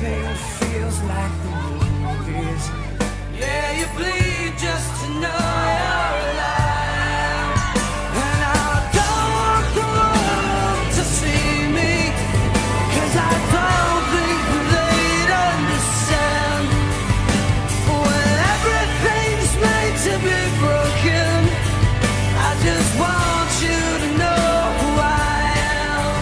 everything feels like the movies. Yeah, you bleed just to know you're alive. And I don't want the world to see me, 'cause I don't think they'd understand. When everything's made to be broken, I just want you to know who I am.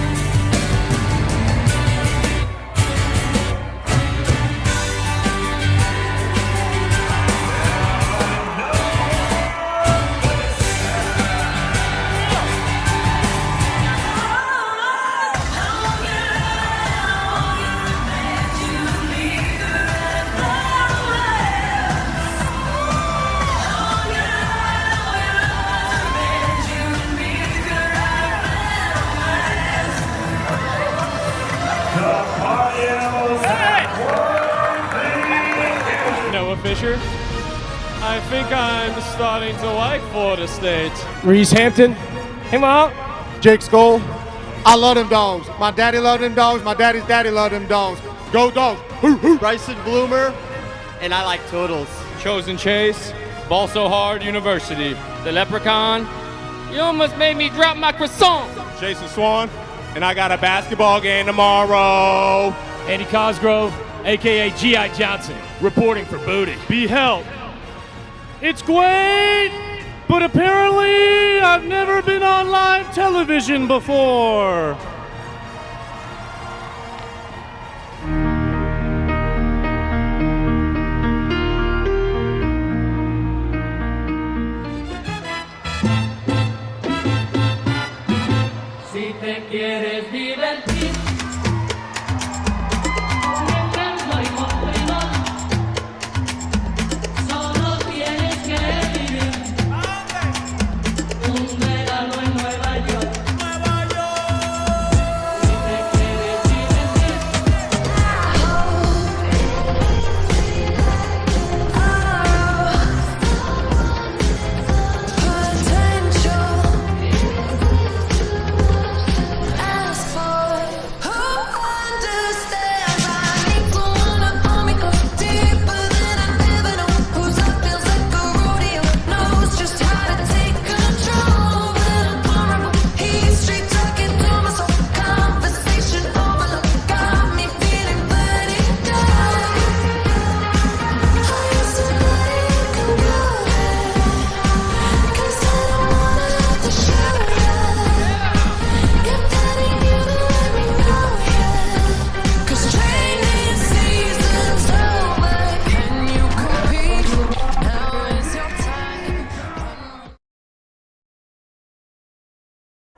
Noah Fisher. I think I'm starting to like Florida State. Reese Hampton. Hey, Mom. Jake Skoll. I love them dogs. My daddy loved them dogs. My daddy's daddy loved them dogs. Go dogs. Bryson Bloomer, and I like turtles. Chosen Chase. Ball So Hard University. The Leprechaun. You almost made me drop my croissant. Jason Swan. And I got a basketball game tomorrow. Andy Cosgrove, a.k.a. G.I. Johnson, reporting for Booty. Be held. It's great, but apparently I've never been on live television before. Si te quieres divertir, mientras lo imprimo, solo tienes que vivir un verano en Nueva York. Si te quieres divertir,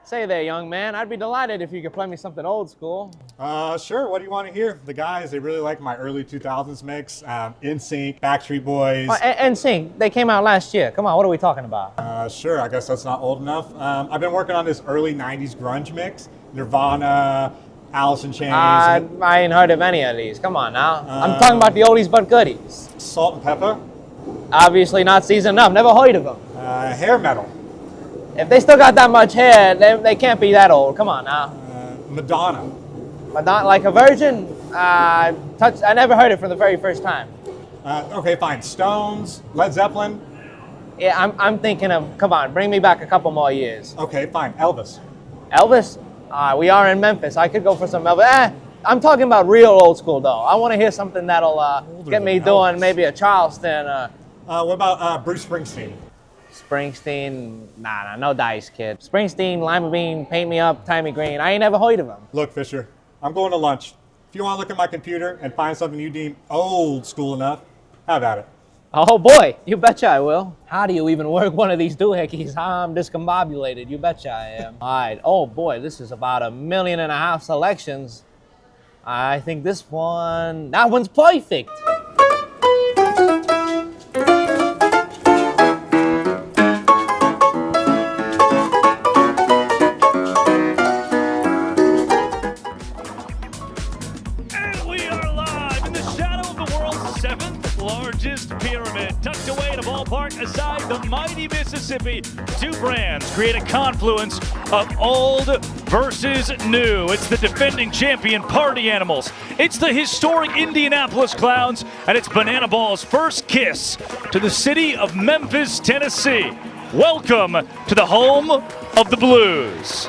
Say there, young man. I'd be delighted if you could play me something old school. Sure. What do you want to hear? The guys, they really like my early 2000s mix. NSYNC, Backstreet Boys. NSYNC, they came out last year. Come on, what are we talking about? Sure. I guess that's not old enough. I've been working on this early 90s grunge mix. Nirvana, Alice in Chains. I ain't heard of any of these. Come on now. I'm talking about the oldies but goodies. Salt and Pepper. Obviously not seasoned enough. Never heard of them. Hair metal. If they still got that much hair, they can't be that old. Come on now. Madonna. Madonna, like a virgin? I never heard it for the very first time. Okay, fine. Stones, Led Zeppelin. Yeah, I'm thinking of, come on, bring me back a couple more years. Okay, fine. Elvis. Elvis? We are in Memphis. I could go for some Elvis. I'm talking about real old school, though. I want to hear something that'll get me doing maybe a Charleston. What about Bruce Springsteen? Springsteen, nah, no dice, kid. Springsteen, Lima Bean, Paint Me Up, Tie Me Green. I ain't never heard of him. Look, Fisher, I'm going to lunch. If you want to look at my computer and find something you deem old school enough, have at it. Oh boy, you betcha I will. How do you even work one of these doohickeys? I'm discombobulated, you betcha I am. All right, oh boy, this is about 1.5 million selections. I think that one's perfect. Tucked away in a ballpark aside the mighty Mississippi. Two brands create a confluence of old versus new. It's the defending champion Party Animals. It's the historic Indianapolis Clowns, and it's Bananaball's first kiss to the city of Memphis, Tennessee. Welcome to the home of the Blues.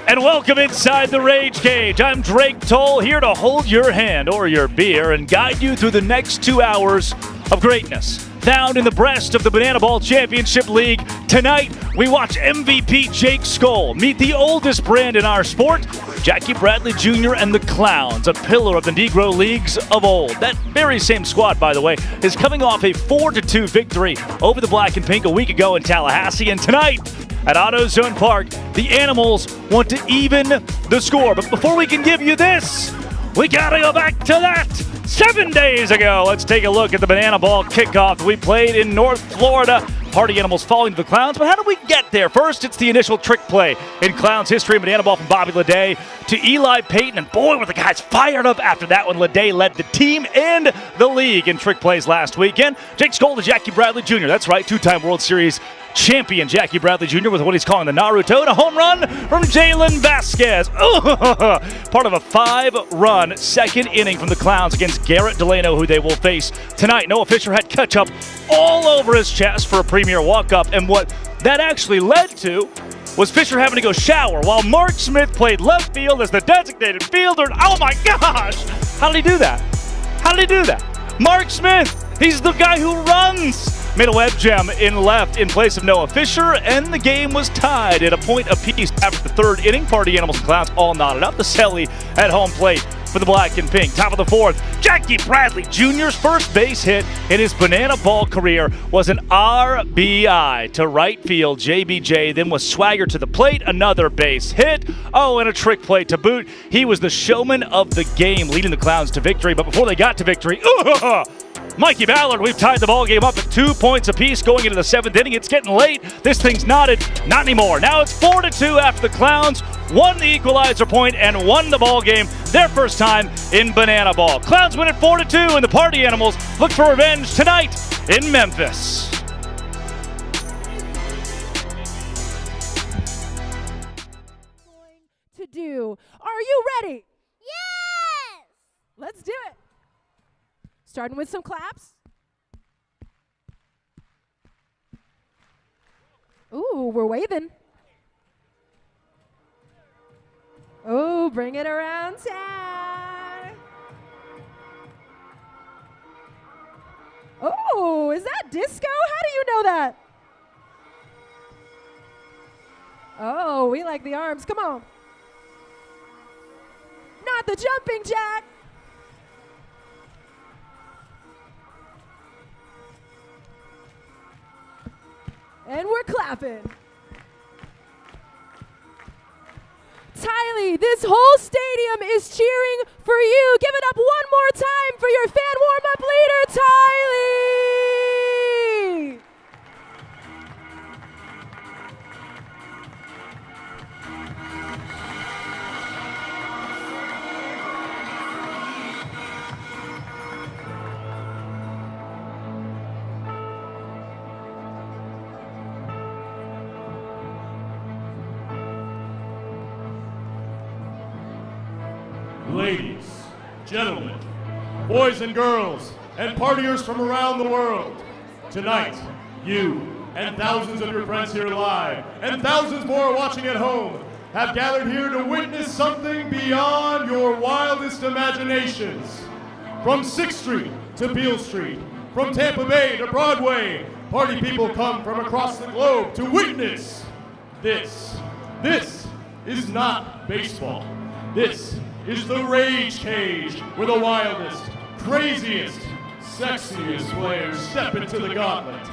And welcome inside the Rage Cage. I'm Drake Toll, here to hold your hand or your beer and guide you through the next 2 hours of greatness. Found in the breast of the Bananaball Championship League, tonight we watch MVP Jake Skoll meet the oldest brand in our sport, Jackie Bradley Jr. and the Clowns, a pillar of the Negro Leagues of old. That very same squad, by the way, is coming off a 4-2 victory over the Black and Pink a week ago in Tallahassee, and tonight at AutoZone Park, the Animals want to even the score. But before we can give you this, we gotta go back to that 7 days ago. Let's take a look at the Bananaball kickoff that we played in North Florida. Party Animals falling to the Clowns, but how did we get there? First, it's the initial trick play in Clowns history. Bananaball from Bobby Leday to Eli Payton, and boy, were the guys fired up after that one. Leday led the team and the league in trick plays last weekend. Jake Skoll to Jackie Bradley Jr. That's right, two-time World Series champion Jackie Bradley Jr. with what he's calling the Naruto, and a home run from Jalen Vasquez. Part of a 5-run second inning from the Clowns against Garrett Delano, who they will face tonight. Noah Fisher had ketchup all over his chest for a premier walk-up, and what that actually led to was Fisher having to go shower while Mark Smith played left field as the designated fielder. Oh my gosh! How did he do that? How did he do that? Mark Smith, he's the guy who runs. Made a web gem in left in place of Noah Fisher, and the game was tied at a point apiece after the third inning. Party Animals and Clowns all knotted up. The Selly at home plate for the Black and Pink. Top of the fourth, Jackie Bradley Jr.'s first base hit in his Bananaball career was an RBI to right field. JBJ then was swagger to the plate, another base hit. Oh, and a trick play to boot. He was the showman of the game, leading the Clowns to victory. But before they got to victory, Mikey Ballard, we've tied the ball game up at 2 points apiece going into the 7th inning. It's getting late. This thing's knotted. Not anymore. Now it's 4-2 after the Clowns won the equalizer point and won the ball game their first time in Bananaball. Clowns win at 4-2, and the Party Animals look for revenge tonight in Memphis. To do. Are you ready? Yes! Let's do it. Starting with some claps. Ooh, we're waving. Oh, bring it around town. Oh, is that disco? How do you know that? Oh, we like the arms. Come on. Not the jumping jack. And we're clapping. Tylee, this whole stadium is cheering for you. Give it up one more time for your fan warm-up leader, Tylee. Ladies, gentlemen, boys and girls, and partiers from around the world, tonight, you and thousands of your friends here live, and thousands more watching at home, have gathered here to witness something beyond your wildest imaginations. From 6th Street to Beale Street, from Tampa Bay to Broadway, party people come from across the globe to witness this. This is not baseball. This is the Rage Cage, where the wildest, craziest, sexiest players step into the gauntlet.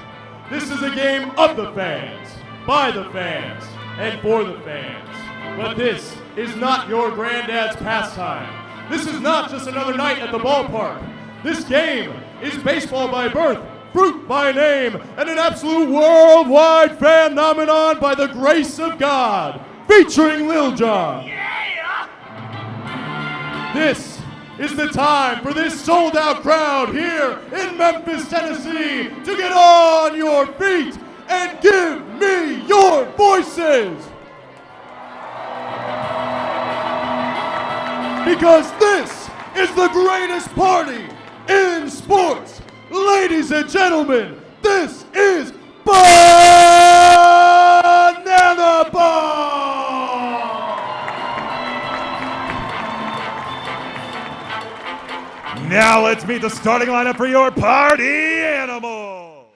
This is a game of the fans, by the fans, and for the fans. But this is not your granddad's pastime. This is not just another night at the ballpark. This game is baseball by birth, fruit by name, and an absolute worldwide phenomenon by the grace of God, featuring Lil Jon. This is the time for this sold-out crowd here in Memphis, Tennessee to get on your feet and give me your voices. because this is the greatest party in sports. Ladies and gentlemen, this is bananaball! Now let's meet the starting lineup for your party animal.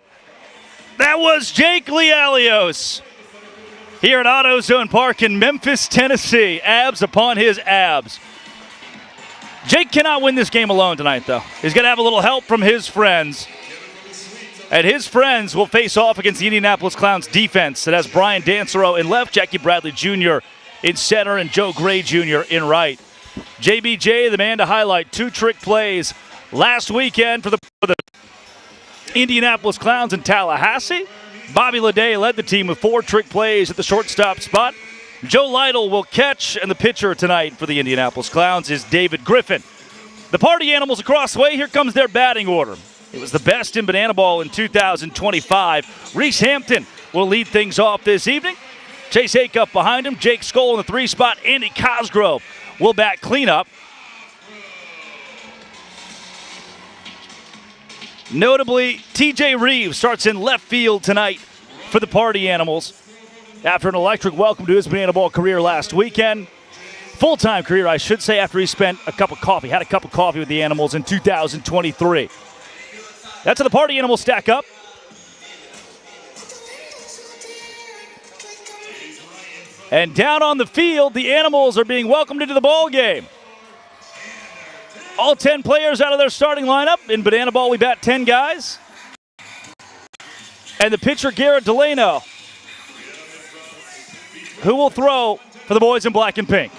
That was Jake Lialios here at AutoZone Park in Memphis, Tennessee. Abs upon his abs. Jake cannot win this game alone tonight, though. He's going to have a little help from his friends. And his friends will face off against the Indianapolis Clowns defense that has Brian Dancero in left, Jackie Bradley Jr. in center, and Joe Gray Jr. in right. JBJ, the man to highlight 2 trick plays last weekend for the Indianapolis Clowns in Tallahassee. Bobby Leday led the team with 4 trick plays at the shortstop spot. Joe Lytle will catch, and the pitcher tonight for the Indianapolis Clowns is David Griffin. The party animals across the way, here comes their batting order. It was the best in bananaball in 2025. Reese Hampton will lead things off this evening. Chase Acuff behind him. Jake Skoll in the 3 spot. Andy Cosgrove will bat cleanup. Notably, TJ Reeves starts in left field tonight for the party animals after an electric welcome to his bananaball career last weekend. Full-time career, I should say, after he had a cup of coffee with the animals in 2023. That's how the party animals stack up. And down on the field, the animals are being welcomed into the ball game. All 10 players out of their starting lineup. In bananaball, we bat 10 guys. And the pitcher, Garrett Delano, who will throw for the boys in black and pink.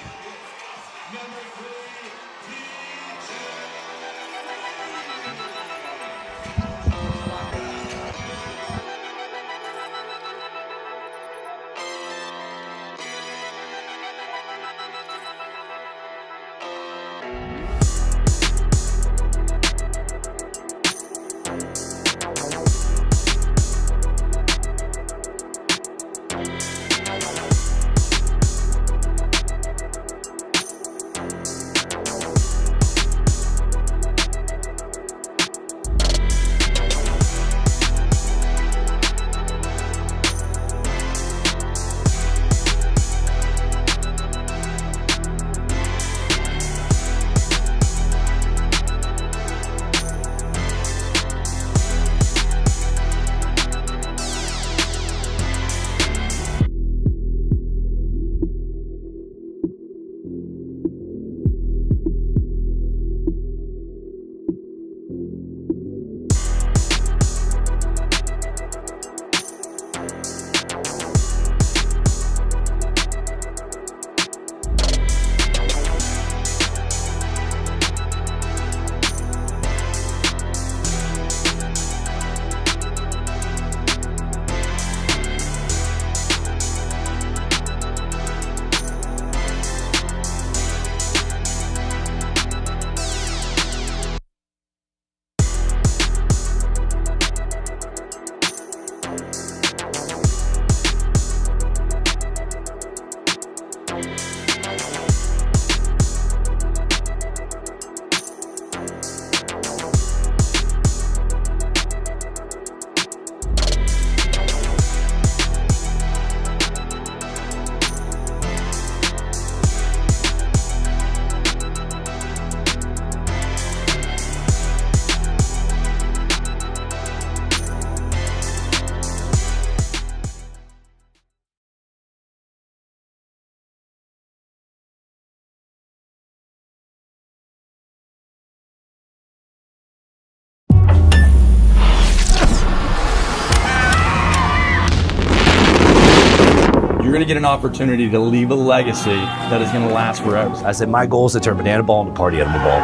You're going to get an opportunity to leave a legacy that is going to last forever. I said my goal is to turn bananaball into party animal ball.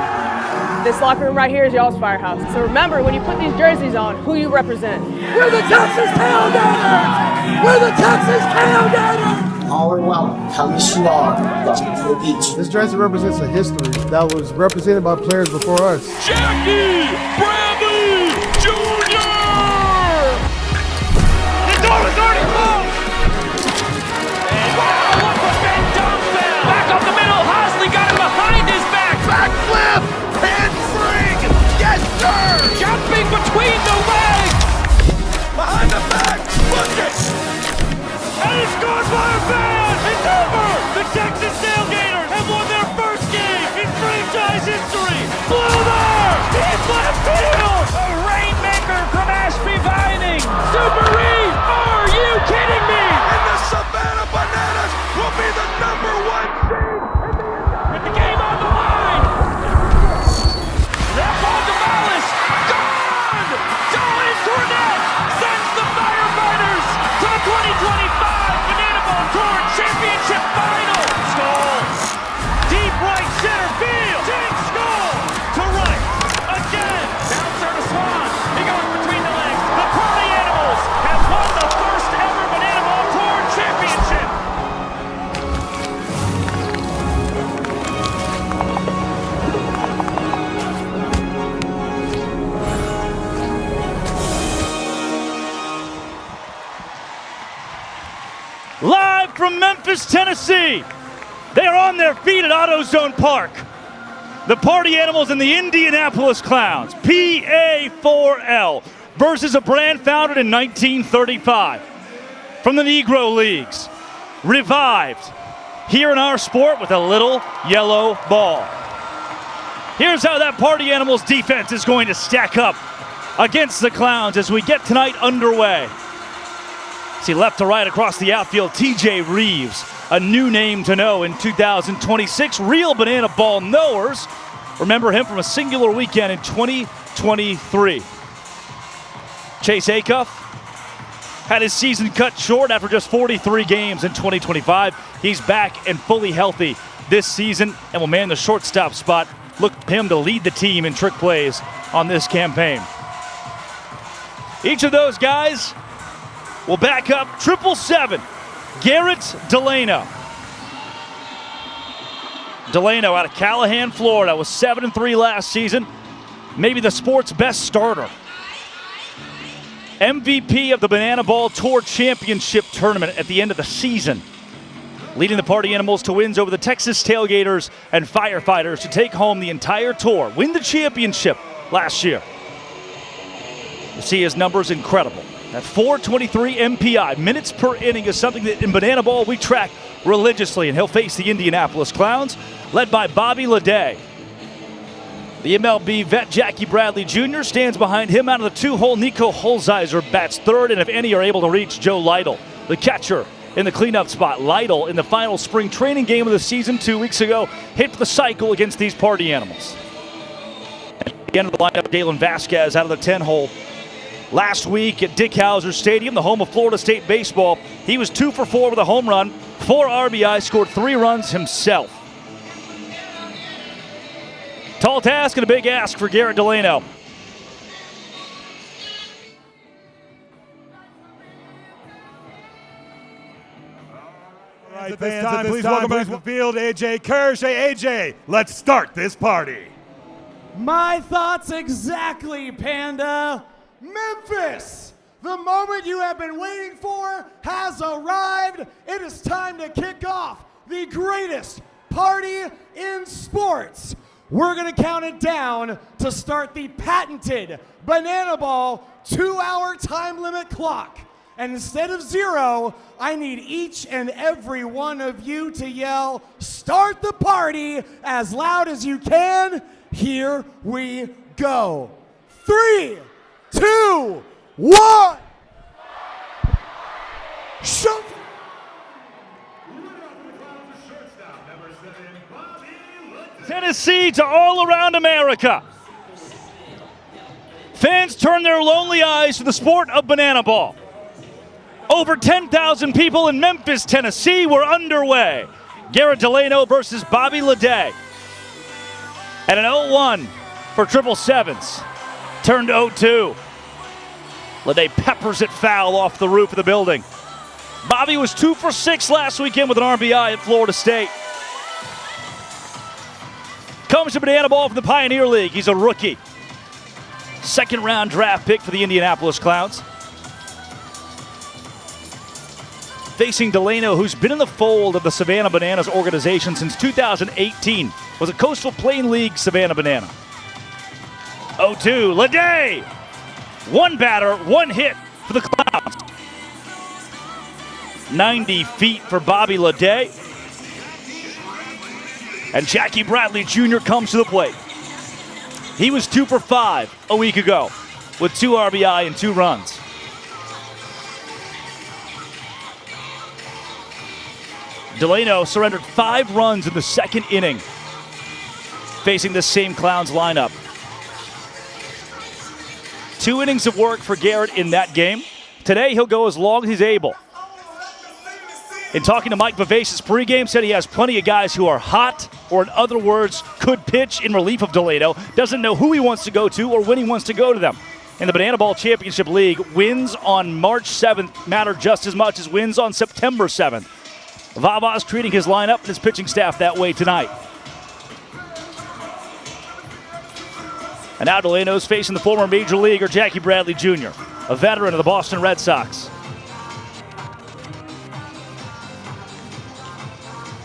This locker room right here is y'all's firehouse. So remember, when you put these jerseys on, who you represent. We're the Texas Tailgaters! We're the Texas Tailgaters! All are welcome. Come as you are. Welcome to the beach. This jersey represents a history that was represented by players before us. Jackie Bradley Jr. It's already close. And wow, look what Ben Dunn found. Back up the middle. Hosley got him behind his back. Jumping between the legs! Behind the back, look it! And it's scored by a fan! It's over! The Texas Tailgaters have won their first game in franchise history! Blue there! Deep left field! A rainmaker from Ashby Vining! Super Reed! Are you kidding me? And the Savannah Bananas will be the #1 seed with the game on the line! That ball to Malice! Gone! Darlene Cornett sends the Firefighters to the 2025 Bananaball Tour Championship Final! Skull! Deep right center field! Dig Skull! To right! Again! Bouncer to Swan! He goes between the legs! The Party Animals have won the first ever Bananaball Tour Championship! Live from Memphis, Tennessee. They are on their feet at AutoZone Park. The Party Animals and the Indianapolis Clowns, PA4L, versus a brand founded in 1935. From the Negro Leagues, revived here in our sport with a little yellow ball. Here's how that Party Animals defense is going to stack up against the Clowns as we get tonight underway. See left to right across the outfield, TJ Reeves, a new name to know in 2026. Real banana ball knowers remember him from a singular weekend in 2023. Chase Acuff had his season cut short after just 43 games in 2025. He's back and fully healthy this season and will man the shortstop spot. Look for him to lead the team in trick plays on this campaign. Each of those guys will back up 777 Garrett Delano. Delano out of Callahan, Florida, was 7-3 last season. Maybe the sport's best starter. MVP of the Bananaball Tour Championship Tournament at the end of the season. Leading the Party Animals to wins over the Texas Tailgaters and Firefighters to take home the entire tour. Win the championship last year. You see his numbers incredible. That 423 MPI, minutes per inning, is something that in Bananaball we track religiously, and he'll face the Indianapolis Clowns, led by Bobby Leday. The MLB vet Jackie Bradley Jr. stands behind him out of the two-hole. Nico Holzheiser bats third, and if any are able to reach, Joe Lytle, the catcher, in the cleanup spot. Lytle, in the final spring training game of the season 2 weeks ago, hit the cycle against these Party Animals. And at the end of the lineup, Galen Vasquez out of the 10-hole. Last week at Dick Howser Stadium, the home of Florida State baseball, he was 2 for 4 with a home run, 4 RBI, scored 3 runs himself. Tall task and a big ask for Garrett Delano. All right, fans, at this time, please welcome back to the field, AJ Kirsch. Hey, AJ, let's start this party. My thoughts exactly, Panda. Memphis, the moment you have been waiting for has arrived. It is time to kick off the greatest party in sports. We're going to count it down to start the patented Bananaball 2-hour time limit clock. And instead of 0, I need each and every one of you to yell, "Start the party," as loud as you can. Here we go. 3, 2, 1. Show. Tennessee to all around America. Fans turn their lonely eyes to the sport of Bananaball. Over 10,000 people in Memphis, Tennessee were underway. Garrett Delano versus Bobby Leday. And an 0-1 for 777s. Turned 0-2. Leday peppers it foul off the roof of the building. Bobby was 2 for 6 last weekend with an RBI at Florida State. Comes to Bananaball from the Pioneer League. He's a rookie. Second-round draft pick for the Indianapolis Clowns. Facing Delano, who's been in the fold of the Savannah Bananas organization since 2018. Was a Coastal Plain League Savannah Banana. 0-2, Leday. One batter, one hit for the Clowns. 90 feet for Bobby Leday. And Jackie Bradley Jr. comes to the plate. He was 2 for 5 a week ago with 2 RBI and 2 runs. Delano surrendered 5 runs in the second inning, facing the same Clowns lineup. 2 innings of work for Garrett in that game. Today, he'll go as long as he's able. In talking to Mike Vivace's pregame, said he has plenty of guys who are hot, or in other words, could pitch in relief of Delano. Doesn't know who he wants to go to or when he wants to go to them. In the Bananaball Championship League, wins on March 7th matter just as much as wins on September 7th. Vava's treating his lineup and his pitching staff that way tonight. And now Delano's facing the former Major Leaguer Jackie Bradley Jr., a veteran of the Boston Red Sox.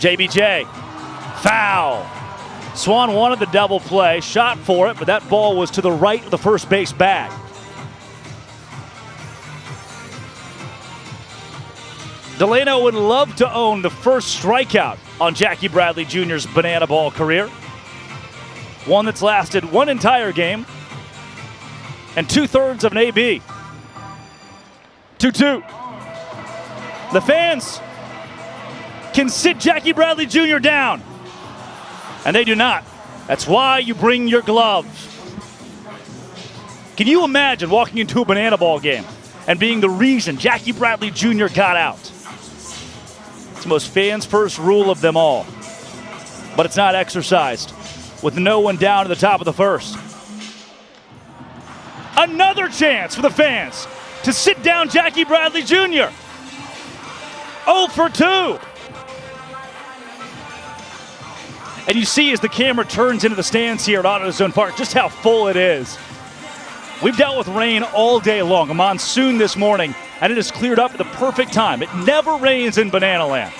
JBJ, foul. Swan wanted the double play, shot for it, but that ball was to the right of the first base bag. Delano would love to own the first strikeout on Jackie Bradley Jr.'s banana ball career. One that's lasted 1 entire game and 2/3 of an AB. 2-2. The fans can sit Jackie Bradley Jr. down, and they do not. That's why you bring your gloves. Can you imagine walking into a banana ball game and being the reason Jackie Bradley Jr. got out? It's the most fans first rule of them all, but it's not exercised with no one down at the top of the first. Another chance for the fans to sit down Jackie Bradley Jr. 0 for 2. And you see as the camera turns into the stands here at AutoZone Park just how full it is. We've dealt with rain all day long, a monsoon this morning, and it has cleared up at the perfect time. It never rains in Banana Land.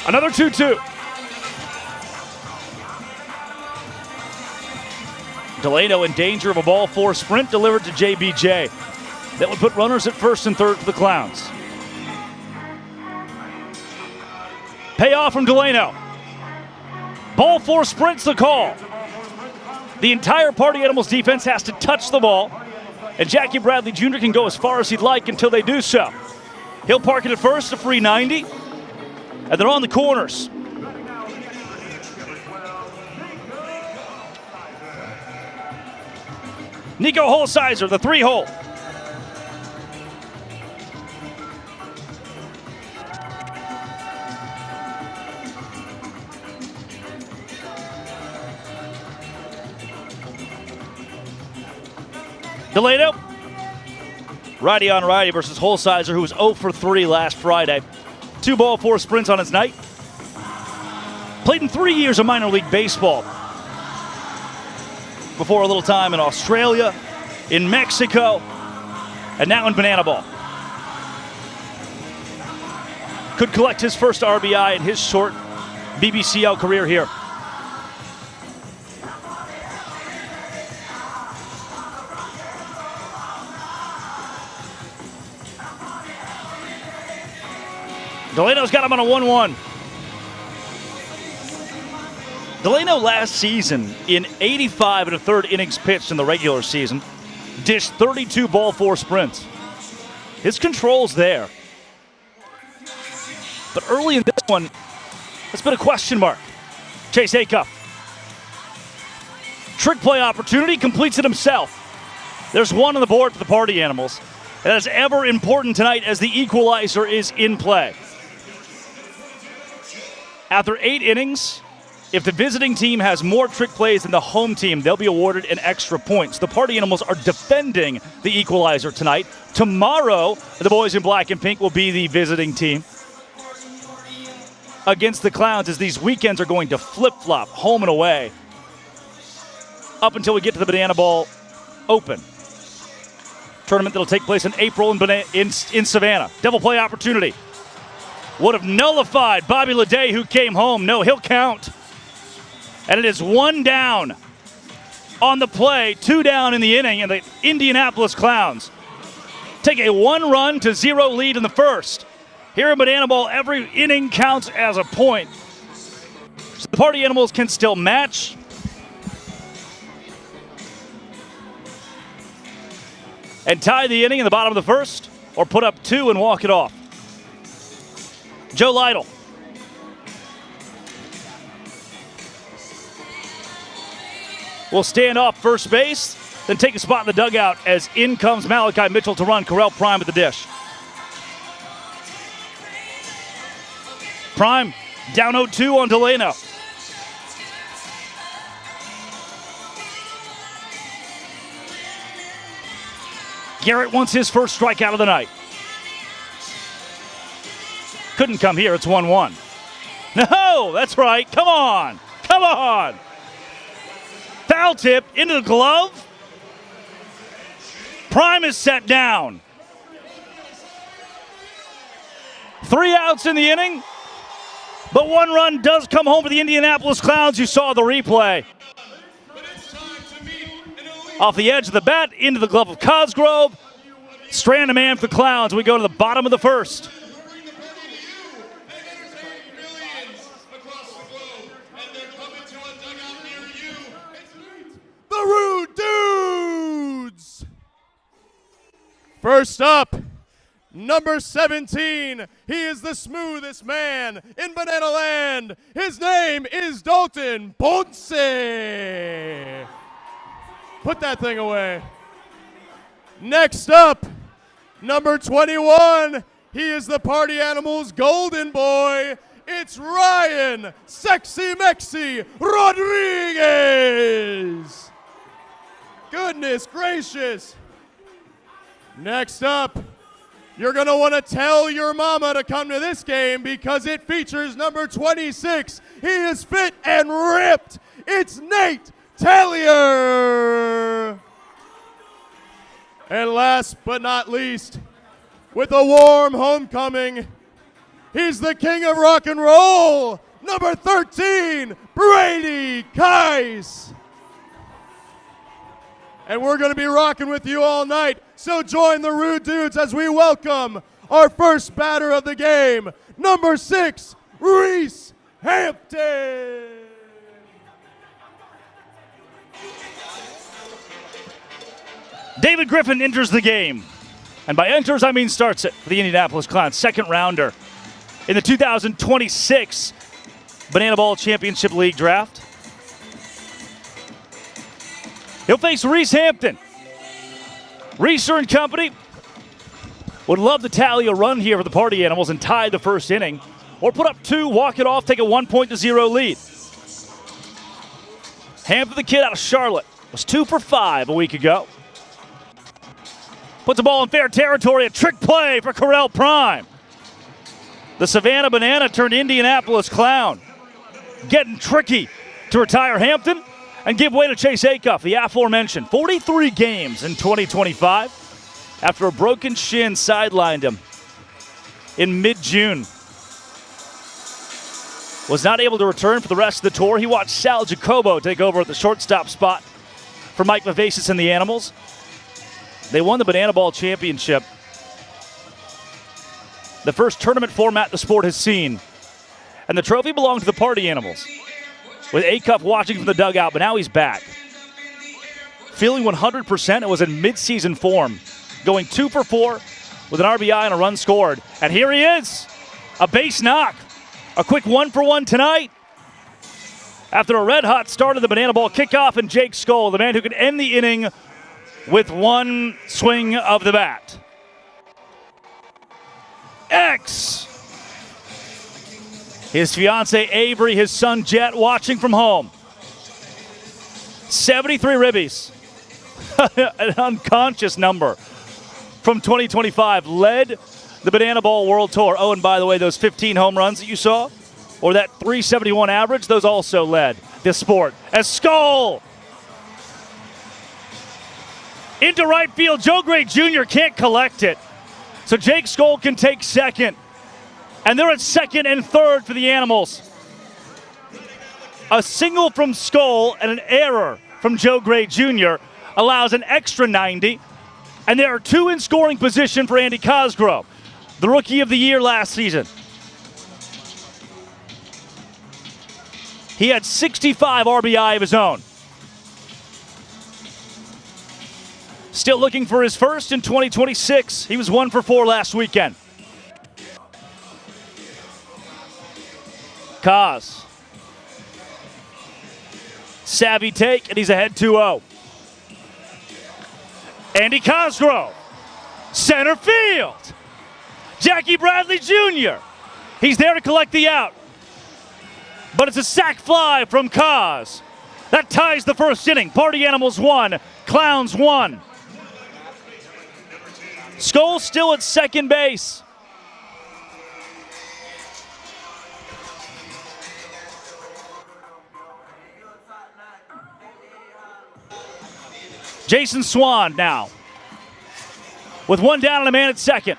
Another 2-2. Delano in danger of a ball 4 sprint delivered to JBJ. That would put runners at first and third for the Clowns. Payoff from Delano. Ball 4 sprints the call. The entire Party Animals defense has to touch the ball, and Jackie Bradley Jr. can go as far as he'd like until they do so. He'll park it at first, a free 90, and they're on the corners. Nico Holsizer, the 3-hole. Delano, righty on righty versus Holsizer, who was 0 for 3 last Friday. 2 ball 4 sprints on his night. Played in 3 years of minor league baseball. Before a little time in Australia, in Mexico, and now in Banana Ball. Could collect his first RBI in his short BBCL career here. Delano's got him on a 1-1. Delano last season in 85 1/3 innings pitched in the regular season dished 32 ball 4 sprints. His control's there. But early in this one, it's been a question mark. Chase Acuff. Trick play opportunity, completes it himself. There's 1 on the board for the Party Animals. That is ever important tonight as the equalizer is in play. After 8 innings, if the visiting team has more trick plays than the home team, they'll be awarded an extra point. So the Party Animals are defending the equalizer tonight. Tomorrow, the boys in black and pink will be the visiting team against the Clowns, as these weekends are going to flip-flop home and away up until we get to the Banana Ball Open tournament that'll take place in April in Savannah. Double play opportunity. Would have nullified Bobby Leday, who came home. No, he'll count. And it is 1 down on the play, 2 down in the inning, and the Indianapolis Clowns take a 1-run to 0 lead in the first. Here in Banana Ball, every inning counts as a point. So the Party Animals can still match. And tie the inning in the bottom of the first, or put up 2 and walk it off. Joe Lytle. Will stand off first base, then take a spot in the dugout as in comes Malachi Mitchell to run Correll Prime at the dish. Prime down 0-2 on Delano. Garrett wants his first strikeout of the night. Couldn't come here, it's 1-1. No, that's right, come on, come on. Foul tip into the glove. Prime is set down. 3 outs in the inning, but 1 run does come home for the Indianapolis Clowns. You saw the replay. Off the edge of the bat, into the glove of Cosgrove. Strand a man for the Clowns. We go to the bottom of the first. The Rude Dudes! First up, number 17. He is the smoothest man in Banana Land. His name is Dalton Ponce. Put that thing away. Next up, number 21. He is the Party Animals golden boy. It's Ryan Sexy Mexy Rodriguez. Goodness gracious. Next up, you're going to want to tell your mama to come to this game because it features number 26. He is fit and ripped. It's Nate Tellier. And last but not least, with a warm homecoming, he's the king of rock and roll, number 13, Brady Kais. And we're going to be rocking with you all night, so join the Rude Dudes as we welcome our first batter of the game, number 6, Reese Hampton. David Griffin enters the game. And by enters, I mean starts it for the Indianapolis Clowns. Second rounder in the 2026 Banana Ball Championship League draft. He'll face Reese Hampton. Reeser and company would love to tally a run here for the Party Animals and tie the first inning. Or put up 2, walk it off, take a 1-0 lead. Hampton, the kid out of Charlotte, was 2 for 5 a week ago. Puts the ball in fair territory, a trick play for Correll Prime. The Savannah Banana turned Indianapolis Clown. Getting tricky to retire Hampton and give way to Chase Acuff, the aforementioned. 43 games in 2025 after a broken shin sidelined him in mid-June. Was not able to return for the rest of the tour. He watched Sal Jacobo take over at the shortstop spot for Mike MEMPHIS and the Animals. They won the Banana Ball Championship. The first tournament format the sport has seen. And the trophy belonged to the Party Animals, with Acuff watching from the dugout, but now he's back. Feeling 100%, it was in mid-season form, going 2 for 4 with an RBI and a run scored. And here he is, a base knock, a quick 1-for-1 tonight. After a red-hot start of the Banana Ball kickoff, and Jake Skoll, the man who could end the inning with 1 swing of the bat. X. His fiancee Avery, his son Jet, watching from home. 73 ribbies. An unconscious number from 2025. Led the Banana Ball World Tour. Oh, and by the way, those 15 home runs that you saw, or that 371 average, those also led this sport. As Skoll into right field. Joe Gray Jr. can't collect it. So Jake Skoll can take second. And they're at second and third for the Animals. A single from Skull and an error from Joe Gray Jr. allows an extra 90. And there are 2 in scoring position for Andy Cosgrove, the Rookie of the Year last season. He had 65 RBI of his own. Still looking for his first in 2026. He was 1 for 4 last weekend. Cos. Savvy take, and he's ahead 2-0. Andy Cosgrove. Center field. Jackie Bradley Jr. He's there to collect the out. But it's a sac fly from Cos. That ties the first inning. Party Animals 1, Clowns 1. Skull still at second base. Jason Swan now with 1 down and a man at second.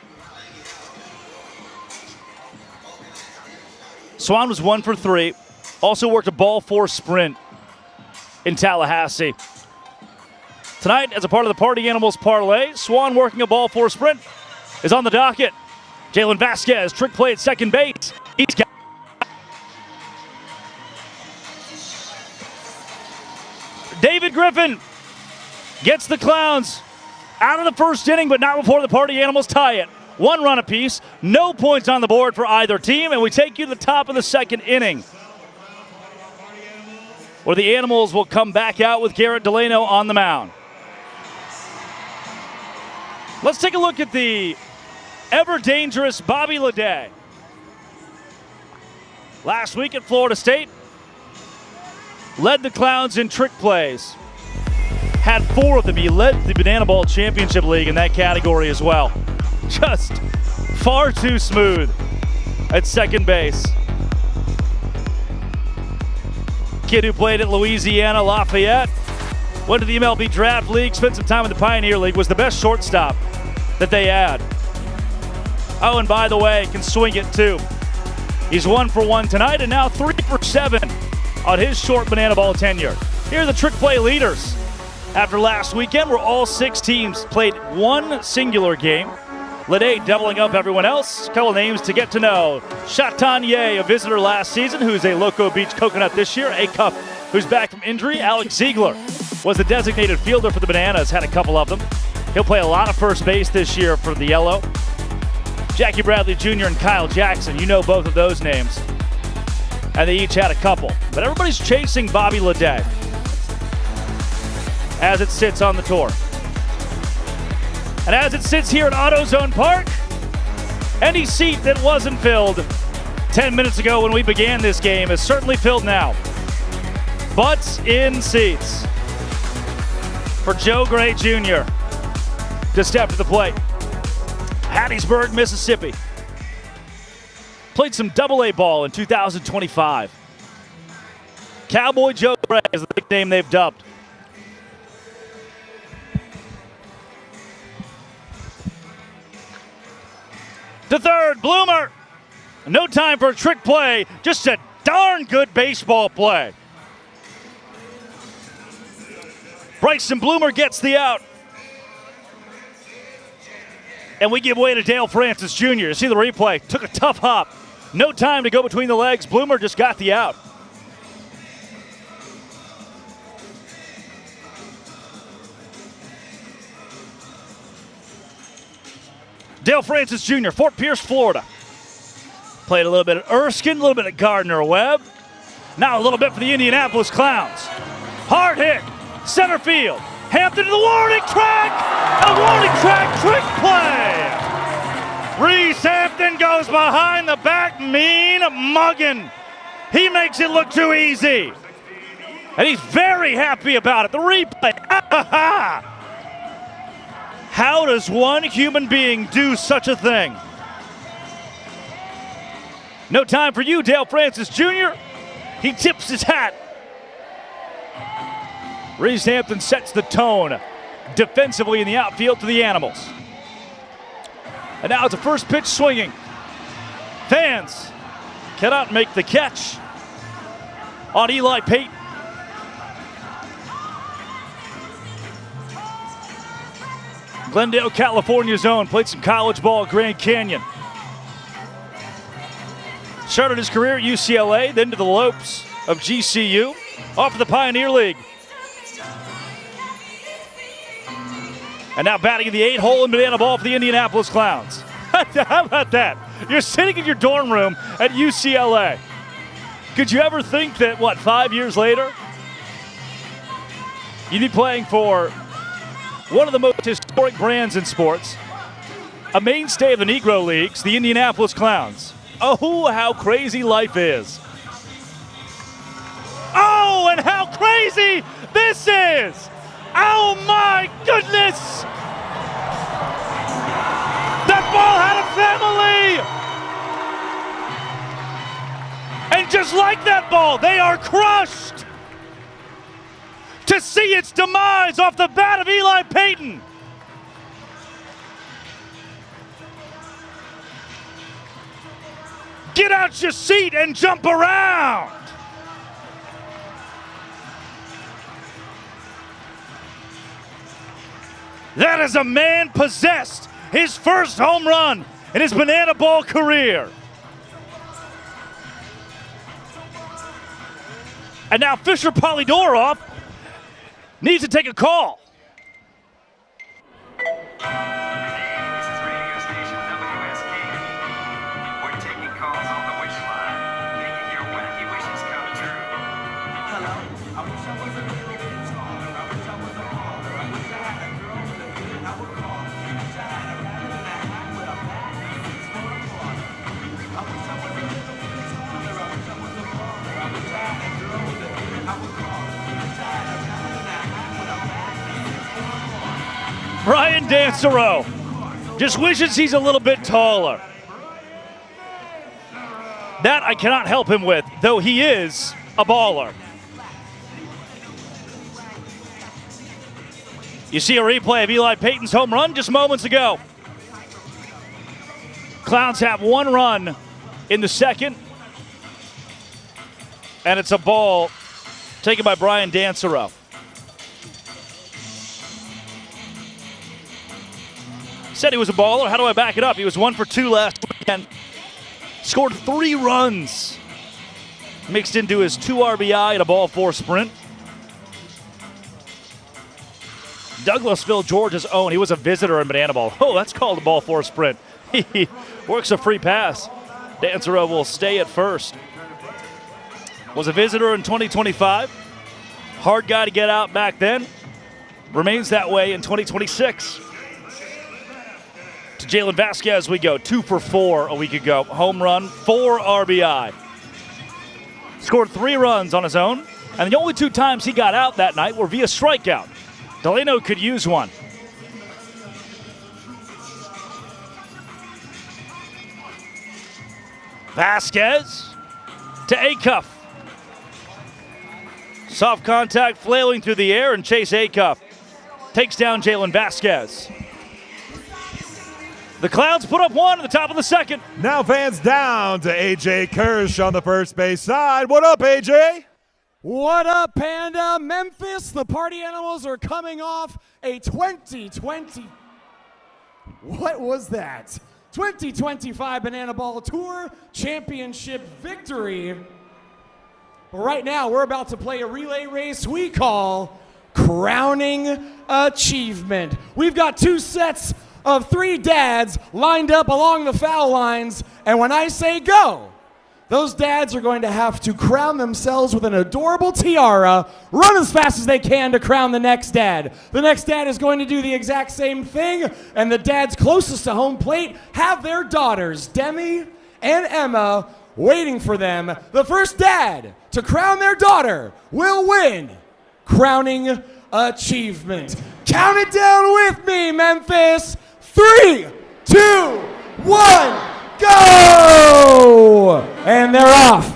Swan was 1 for 3. Also worked a ball 4 sprint in Tallahassee. Tonight, as a part of the Party Animals parlay, Swan working a ball 4 sprint is on the docket. Jalen Vasquez, trick play at second base. He's got David Griffin gets the Clowns out of the first inning, but not before the Party Animals tie it. 1 run apiece, no points on the board for either team, and we take you to the top of the second inning, where the Animals will come back out with Garrett Delano on the mound. Let's take a look at the ever-dangerous Bobby Leday. Last week at Florida State, led the Clowns in trick plays. Had 4 of them. He led the Bananaball Championship League in that category as well. Just far too smooth at second base. Kid who played at Louisiana Lafayette, went to the MLB Draft League, spent some time in the Pioneer League, was the best shortstop that they had. Oh, and by the way, can swing it too. He's 1 for 1 tonight and now 3 for 7 on his short Bananaball tenure. Here are the trick play leaders. After last weekend, where all 6 teams played 1 singular game. Leday doubling up everyone else. A couple names to get to know. Chatanier, a visitor last season, who's a Loco Beach Coconut this year. A-Cup, who's back from injury. Alex Ziegler was the designated fielder for the Bananas, had a couple of them. He'll play a lot of first base this year for the Yellow. Jackie Bradley Jr. and Kyle Jackson, you know both of those names. And they each had a couple. But everybody's chasing Bobby Leday as it sits on the tour. And as it sits here at AutoZone Park, any seat that wasn't filled 10 minutes ago when we began this game is certainly filled now. Butts in seats for Joe Gray Jr. to step to the plate. Hattiesburg, Mississippi. Played some Double-A ball in 2025. Cowboy Joe Gray is the nickname they've dubbed. To third, Bloomer. No time for a trick play, just a darn good baseball play. Bryson Bloomer gets the out. And we give way to Dale Francis Jr. You see the replay, took a tough hop. No time to go between the legs. Bloomer just got the out. Dale Francis Jr., Fort Pierce, Florida. Played a little bit at Erskine, a little bit at Gardner-Webb. Now a little bit for the Indianapolis Clowns. Hard hit, center field. Hampton to the warning track. A warning track trick play. Reese Hampton goes behind the back, mean mugging. He makes it look too easy. And he's very happy about it. The replay. How does one human being do such a thing? No time for you, Dale Francis Jr. He tips his hat. Reese Hampton sets the tone defensively in the outfield for the Animals. And now it's a first pitch swinging. Fans cannot make the catch. on Eli Payton. Glendale, California's own, played some college ball at Grand Canyon. Started his career at UCLA, then to the Lopes of GCU, off to the Pioneer League. And now batting in the 8-hole in bananaball for the Indianapolis Clowns. How about that? You're sitting in your dorm room at UCLA. Could you ever think that, 5 years later, you'd be playing for one of the most historic brands in sports, a mainstay of the Negro Leagues, the Indianapolis Clowns. Oh, how crazy life is. Oh, and how crazy this is. Oh, my goodness. That ball had a family. And just like that ball, they are crushed to see its demise off the bat of Eli Payton. Get out your seat and jump around. That is a man possessed. His first home run in his bananaball career. And now Fisher Polydorov needs to take a call. Brian Dansereau just wishes he's a little bit taller. That I cannot help him with, though he is a baller. You see a replay of Eli Payton's home run just moments ago. Clowns have one run in the second, and it's a ball taken by Brian Dansereau. Said he was a baller. How do I back it up? He was 1 for 2 last weekend. Scored 3 runs. Mixed into his 2 RBI and a ball 4 sprint. Douglasville, Georgia's own. He was a visitor in bananaball. Oh, that's called a ball 4 sprint. He works a free pass. Dansereau will stay at first. Was a visitor in 2025. Hard guy to get out back then. Remains that way in 2026. To Jalen Vasquez we go, 2 for 4 a week ago. Home run, 4 RBI. Scored 3 runs on his own, and the only 2 times he got out that night were via strikeout. Delano could use one. Vasquez to Acuff. Soft contact flailing through the air, and Chase Acuff takes down Jalen Vasquez. The Clowns put up 1 at the top of the second. Now fans down to A.J. Kirsch on the first base side. What up, A.J.? What up, Panda? Memphis, the Party Animals are coming off a 2020. What was that? 2025 Bananaball Tour Championship victory. But right now, we're about to play a relay race we call Crowning Achievement. We've got 2 sets of 3 dads lined up along the foul lines, and when I say go, those dads are going to have to crown themselves with an adorable tiara, run as fast as they can to crown the next dad. The next dad is going to do the exact same thing, and the dads closest to home plate have their daughters, Demi and Emma, waiting for them. The first dad to crown their daughter will win Crowning Achievement. Count it down with me, Memphis. 3, 2, 1, go! And they're off.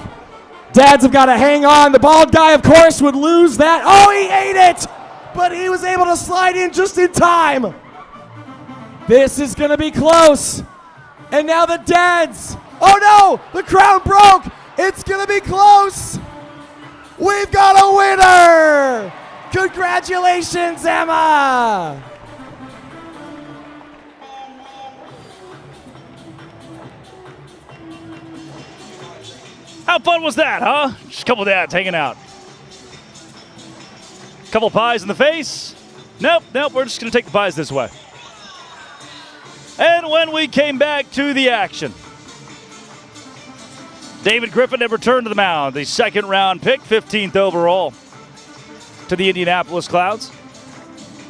Dads have got to hang on. The bald guy, of course, would lose that. Oh, he ate it! But he was able to slide in just in time. This is going to be close. And now the dads. Oh, no! The crown broke! It's going to be close! we've got a winner! Congratulations, Emma! How fun was that, huh? Just a couple of dads hanging out. Couple pies in the face. Nope, we're just going to take the pies this way. And when we came back to the action, David Griffin had returned to the mound, the second-round pick, 15th overall, to the Indianapolis Clouds.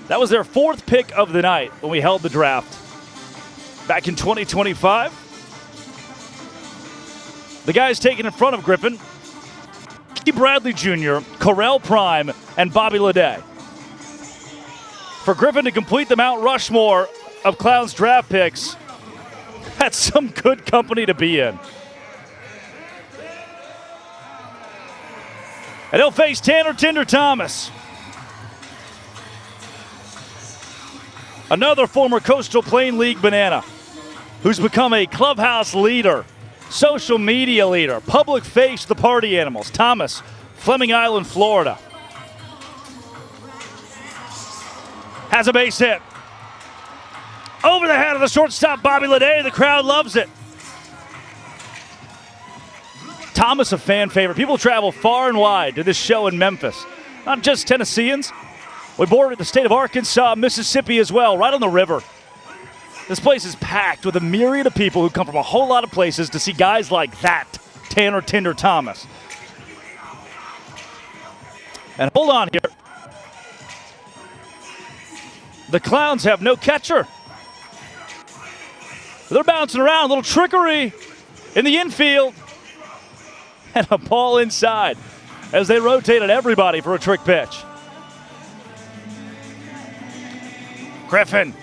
That was their fourth pick of the night when we held the draft back in 2025. The guys taken in front of Griffin, Key Bradley Jr., Correll Prime, and Bobby Leday. For Griffin to complete the Mount Rushmore of Clouds draft picks, that's some good company to be in. And he'll face Tanner Tinder Thomas, another former Coastal Plain League Banana, who's become a clubhouse leader, social media leader, public face of the Party Animals. Thomas, Fleming Island, Florida. Has a base hit. Over the head of the shortstop, Bobby Leday. The crowd loves it. Thomas, a fan favorite. People travel far and wide to this show in Memphis. Not just Tennesseans. We border the state of Arkansas, Mississippi as well, right on the river. This place is packed with a myriad of people who come from a whole lot of places to see guys like that, Tanner Tinder Thomas. And hold on here. The Clowns have no catcher. They're bouncing around, a little trickery in the infield. And a ball inside as they rotated everybody for a trick pitch. Griffin,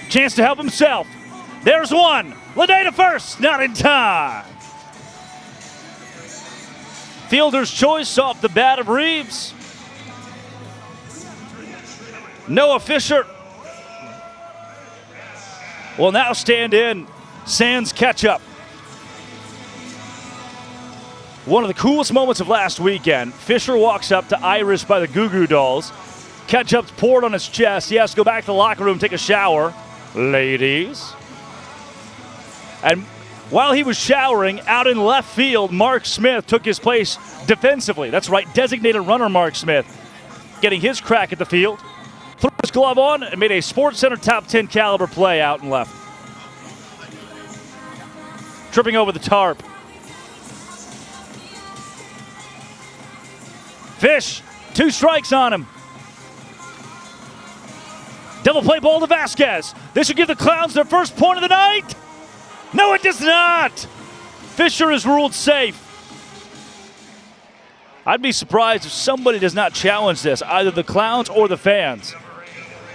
chance to help himself. There's one. Leday to first, not in time. Fielder's choice off the bat of Reeves. Noah Fisher will now stand in. Sands catch up. One of the coolest moments of last weekend, Fisher walks up to Iris by the Goo Goo Dolls. Ketchup's poured on his chest. He has to go back to the locker room, take a shower. Ladies. And while he was showering, out in left field, Mark Smith took his place defensively. That's right, designated runner Mark Smith, getting his crack at the field. Threw his glove on and made a SportsCenter top 10 caliber play out and left. Tripping over the tarp. Fish, 2 strikes on him. Double play ball to Vasquez. This should give the Clowns their first point of the night. No, it does not. Fisher is ruled safe. I'd be surprised if somebody does not challenge this, either the Clowns or the fans.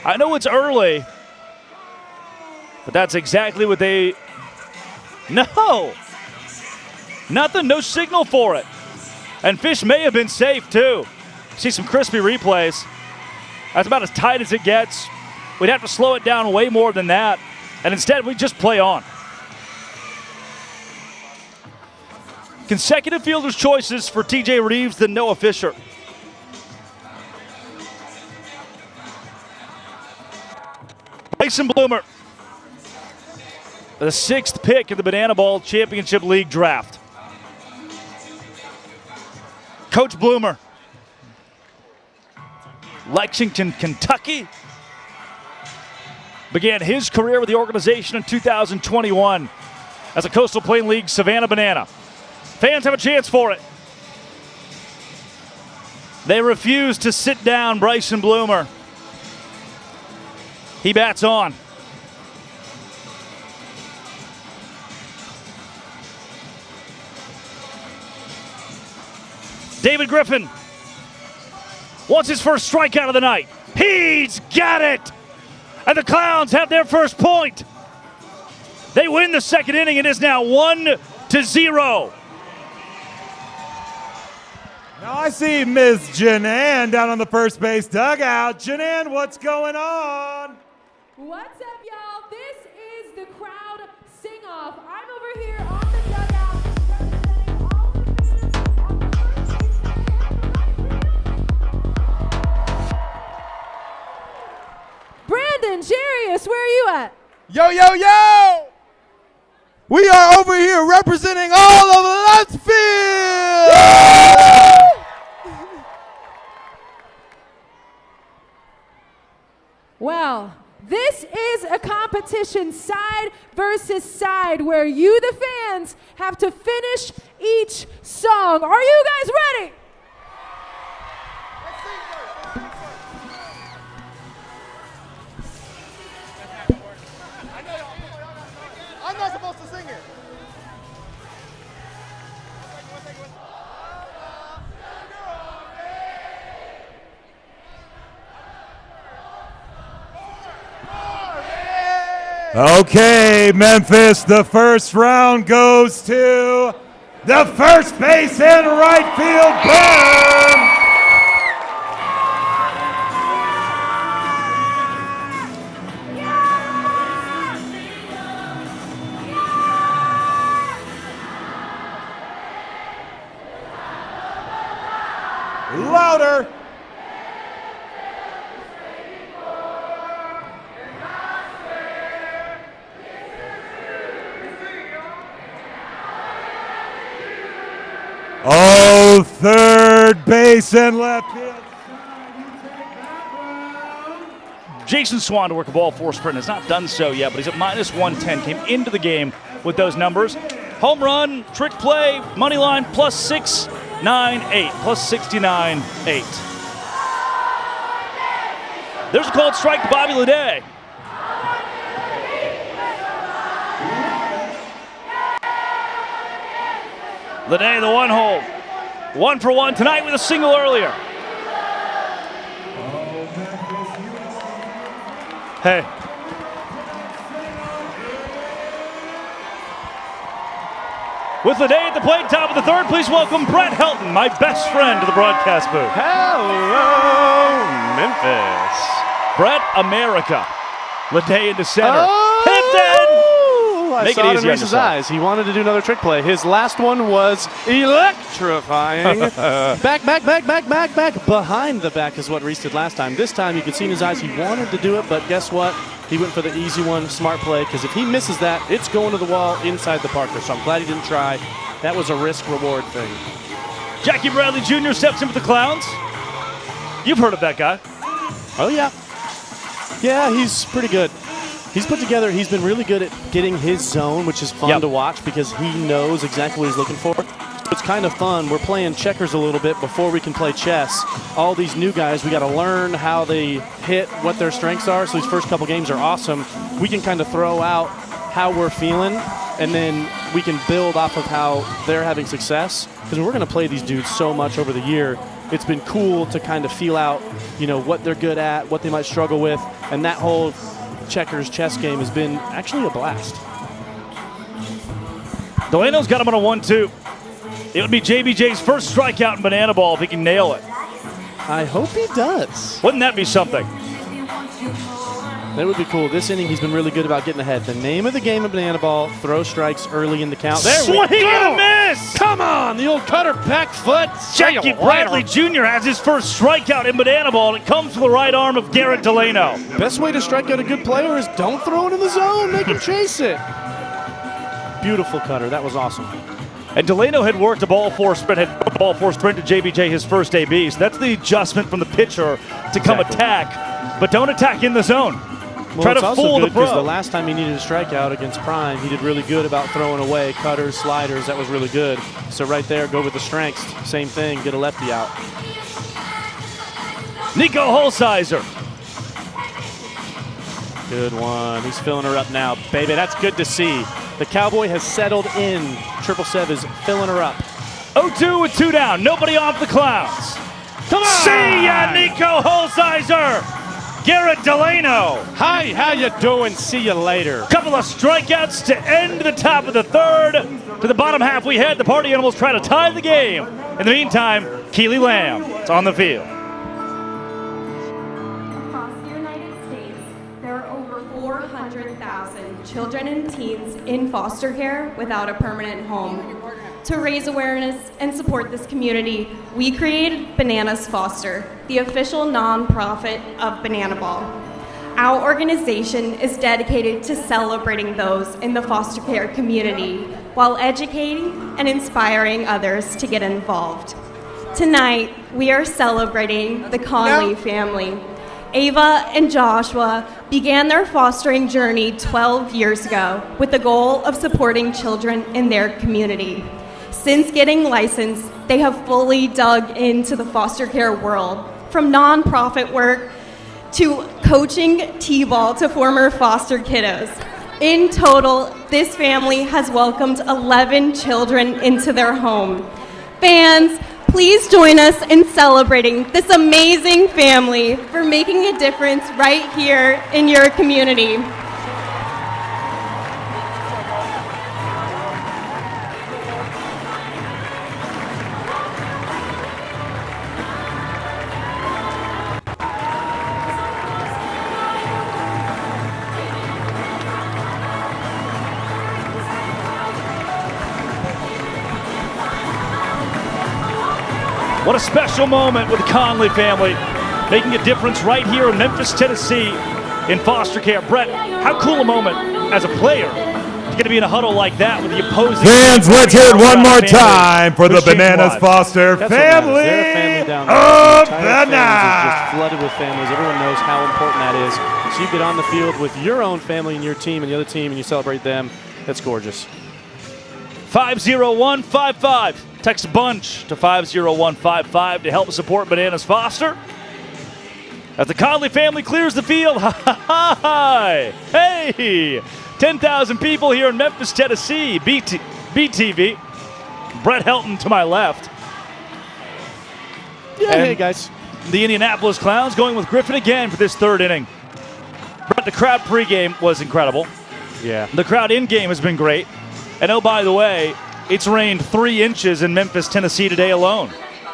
I know it's early, but that's exactly what they... No. Nothing, no signal for it. And Fish may have been safe, too. See some crispy replays. That's about as tight as it gets. We'd have to slow it down way more than that. And instead, we just play on. Consecutive fielder's choices for TJ Reeves than Noah Fisher. Bryson Bloomer, the 6th pick in the Bananaball Championship League draft. Coach Bloomer, Lexington, Kentucky, began his career with the organization in 2021 as a Coastal Plain League Savannah Banana. Fans have a chance for it. They refuse to sit down Bryson Bloomer. He bats on. David Griffin wants his first strikeout of the night. He's got it! And the Clowns have their first point. They win the second inning. It is now 1-0. Now I see Ms. Janan down on the first base dugout. Janan, what's going on? What's up, y'all? This is the crowd sing-off. I'm over here on the dugout representing all the fans on the first base. Memphis, where are you at? Yo, yo, yo! We are over here representing all of Lettsfield! Well, this is a competition side versus side where you, the fans, have to finish each song. Are you guys ready? I'm not supposed to sing it. Okay, Memphis, the first round goes to the first base and right field burn. Louder. Oh, third base and left field. Jason Swan to work a ball four sprint has not done so yet, but he's at minus 110. Came into the game with those numbers. Home run, trick play, money line, plus 698, plus 69.8. There's a called strike to Bobby Leday. Leday, the one hole. 1 for 1 tonight with a single earlier. Hey. With Leday at the plate, top of the third, please welcome Brett Helton, my best friend, to the broadcast booth. Hello, Memphis. Brett America. Leday into center. Oh! Hit I Make saw it it easy in on Reese's yourself. eyes. He wanted to do another trick play. His last one was electrifying. back, behind the back is what Reese did last time. This time you could see in his eyes he wanted to do it, but guess what? He went for the easy one, smart play, because if he misses that, it's going to the wall inside the Parker. So I'm glad he didn't try. That was a risk-reward thing. Jackie Bradley Jr. steps in with the Clowns. You've heard of that guy. Oh, yeah. Yeah, he's pretty good. He's put together, he's been really good at getting his zone, which is fun to watch because he knows exactly what he's looking for. It's kind of fun. We're playing checkers a little bit before we can play chess. All these new guys, we got to learn how they hit, what their strengths are. So these first couple games are awesome. We can kind of throw out how we're feeling, and then we can build off of how they're having success. Because we're going to play these dudes so much over the year. It's been cool to kind of feel out, you know, what they're good at, what they might struggle with, and that whole checkers chess game has been actually a blast. Delano's got him on a 1-2. It would be JBJ's first strikeout in banana ball if he can nail it. I hope he does. Wouldn't that be something? That would be cool. This inning, he's been really good about getting ahead. The name of the game of banana ball, throw strikes early in the count. There we go. Swing and a miss! Come on, the old cutter back foot. Jackie Bradley Jr. has his first strikeout in banana ball, and it comes from the right arm of Garrett Delano. Best way to strike out a good player is don't throw it in the zone. Make him chase it. Beautiful cutter. That was awesome. And Delano had worked a ball four sprint, to JBJ his first AB. So that's the adjustment from the pitcher to come attack, but don't attack in the zone. Well, Try it's to also fool good the pro. because the last time he needed a strikeout against Prime, he did really good about throwing away cutters, sliders. That was really good. So right there, go with the strengths. Same thing, get a lefty out. Nico Holsizer. Good one. He's filling her up now, baby. That's good to see. The Cowboy has settled in. 777 is filling her up. 0-2 with 2 down. Nobody off the Clowns. Come on! See ya, Nico Holsizer. Garrett Delano. Hi, how you doing? See you later. Couple of strikeouts to end the top of the third. To the bottom half we head. The Party Animals try to tie the game. In the meantime, Keely Lamb is on the field. Across the United States, there are over 400,000 children and teens in foster care without a permanent home. To raise awareness and support this community, we created Bananas Foster, the official nonprofit of Banana Ball. Our organization is dedicated to celebrating those in the foster care community while educating and inspiring others to get involved. Tonight, we are celebrating the Conley family. Ava and Joshua began their fostering journey 12 years ago with the goal of supporting children in their community. Since getting licensed, they have fully dug into the foster care world, from nonprofit work to coaching T-ball to former foster kiddos. In total, this family has welcomed 11 children into their home. Fans, please join us in celebrating this amazing family for making a difference right here in your community. What a special moment with the Conley family, making a difference right here in Memphis, Tennessee in foster care. Brett, how cool a moment as a player to get to be in a huddle like that with the opposing. Fans, let's hear it one more time for the Bananas Foster family They're a family down there. of The the entire fans night. is just flooded with families. Everyone knows how important that is. So you get on the field with your own family and your team and the other team and you celebrate them. That's gorgeous. 50155. Text bunch to 50155 to help support Bananas Foster. As the Conley family clears the field, hi, hey, 10,000 people here in Memphis, Tennessee. BTV. Brett Helton to my left. Yeah, And hey guys. The Indianapolis Clowns going with Griffin again for this third inning. Brett, the crowd pregame was incredible. Yeah. The crowd in-game has been great. And oh, by the way, it's rained 3 inches in Memphis, Tennessee today alone.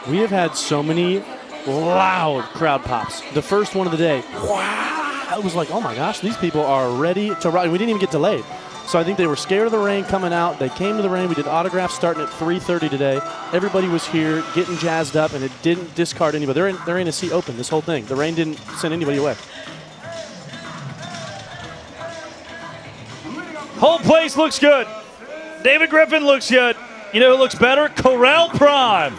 We have had so many loud crowd pops. The first one of the day, wow! I was like, oh my gosh, these people are ready to ride. We didn't even get delayed. So I think they were scared of the rain coming out. They came to the rain. We did autographs starting at 3:30 today. Everybody was here getting jazzed up, and it didn't discard anybody. They're in a seat open this whole thing. The rain didn't send anybody away. Whole place looks good. David Griffin looks good. You know who looks better? Corral Prime.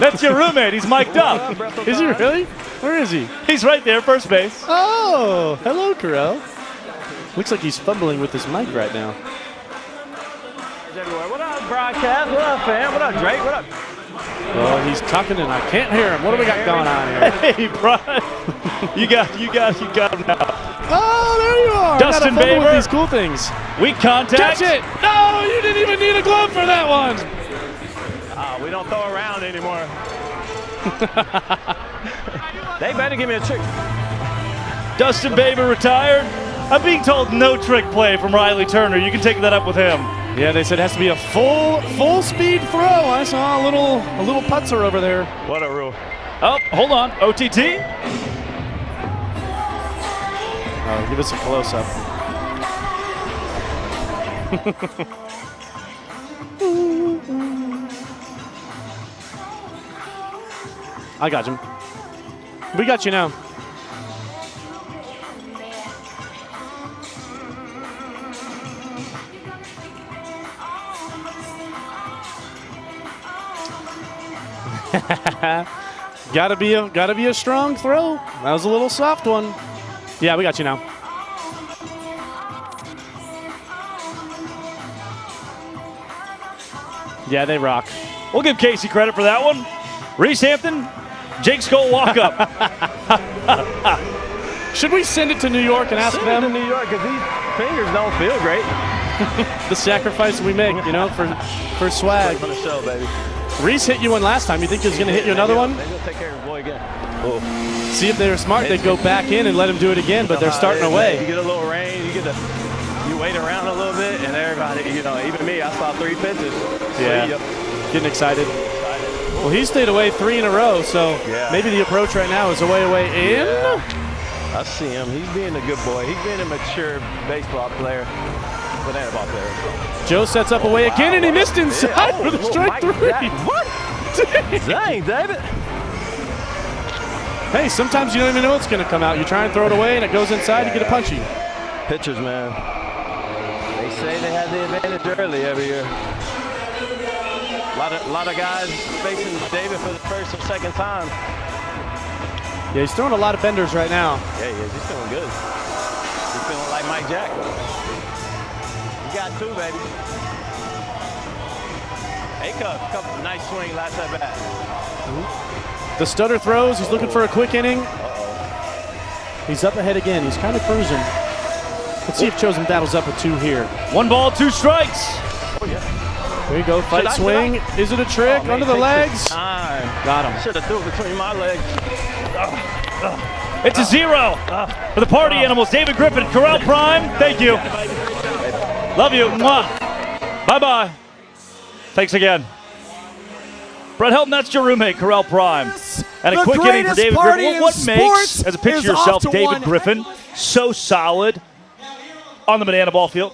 That's your roommate. He's mic'd up. Is he really? Where is he? He's right there, first base. Oh, hello, Corral. Looks like he's fumbling with this mic right now. What up, broadcast? What up, fam? What up, Drake? What up? Oh, he's talking and I can't hear him. What do we got going on here? Hey, Brian. You got him now. Oh, there you are. Dustin Baber Baber. with these cool things. Weak contact. Catch it! No, you didn't even need a glove for that one. We don't throw around anymore. They better give me a trick. Dustin Baber retired. I'm being told no trick play from Riley Turner. You can take that up with him. Yeah, they said it has to be a full speed throw. I saw a little putzer over there. What a rule. Oh, hold on. OTT. Oh, give us a close-up. I got him. We got you now. Gotta be a strong throw. That was a little soft one. Yeah, we got you now. Yeah, they rock. We'll give Casey credit for that one. Reese Hampton, Jake Skoll walk up. Should we send it to New York and ask them? Send it to New York because these fingers don't feel great. The sacrifice we make, you know, for swag. On the show, baby. Reese hit you one last time. You think he's going to hit you another one? Maybe he'll take care of his boy again. Oh. See if they were smart, they'd go back in and let him do it again, but they're starting away. You get a little rain, you wait around a little bit, and everybody, even me, I saw 3 pitches. Yeah, getting excited. Well, he stayed away 3 in a row, so maybe the approach right now is away in. Yeah. I see him. He's being a good boy. He's being a mature baseball player, banana ball player. Joe sets up away again, and he missed inside for the strike 3. What? Dang, David. Hey, sometimes you don't even know it's going to come out. You try and throw it away, and it goes inside, you get a punchy. Pitchers, man. They say they have the advantage early every year. A lot of guys facing David for the first or second time. Yeah, he's throwing a lot of benders right now. Yeah, he is. He's feeling good. He's feeling like Mike Jack. You got two, baby. A-Cup, nice swing last at bat. The stutter throws. He's looking for a quick inning. He's up ahead again. He's kind of cruising. Let's see if Chosen battles up with 2 here. 1 ball, 2 strikes. Oh, yeah. There you go. Fight swing. Is it a trick? Under the legs. Got him. Should have threw it between my legs. It's a 0 for the party animals. David Griffin, Corral Prime. Thank you. Love you. Mwah. Bye-bye. Thanks again. Brett Helton, that's your roommate, Corral Prime. And a quick inning for David Griffin. What makes, as a picture yourself, David Griffin so solid on the banana ball field?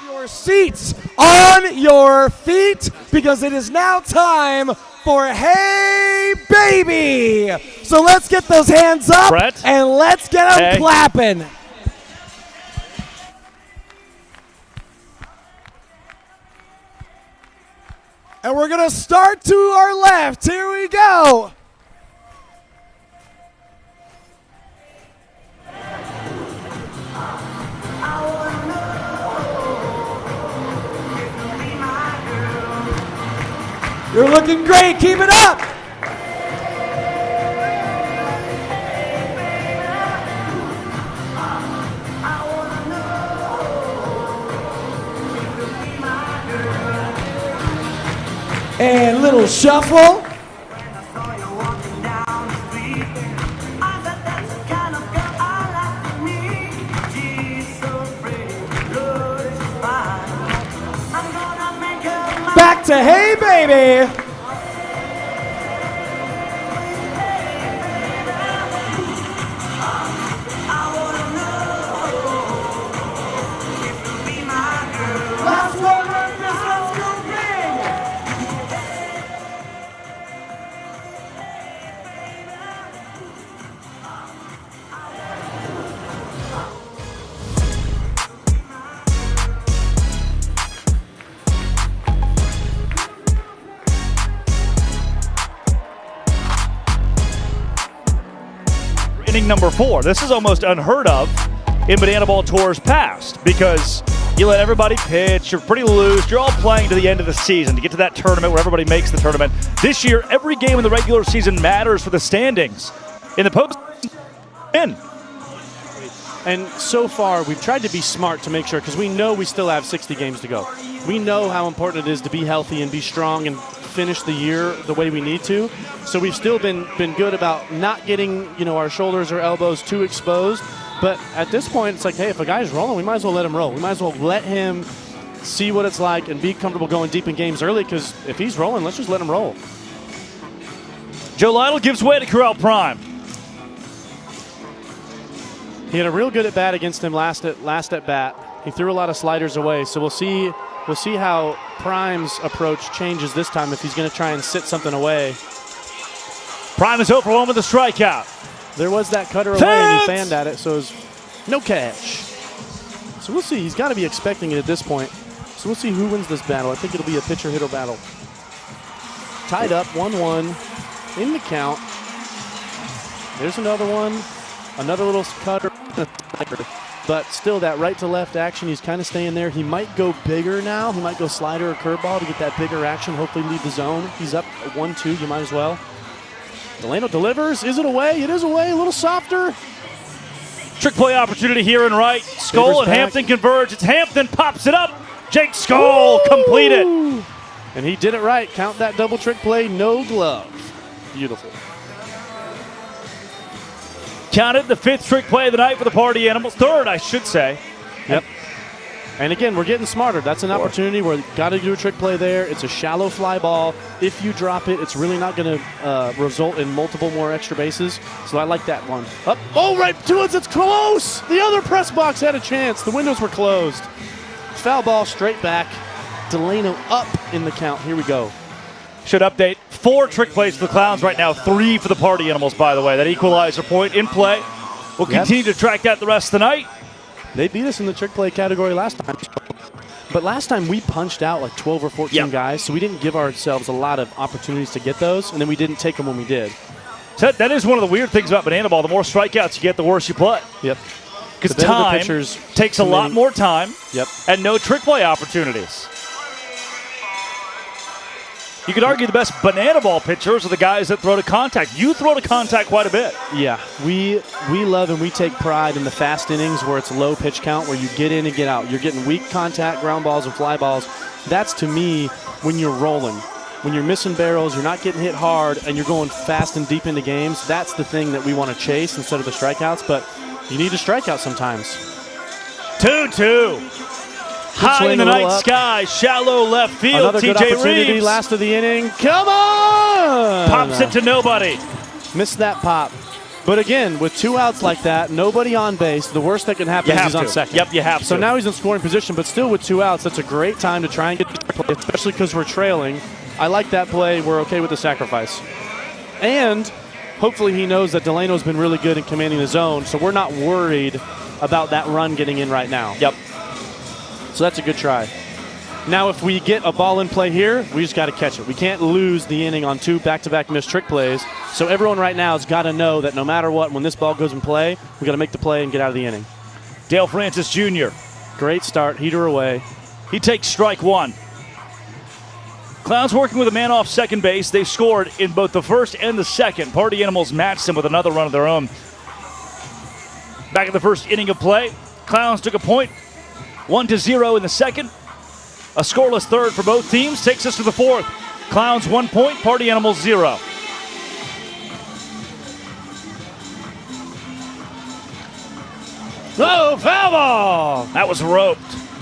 Your seats on your feet, because it is now time for Hey Baby. So let's get those hands up, Brett? And let's get them clapping. And we're going to start to our left. Here we go. You're looking great. Keep it up. And little shuffle. Back to Hey Baby. Last one, Memphis, let's go big. Inning number 4. This is almost unheard of in banana ball tours past, because you let everybody pitch, you're pretty loose, you're all playing to the end of the season to get to that tournament where everybody makes the tournament. This year, every game in the regular season matters for the standings. In the postseason, And so far, we've tried to be smart to make sure, because we know we still have 60 games to go. We know how important it is to be healthy and be strong and finish the year the way we need to. So we've still been good about not getting, our shoulders or elbows too exposed. But at this point, it's like, hey, if a guy's rolling, we might as well let him roll. We might as well let him see what it's like and be comfortable going deep in games early, because if he's rolling, let's just let him roll. Joe Lytle gives way to Corral Prime. He had a real good at bat against him last at bat. He threw a lot of sliders away, so we'll see how Prime's approach changes this time if he's going to try and sit something away. Prime is 0 for 1 with a strikeout. There was that cutter away, and he fanned at it, so it was no catch. So we'll see. He's got to be expecting it at this point. So we'll see who wins this battle. I think it'll be a pitcher-hitter battle. Tied up, 1-1 in the count. There's another one. Another little cutter. But still, that right-to-left action, he's kind of staying there. He might go bigger now. He might go slider or curveball to get that bigger action, hopefully leave the zone. He's up 1-2. You might as well. Delano delivers. Is it away? It is away. A little softer. Trick play opportunity here and right. Skull and Hampton converge. It's Hampton pops it up. Jake Skull completed. And he did it right. Count that double trick play. No glove. Beautiful. Counted the 5th trick play of the night for the party animals. 3rd, I should say. Yep. And again, we're getting smarter. That's an opportunity where got to do a trick play there. It's a shallow fly ball. If you drop it, it's really not going to result in multiple more extra bases. So I like that one. Up. Oh, right to us. It's close. The other press box had a chance. The windows were closed. Foul ball straight back. Delano up in the count. Here we go. Should update 4 trick plays for the Clowns right now, 3 for the Party Animals, by the way. That equalizer point in play. We'll continue to track that the rest of the night. They beat us in the trick play category last time. But last time we punched out like 12 or 14 guys, so we didn't give ourselves a lot of opportunities to get those, and then we didn't take them when we did. So that is one of the weird things about Banana Ball. The more strikeouts you get, the worse you play. Yep. Because time takes a lot more time and no trick play opportunities. You could argue the best banana ball pitchers are the guys that throw to contact. You throw to contact quite a bit. Yeah, we love and we take pride in the fast innings where it's low pitch count, where you get in and get out. You're getting weak contact, ground balls, and fly balls. That's, to me, when you're rolling. When you're missing barrels, you're not getting hit hard, and you're going fast and deep into games, that's the thing that we want to chase instead of the strikeouts. But you need to strike out sometimes. 2-2. High in the night sky, shallow left field. Another good TJ opportunity, Reeves. last of the inning. Come on! Pops it to nobody. Missed that pop. But again, with 2 outs like that, nobody on base, the worst that can happen is he's on second. Yep, you have to. So now he's in scoring position, but still with 2 outs, that's a great time to try and get the play, especially because we're trailing. I like that play. We're okay with the sacrifice. And hopefully he knows that Delano's been really good in commanding the zone, so we're not worried about that run getting in right now. Yep. So that's a good try. Now, if we get a ball in play here, we just got to catch it. We can't lose the inning on 2 back-to-back missed trick plays. So everyone right now has got to know that no matter what, when this ball goes in play, we got to make the play and get out of the inning. Dale Francis Jr. Great start, heater away. He takes strike 1. Clowns working with a man off second base. They scored in both the first and the second. Party Animals matched them with another run of their own. Back in the first inning of play, Clowns took a point. 1-0 in the second. A scoreless third for both teams takes us to the fourth. Clowns 1 point, Party Animals 0. Oh, foul ball! That was roped.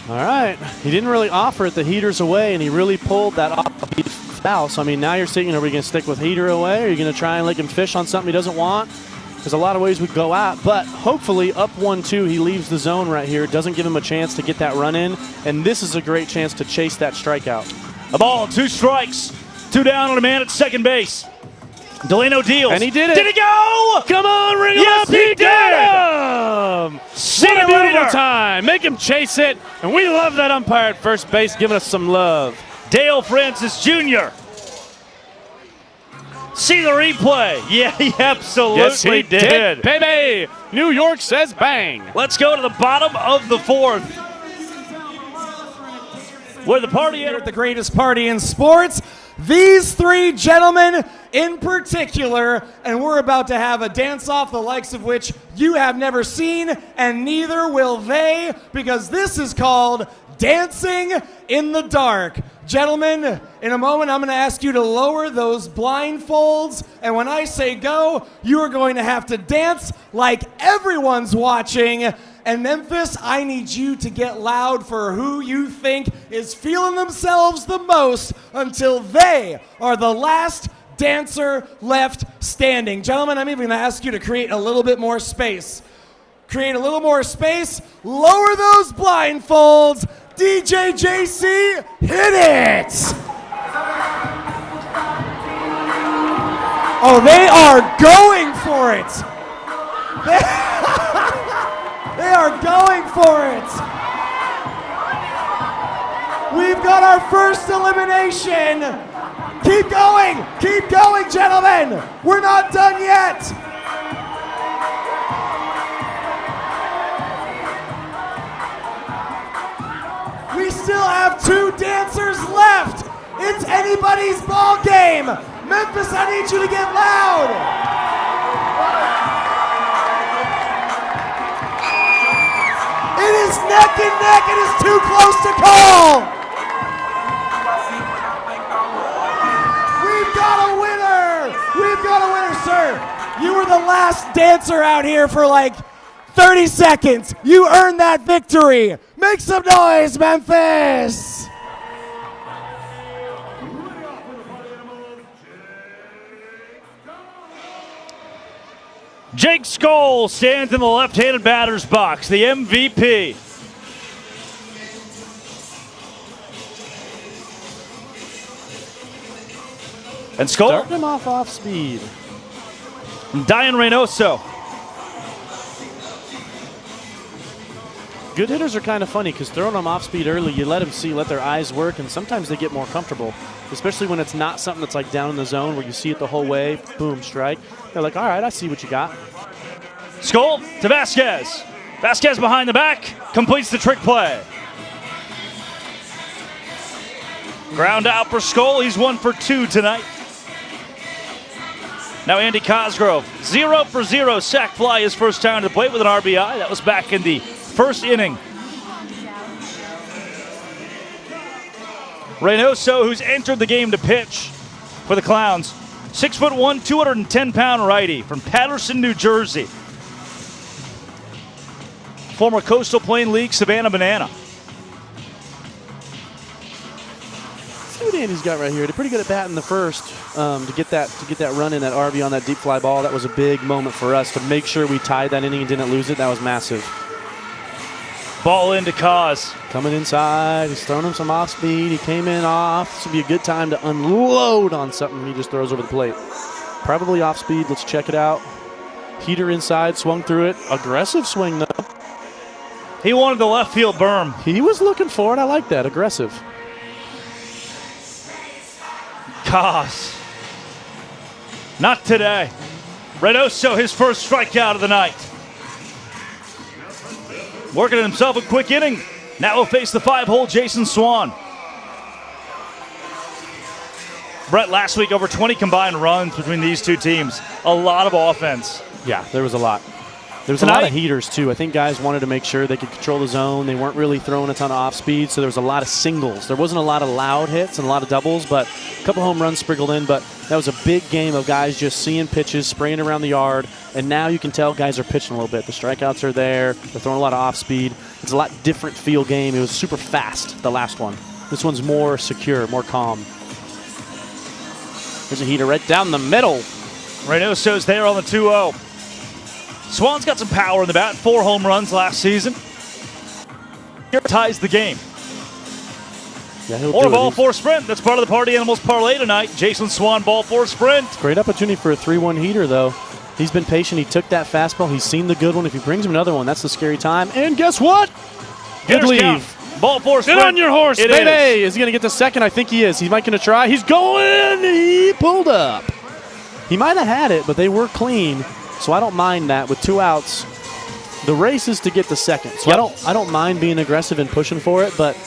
All right. He didn't really offer it. The heater's away, and he really pulled that off foul. So, I mean, now you're thinking, are we going to stick with heater away? Or are you going to try and let him fish on something he doesn't want? There's a lot of ways we go at, but hopefully up 1-2, he leaves the zone right here. Doesn't give him a chance to get that run in, and this is a great chance to chase that strikeout. A ball, 2 strikes, 2 down on a man at second base. Delano deals. And he did it. Did he go? Come on, ring him yes, up. He did. What a beautiful time. Make him chase it, and we love that umpire at first base giving us some love. Dale Francis Jr. See the replay. Yeah, he absolutely yes, he did. Baby, New York says bang. Let's go to the bottom of the fourth, where the party at the greatest party in sports. These 3 gentlemen in particular, and we're about to have a dance-off the likes of which you have never seen, and neither will they, because this is called Dancing in the Dark. Gentlemen, in a moment, I'm going to ask you to lower those blindfolds, and when I say go, you are going to have to dance like everyone's watching. And Memphis, I need you to get loud for who you think is feeling themselves the most until they are the last dancer left standing. Gentlemen, I'm even going to ask you to create a little bit more space. Create a little more space. Lower those blindfolds. DJ JC, hit it! Oh, they are going for it! They are going for it! We've got our first elimination! Keep going, gentlemen! We're not done yet! We still have 2 dancers left. It's anybody's ball game. Memphis, I need you to get loud. It is neck and neck. It is too close to call. We've got a winner. We've got a winner, sir. You were the last dancer out here for like 30 seconds. You earned that victory. Make some noise, Memphis! Jake Skoll stands in the left-handed batter's box, the MVP. And Skoll. Starting him off speed. And Diane Reynoso. Good hitters are kind of funny because throwing them off speed early, you let them see, let their eyes work, and sometimes they get more comfortable, especially when it's not something that's like down in the zone where you see it the whole way, boom, strike. They're like, all right, I see what you got. Skoll to Vasquez. Vasquez behind the back, completes the trick play. Ground out for Skoll. He's 1 for 2 tonight. Now Andy Cosgrove, 0 for 0 sac fly his first time to the plate with an RBI. That was back in the first inning. Reynoso, who's entered the game to pitch for the Clowns. 6'1", 210-pound righty from Patterson, New Jersey. Former Coastal Plain League Savannah Banana. See what Andy's got right here. They're pretty good at batting the first to get that run in, that RB on that deep fly ball. That was a big moment for us to make sure we tied that inning and didn't lose it. That was massive. Ball into Cos. Coming inside. He's throwing him some off speed. He came in off. This would be a good time to unload on something he just throws over the plate. Probably off speed. Let's check it out. Heater inside. Swung through it. Aggressive swing, though. He wanted the left field berm. He was looking for it. I like that. Aggressive. Cos. Not today. Reynoso, his first strikeout of the night. Working himself a quick inning. Now he'll face the 5-hole Jason Swan. Brett, last week over 20 combined runs between these two teams. A lot of offense. Yeah, there was a lot. There was a lot of heaters, too. I think guys wanted to make sure they could control the zone. They weren't really throwing a ton of off-speed, so there was a lot of singles. There wasn't a lot of loud hits and a lot of doubles, but a couple home runs sprinkled in. But that was a big game of guys just seeing pitches, spraying around the yard, and now you can tell guys are pitching a little bit. The strikeouts are there. They're throwing a lot of off-speed. It's a lot different feel game. It was super fast, the last one. This one's more secure, more calm. There's a heater right down the middle. Reynoso's there on the 2-0. Swan's got some power in the bat. 4 home runs last season. Here ties the game. Yeah, or ball 4 sprint. That's part of the Party Animals parlay tonight. Jason Swan, ball 4 sprint. Great opportunity for a 3-1 heater, though. He's been patient. He took that fastball. He's seen the good one. If he brings him another one, that's the scary time. And guess what? Good leave. Count. Ball 4 sprint. Get on your horse, it baby. Is he going to get the second? I think he is. He's might going to try. He's going. He pulled up. He might have had it, but they were clean. So I don't mind that with 2 outs. The race is to get the second. So I don't mind being aggressive and pushing for it, but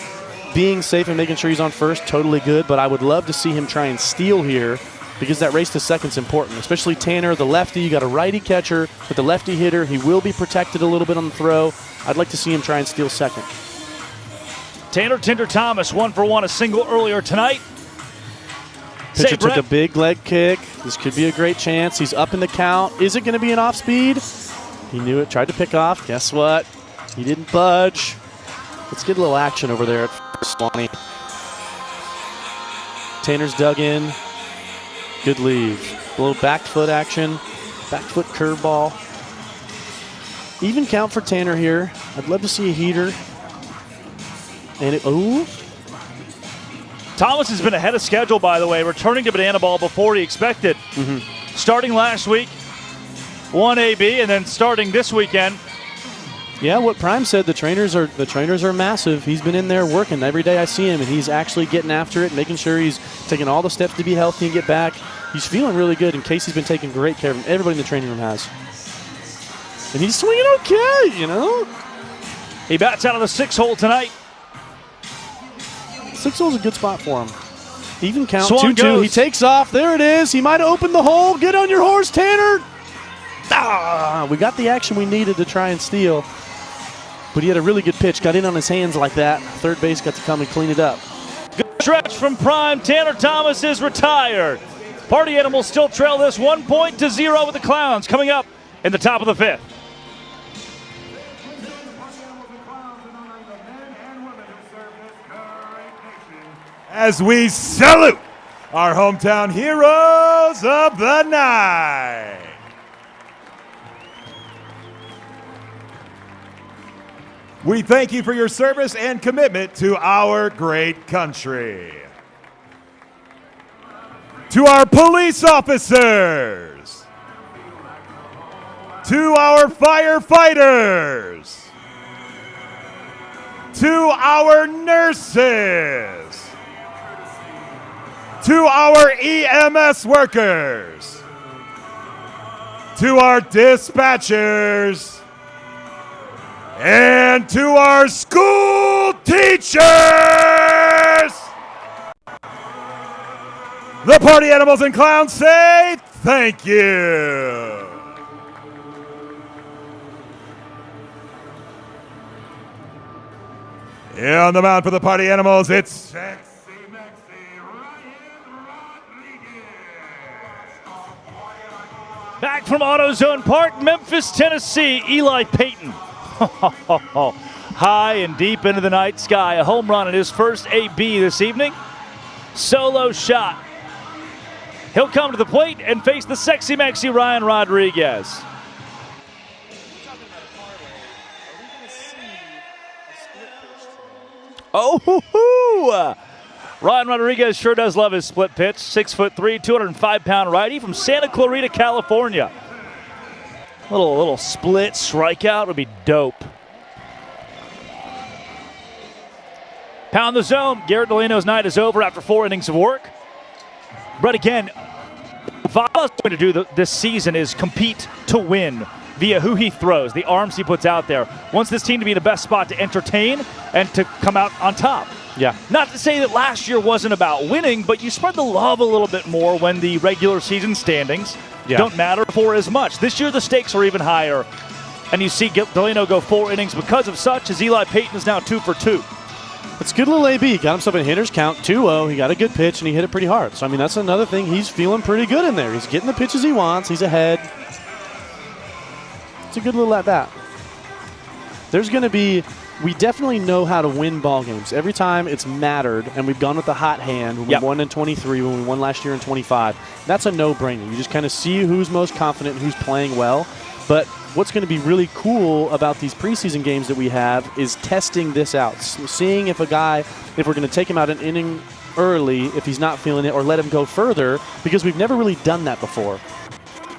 being safe and making sure he's on first, totally good. But I would love to see him try and steal here because that race to second's important, especially Tanner, the lefty. You got a righty catcher with the lefty hitter. He will be protected a little bit on the throw. I'd like to see him try and steal second. Tanner Tinder Thomas, 1 for 1, a single earlier tonight. Pitcher took a big leg kick. This could be a great chance. He's up in the count. Is it going to be an off speed? He knew it. Tried to pick off. Guess what? He didn't budge. Let's get a little action over there at Swanee. Tanner's dug in. Good leave. A little back foot action. Back foot curveball. Even count for Tanner here. I'd love to see a heater. And it, ooh. Thomas has been ahead of schedule, by the way, returning to bananaball before he expected. Starting last week, 1 AB, and then starting this weekend. Yeah, what Prime said, the trainers are massive. He's been in there working every day. I see him, and he's actually getting after it, making sure he's taking all the steps to be healthy and get back. He's feeling really good, and Casey's been taking great care of him. Everybody in the training room has. And he's swinging okay, you know? He bats out of the 6-hole tonight. 6-hole's a good spot for him. Even count, 2-2. He takes off. There it is. He might have opened the hole. Get on your horse, Tanner. We got the action we needed to try and steal. But he had a really good pitch. Got in on his hands like that. Third base got to come and clean it up. Good stretch from Prime. Tanner Thomas is retired. Party Animals still trail this 1-0 with the Clowns coming up in the top of the 5th. as we salute our hometown heroes of the night. We thank you for your service and commitment to our great country. To our police officers, to our firefighters, to our nurses, to our EMS workers, to our dispatchers, and to our school teachers. The party animals and clowns say thank you. Yeah, on the mound for the party animals, it's back from AutoZone Park, Memphis, Tennessee, Eli Payton. High and deep into the night sky, a home run in his first AB this evening. Solo shot. He'll come to the plate and face the sexy Maxi Ryan Rodriguez. Oh, hoo-hoo. Ryan Rodriguez sure does love his split pitch. 6'3", 205-pound righty from Santa Clarita, California. Little split strikeout would be dope. Pound the zone. Garrett Delano's night is over after 4 innings of work. But again, what Vala's going to do this season is compete to win via who he throws, the arms he puts out there. Wants this team to be in the best spot to entertain and to come out on top. Yeah. Not to say that last year wasn't about winning, but you spread the love a little bit more when the regular season standings don't matter for as much. This year the stakes are even higher, and you see Delano go 4 innings because of such, as Eli Payton is now 2 for 2. It's good little AB. Got himself in hitter's count, 2-0. He got a good pitch, and he hit it pretty hard. So, I mean, that's another thing. He's feeling pretty good in there. He's getting the pitches he wants. He's ahead. It's a good little at-bat. There's going to be – we definitely know how to win ball games. Every time it's mattered, and we've gone with the hot hand when we won in 23, when we won last year in 25. That's a no-brainer. You just kind of see who's most confident and who's playing well. But what's going to be really cool about these preseason games that we have is testing this out, seeing if a guy, if we're going to take him out an inning early, if he's not feeling it, or let him go further, because we've never really done that before.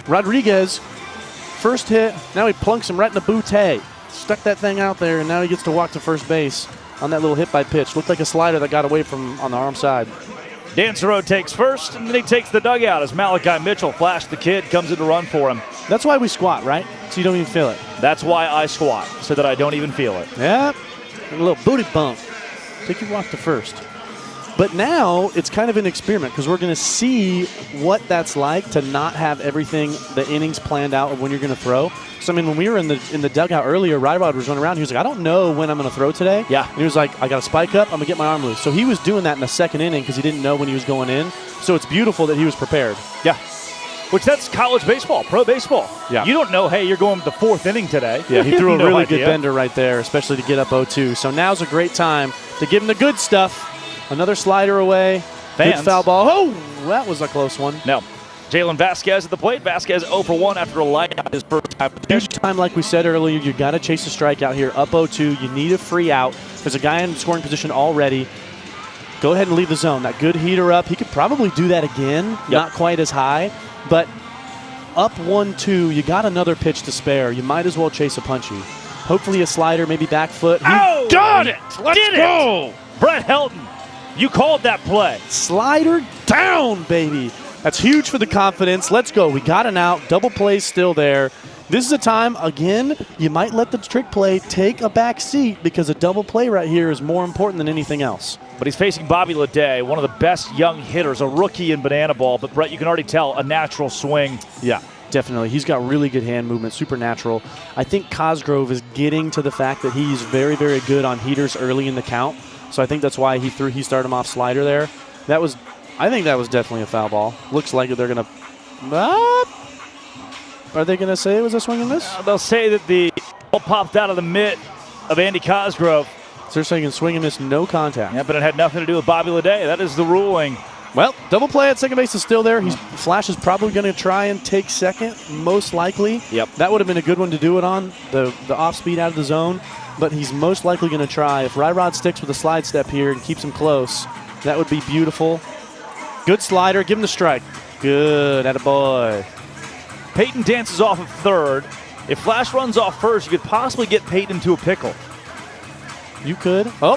Rodriguez, first hit, now he plunks him right in the bootay. Stuck that thing out there, and now he gets to walk to first base on that little hit by pitch. Looked like a slider that got away from on the arm side. Dancero takes first, and then he takes the dugout as Malachi Mitchell flashed the kid, comes in to run for him. That's why we squat, right? So you don't even feel it. That's why I squat, so that I don't even feel it. Yeah, a little booty bump. Take your walk to first. But now it's kind of an experiment because we're going to see what that's like to not have everything, the innings planned out of when you're going to throw. So, I mean, when we were in the dugout earlier, Rod was running around. He was like, I don't know when I'm going to throw today. Yeah. And he was like, I got to spike up. I'm going to get my arm loose. So he was doing that in the second inning because he didn't know when he was going in. So it's beautiful that he was prepared. Yeah. Which that's college baseball, pro baseball. Yeah. You don't know, hey, you're going to the 4th inning today. Yeah, he threw a really good bender right there, especially to get up 0-2. So now's a great time to give him the good stuff. Another slider away. Good foul ball. Oh, that was a close one. No. Jalen Vasquez at the plate. Vasquez 0 for 1 after a light out his first time. Huge time, like we said earlier. You got to chase a strikeout here. Up 0-2. You need a free out. There's a guy in scoring position already. Go ahead and leave the zone. That good heater up. He could probably do that again. Yep. Not quite as high, but up 1-2. You got another pitch to spare. You might as well chase a punchy. Hopefully a slider, maybe back foot. Oh, got it! Let's go! Brett Helton, you called that play. Slider down, baby. That's huge for the confidence. Let's go. We got an out. Double play still there. This is a time, again, you might let the trick play take a back seat because a double play right here is more important than anything else. But he's facing Bobby Leday, one of the best young hitters, a rookie in banana ball. But, Brett, you can already tell a natural swing. Yeah, definitely. He's got really good hand movement, super natural. I think Cosgrove is getting to the fact that he's very, very good on heaters early in the count. So I think that's why he started him off slider there. I think that was definitely a foul ball. Looks like they're going to are they going to say it was a swing and miss? They'll say that the ball popped out of the mitt of Andy Cosgrove. So they're saying swing and miss, no contact. Yeah, but it had nothing to do with Bobby Leday. That is the ruling. Well, double play at second base is still there. Flash is probably going to try and take second, most likely. Yep. That would have been a good one to do it on, the off speed out of the zone. But he's most likely going to try. If Ryrod sticks with a slide step here and keeps him close, that would be beautiful. Good slider. Give him the strike. Good. Attaboy. Peyton dances off of third. If Flash runs off first, you could possibly get Peyton into a pickle. You could. Oh,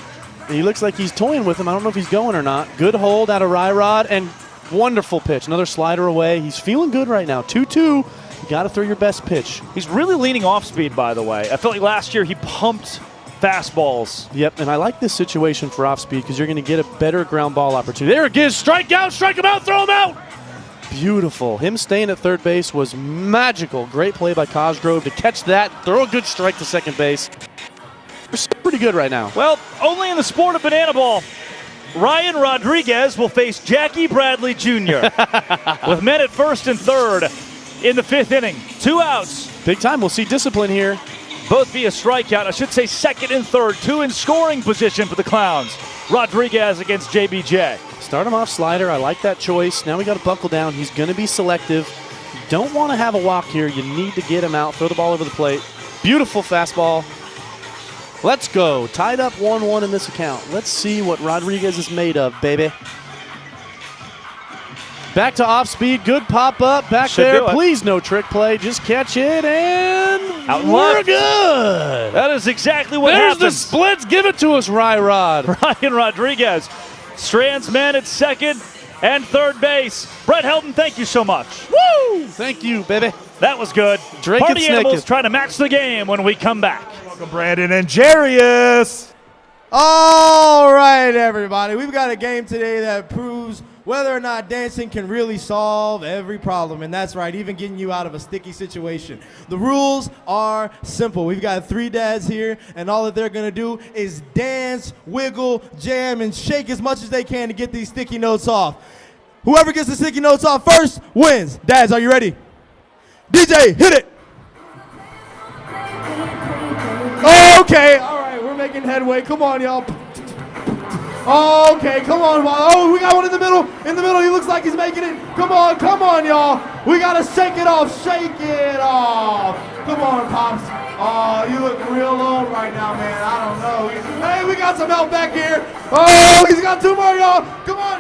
he looks like he's toying with him. I don't know if he's going or not. Good hold out of Ryrod and wonderful pitch. Another slider away. He's feeling good right now. 2-2. You got to throw your best pitch. He's really leaning off speed, by the way. I felt like last year he pumped fastballs. Yep, and I like this situation for off speed because you're going to get a better ground ball opportunity. There it is. Strike out, strike him out, throw him out. Beautiful. Him staying at third base was magical. Great play by Cosgrove to catch that, throw a good strike to second base. We're pretty good right now. Well, only in the sport of banana ball, Ryan Rodriguez will face Jackie Bradley Jr. with men at first and third in the 5th inning. 2 outs. Big time. We'll see discipline here. Both via strikeout. I should say second and third. 2 in scoring position for the Clowns. Rodriguez against JBJ. Start him off slider. I like that choice. Now we got to buckle down. He's going to be selective. You don't want to have a walk here. You need to get him out. Throw the ball over the plate. Beautiful fastball. Let's go. Tied up 1-1 in this account. Let's see what Rodriguez is made of, baby. Back to off speed. Good pop up. Back Should there. do it. Please no trick play. Just catch it and out we're left. good. That is exactly what There's happens. the splits. Give it to us, Ryrod. Ryan Rodriguez strands men at second and third base. Brett Helton, thank you so much. Woo! Thank you, baby. That was good. Drink Party it, Animals Snicket. trying to match the game when we come back. Welcome, Brandon and Jarius. All right, everybody. We've got a game today that proves whether or not dancing can really solve every problem. And that's right, even getting you out of a sticky situation. The rules are simple. We've got 3 dads here, and all that they're going to do is dance, wiggle, jam, and shake as much as they can to get these sticky notes off. Whoever gets the sticky notes off first wins. Dads, are you ready? DJ, hit it. Okay, all right, we're making headway. Come on, y'all. Okay, come on. Oh, we got one in the middle. In the middle, he looks like he's making it. Come on, y'all. We got to shake it off. Shake it off. Come on, Pops. Oh, you look real old right now, man. I don't know. Hey, we got some help back here. Oh, he's got 2 more, y'all. Come on.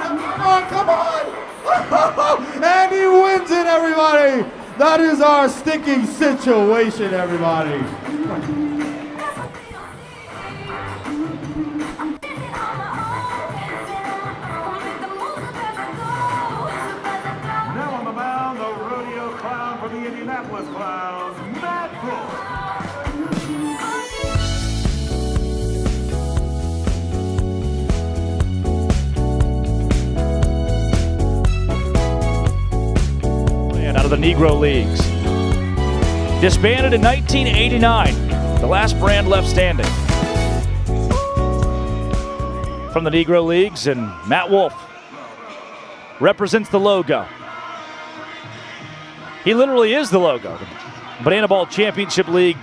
And he wins it, everybody. That is our sticky situation, everybody. Now on the mound, the rodeo clown for the Indianapolis Clowns, Matt Wolf. Out of the Negro Leagues. Disbanded in 1989, the last brand left standing. From the Negro Leagues, and Matt Wolf represents the logo. He literally is the logo. The Banana Ball Championship League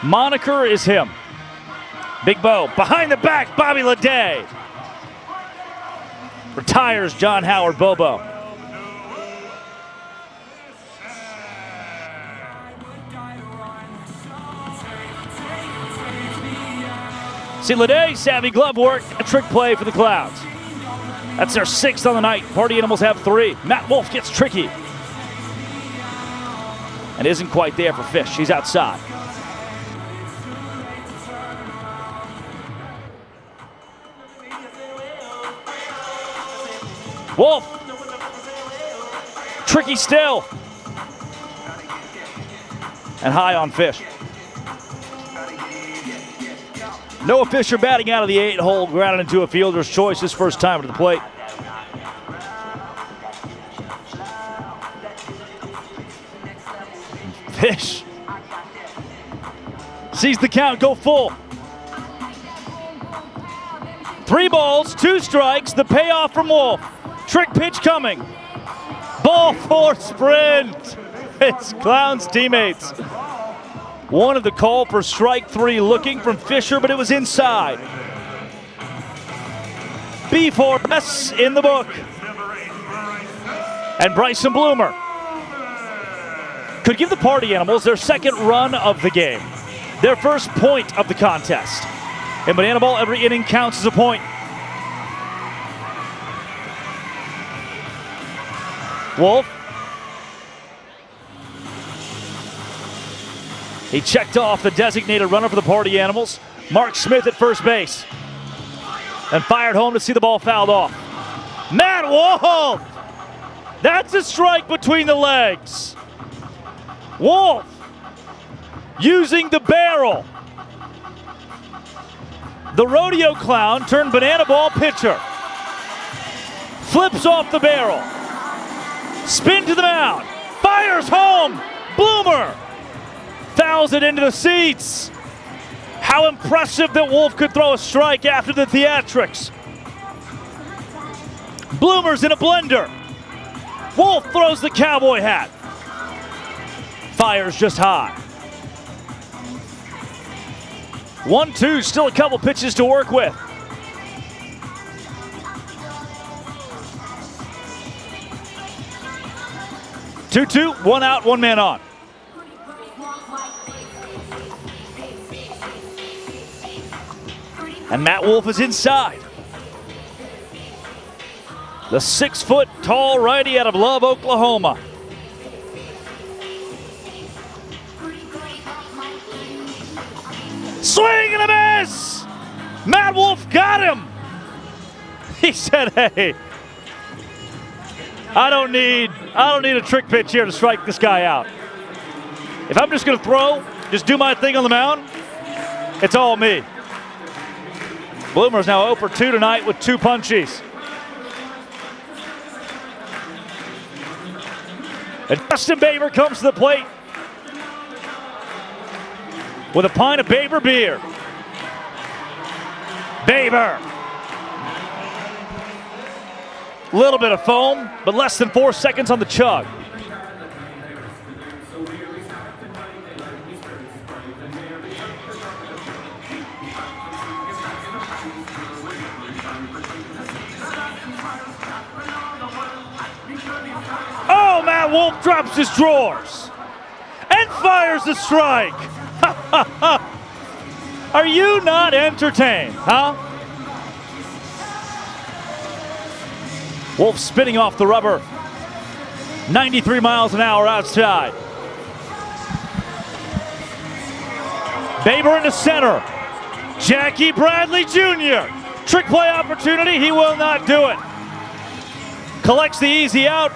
moniker is him. Big Bo, behind the back, Bobby Leday. Retires John Howard Bobo. See Leday, savvy glove work, a trick play for the Clouds. That's their 6th on the night. Party Animals have 3. Matt Wolf gets tricky. And isn't quite there for Fish. He's outside. Wolf. Tricky still. And high on Fish. Noah Fisher batting out of the 8-hole, grounded into a fielder's choice his first time to the plate. Fish sees the count go full. 3 balls, 2 strikes, the payoff from Wolf. Trick pitch coming. Ball 4 sprint. It's Clowns teammates. One of the call for strike 3 looking from Fisher, but it was inside. B4S in the book. And Bryson Bloomer could give the Party Animals their second run of the game, their first point of the contest. In banana ball, every inning counts as a point. Wolf. He checked off the designated runner for the Party Animals, Mark Smith at first base, and fired home to see the ball fouled off. Matt Wolf! That's a strike between the legs. Wolf using the barrel. The rodeo clown turned banana ball pitcher. Flips off the barrel. Spin to the mound. Fires home. Bloomer fouls it into the seats. How impressive that Wolf could throw a strike after the theatrics. Bloomer's in a blender. Wolf throws the cowboy hat. Fires just high. 1-2, still a couple pitches to work with. Two, 1 out, 1 man on. And Matt Wolf is inside. The 6-foot-tall righty out of Love, Oklahoma. Swing and a miss! Matt Wolf got him! He said, hey, I don't need a trick pitch here to strike this guy out. If I'm just gonna throw, just do my thing on the mound, it's all me. Bloomer's now 0 for 2 tonight with 2 punchies. And Justin Baber comes to the plate with a pint of Baber beer. Baber. Little bit of foam, but less than 4 seconds on the chug. Oh, Matt Wolf drops his drawers and fires the strike. Are you not entertained, huh? Wolf spinning off the rubber. 93 miles an hour outside. Baber into center. Jackie Bradley Jr. Trick play opportunity. He will not do it. Collects the easy out.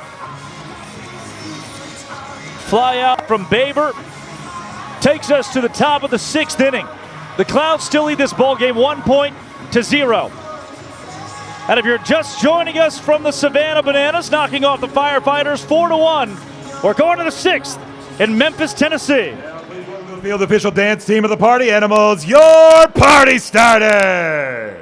Fly out from Baber. Takes us to the top of the 6th inning. The Clouds still lead this ball game 1-0. And if you're just joining us from the Savannah Bananas, knocking off the Firefighters 4-1, we're going to the 6th in Memphis, Tennessee. The field official dance team of the Party Animals, your party starters.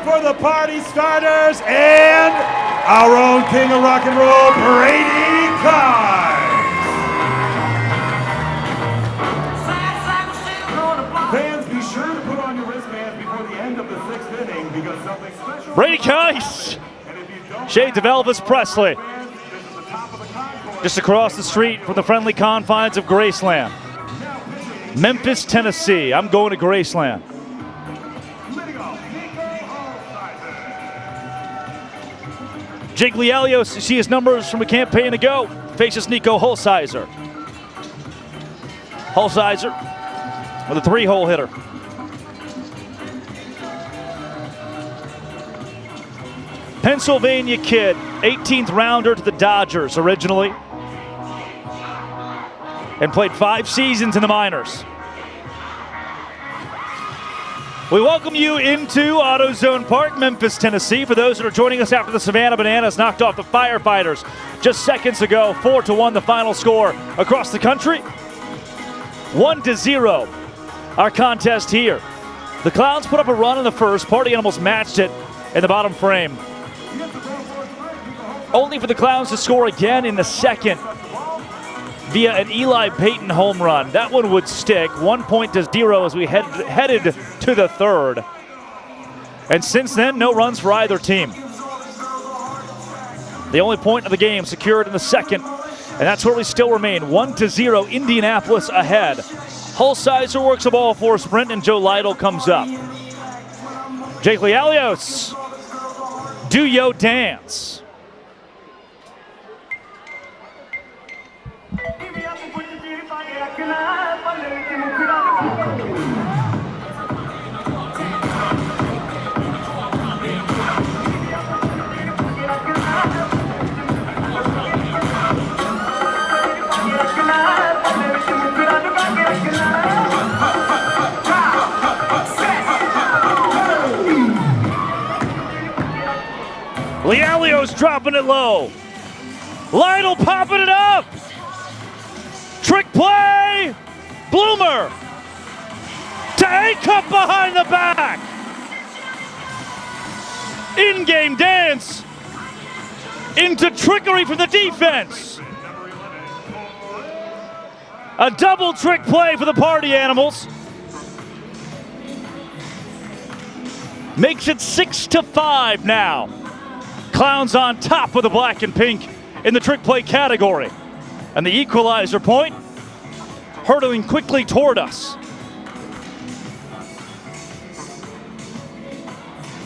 For the party starters and our own king of rock and roll, Brady Carnes. Brady Kice. Shades of Elvis Presley. Just across the street from the friendly confines of Graceland. Memphis, Tennessee. I'm going to Graceland. Jake Lialios, you see his numbers from a campaign ago. Faces Nico Holsizer. Holsizer with a 3-hole hitter. Pennsylvania kid, 18th rounder to the Dodgers originally. And played 5 seasons in the minors. We welcome you into AutoZone Park, Memphis, Tennessee. For those that are joining us after the Savannah Bananas knocked off the Firefighters just seconds ago, 4-1 the final score across the country. 1-0 our contest here. The Clowns put up a run in the first. Party Animals matched it in the bottom frame. Only for the Clowns to score again in the second via an Eli Payton home run. That one would stick. 1-0 as we headed to the third. And since then, no runs for either team. The only point of the game secured in the second, and that's where we still remain. 1-0, Indianapolis ahead. Holsizer works a ball for a sprint, and Joe Lytle comes up. Jake Lialios, do yo dance. Lialios dropping it low. Lytle popping it up. Trick play. Bloomer to A-cup behind the back. In-game dance into trickery from the defense. A double trick play for the Party Animals. Makes it 6-5 now. Clowns on top with the black and pink in the trick play category. And the equalizer point hurtling quickly toward us.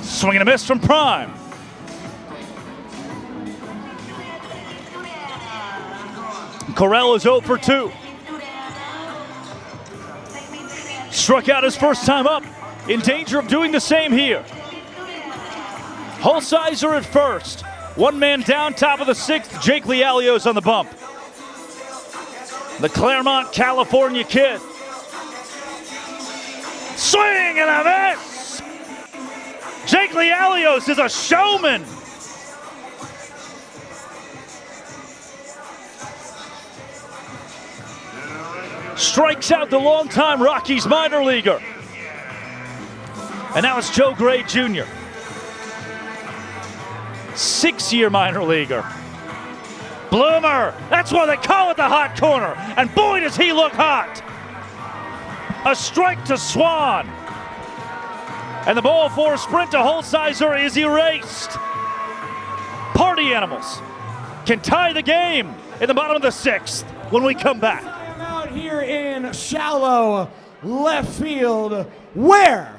Swing and a miss from Prime. Correll is 0 for 2. Struck out his first time up. In danger of doing the same here. Holsizer at first. One man down, top of the 6th. Jake Lialios on the bump. The Claremont, California kid. Swing and a miss! Jake Lialios is a showman. Strikes out the longtime Rockies minor leaguer. And now it's Joe Gray Jr. 6-year minor leaguer. Bloomer, that's why they call it the hot corner. And boy, does he look hot. A strike to Swan. And the ball for a sprint to Holsizer is erased. Party Animals can tie the game in the bottom of the 6th when we come back. Out here in shallow left field, where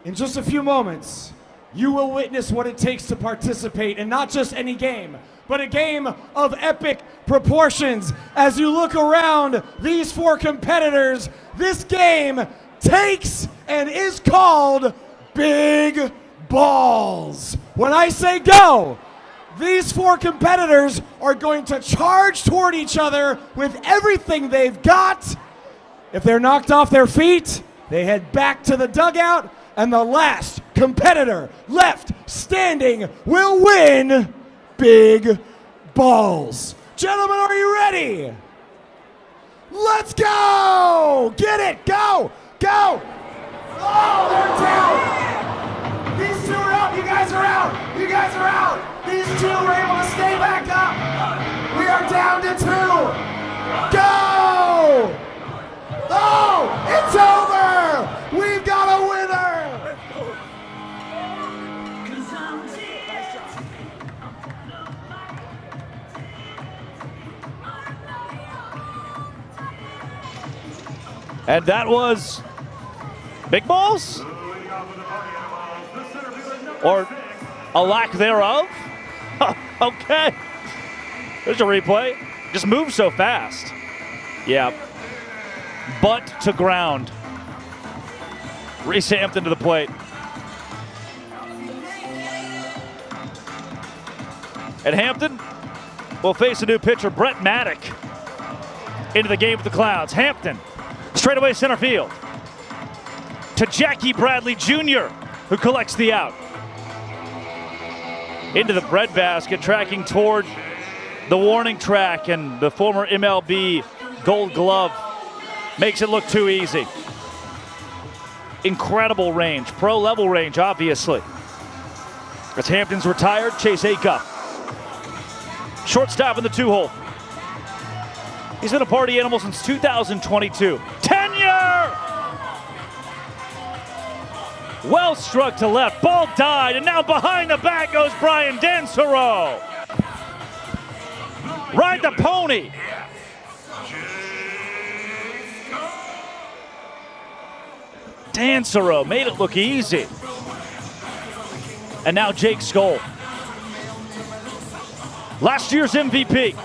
in just a few moments, you will witness what it takes to participate in not just any game, but a game of epic proportions. As you look around these 4 competitors, this game takes and is called Big Balls. When I say go, these 4 competitors are going to charge toward each other with everything they've got. If they're knocked off their feet, they head back to the dugout, and the last competitor left standing will win Big Balls. Gentlemen, are you ready? Let's go! Get it! Go! Go! Oh, they're down! These 2 are out! You guys are out! You guys are out! These 2 are able to stay back up! We are down to 2! Go! Oh, it's over! We've got a winner! And that was big balls? Or a lack thereof? Okay. There's a replay. Just moves so fast. Yeah. Butt to ground. Reese Hampton to the plate. And Hampton will face a new pitcher, Brett Maddock, into the game with the Clowns. Hampton, straightaway center field. To Jackie Bradley Jr., who collects the out. Into the breadbasket, tracking toward the warning track, and the former MLB Gold Glove makes it look too easy. Incredible range, pro-level range, obviously. As Hampton's retired, Chase Acuff. Shortstop in the 2-hole. He's been a party animal since 2022. Tenure! Well struck to left, ball died, and now behind the bat goes Brian Dansero. Ride the pony. Dansero made it look easy. And now Jake Skoll. Last year's MVP.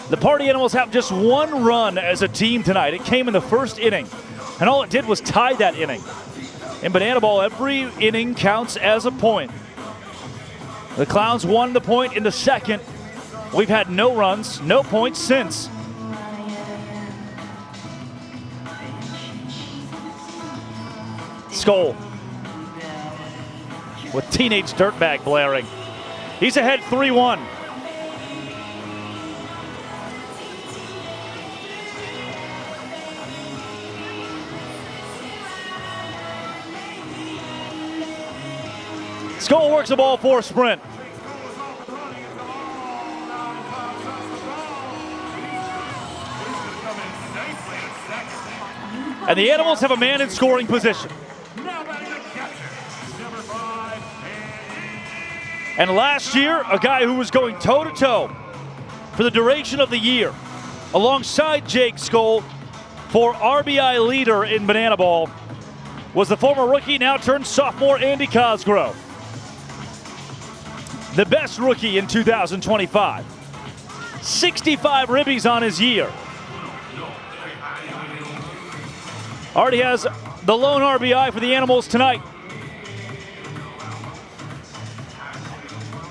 The Party Animals have just one run as a team tonight. It came in the first inning, and all it did was tie that inning. In bananaball, every inning counts as a point. The Clowns won the point in the second. We've had no runs, no points since. Skoll with Teenage Dirtbag blaring. He's ahead 3-1. Skoll works the ball for a sprint. And the Animals have a man in scoring position. And last year, a guy who was going toe-to-toe for the duration of the year, alongside Jake Skoll for RBI leader in bananaball, was the former rookie, now turned sophomore, Andy Cosgrove. The best rookie in 2025. 65 ribbies on his year. Already has the lone RBI for the Animals tonight.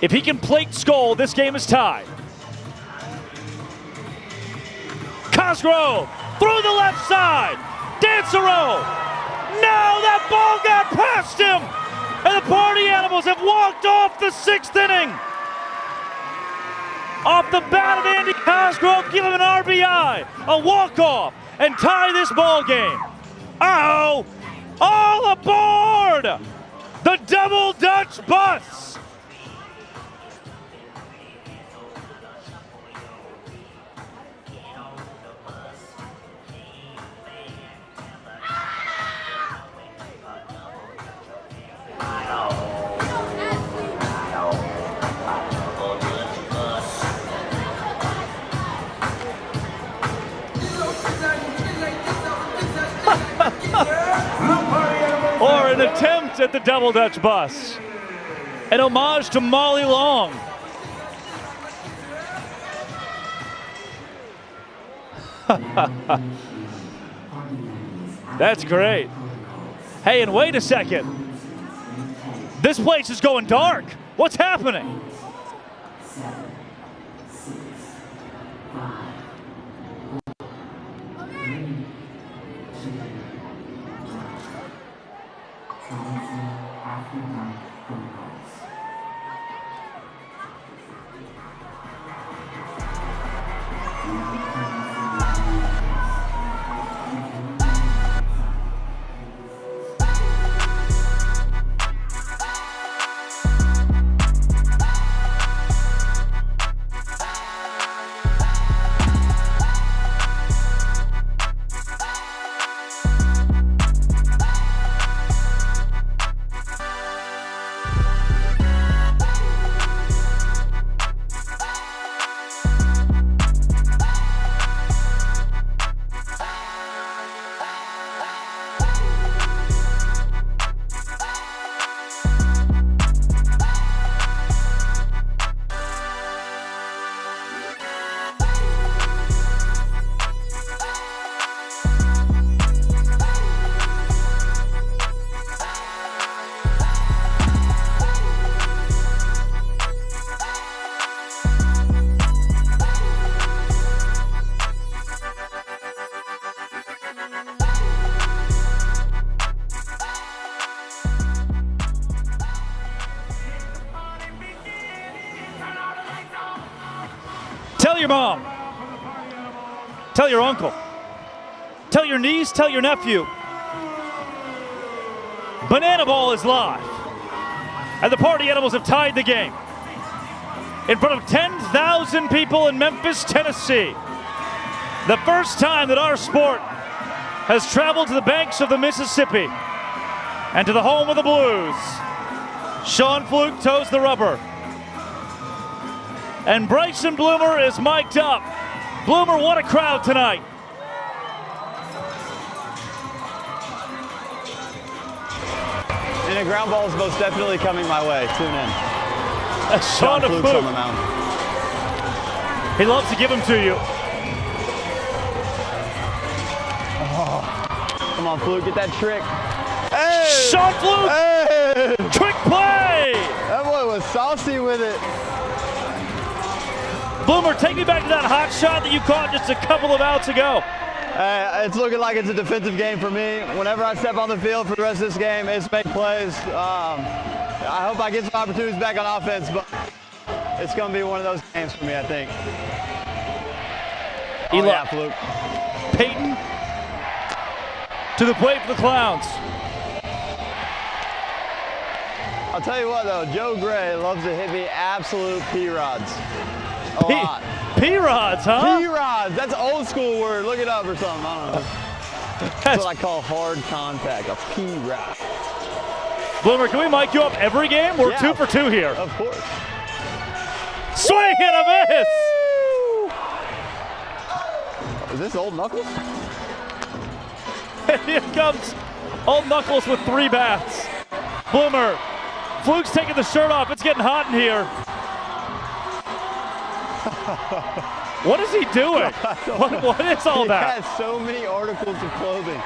If he can plate Skoll, this game is tied. Cosgrove through the left side. Dansero. No, that ball got past him. And the Party Animals have walked off the 6th inning. Off the bat of Andy Cosgrove, give him an RBI, a walk-off, and tie this ball game. Uh-oh, all aboard the Double Dutch Bus. Or an attempt at the Double Dutch Bus. An homage to Molly Long. That's great. Hey, and wait a second. This place is going dark. What's happening? mom. Tell your uncle. Tell your niece, tell your nephew. Bananaball is live. And the Party Animals have tied the game. In front of 10,000 people in Memphis, Tennessee. The first time that our sport has traveled to the banks of the Mississippi and to the home of the Blues. Sean Fluke toes the rubber. And Bryson Bloomer is mic'd up. Bloomer, what a crowd tonight. And a ground ball is most definitely coming my way. Tune in. That's Sean Fluke's on the mound. He loves to give them to you. Oh. Come on, Fluke, get that trick. Hey! Sean Fluke! Hey! Trick play! That boy was saucy with it. Bloomer, take me back to that hot shot that you caught just a couple of outs ago. It's looking like it's a defensive game for me. Whenever I step on the field for the rest of this game, it's make plays. I hope I get some opportunities back on offense, but it's going to be one of those games for me, I think. Eli. Yeah, Fluke. Peyton to the plate for the Clowns. I'll tell you what, though, Joe Gray loves to hit me absolute P-rods. A lot. P-rods, huh? P-rods. That's an old school word. Look it up or something. I don't know. That's what I call hard contact, a P-rod. Bloomer, can we mic you up every game? We're 2 for 2 here. Of course. Swing and a miss! Is this Old Knuckles? Here comes Old Knuckles with 3 bats. Bloomer, Fluke's taking the shirt off. It's getting hot in here. What is he doing? What is all that? He has so many articles of clothing.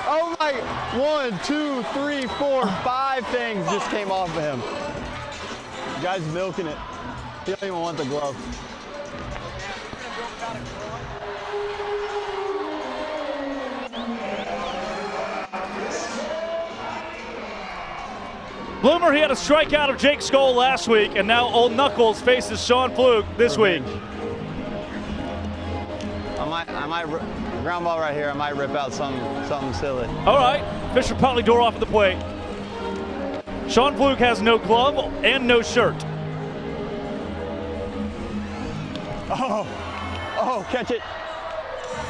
Oh my, 1, 2, 3, 4, 5 things just came off of him. The guy's milking it. He don't even want the glove. Bloomer, he had a strikeout of Jake Skoll last week, and now Old Knuckles faces Sean Fluke this week. I might ground ball right here. I might rip out something silly. All right, Fisher Potley door off at the plate. Sean Fluke has no glove and no shirt. Oh, catch it.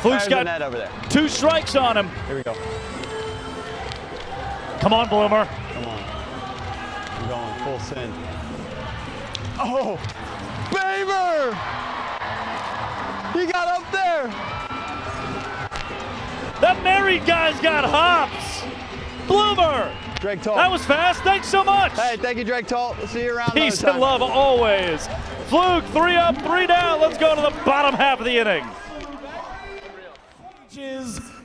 Fluke's got net over there. 2 strikes on him. Here we go. Come on, Bloomer. Come on. I'm going full send. Oh, Baber! He got up there. That married guy's got hops. Bloomer. Drake Tall. That was fast. Thanks so much. Hey, thank you, Drake Tall. We'll see you around. Peace and love always. Fluke, 3 up, 3 down. Let's go to the bottom half of the inning.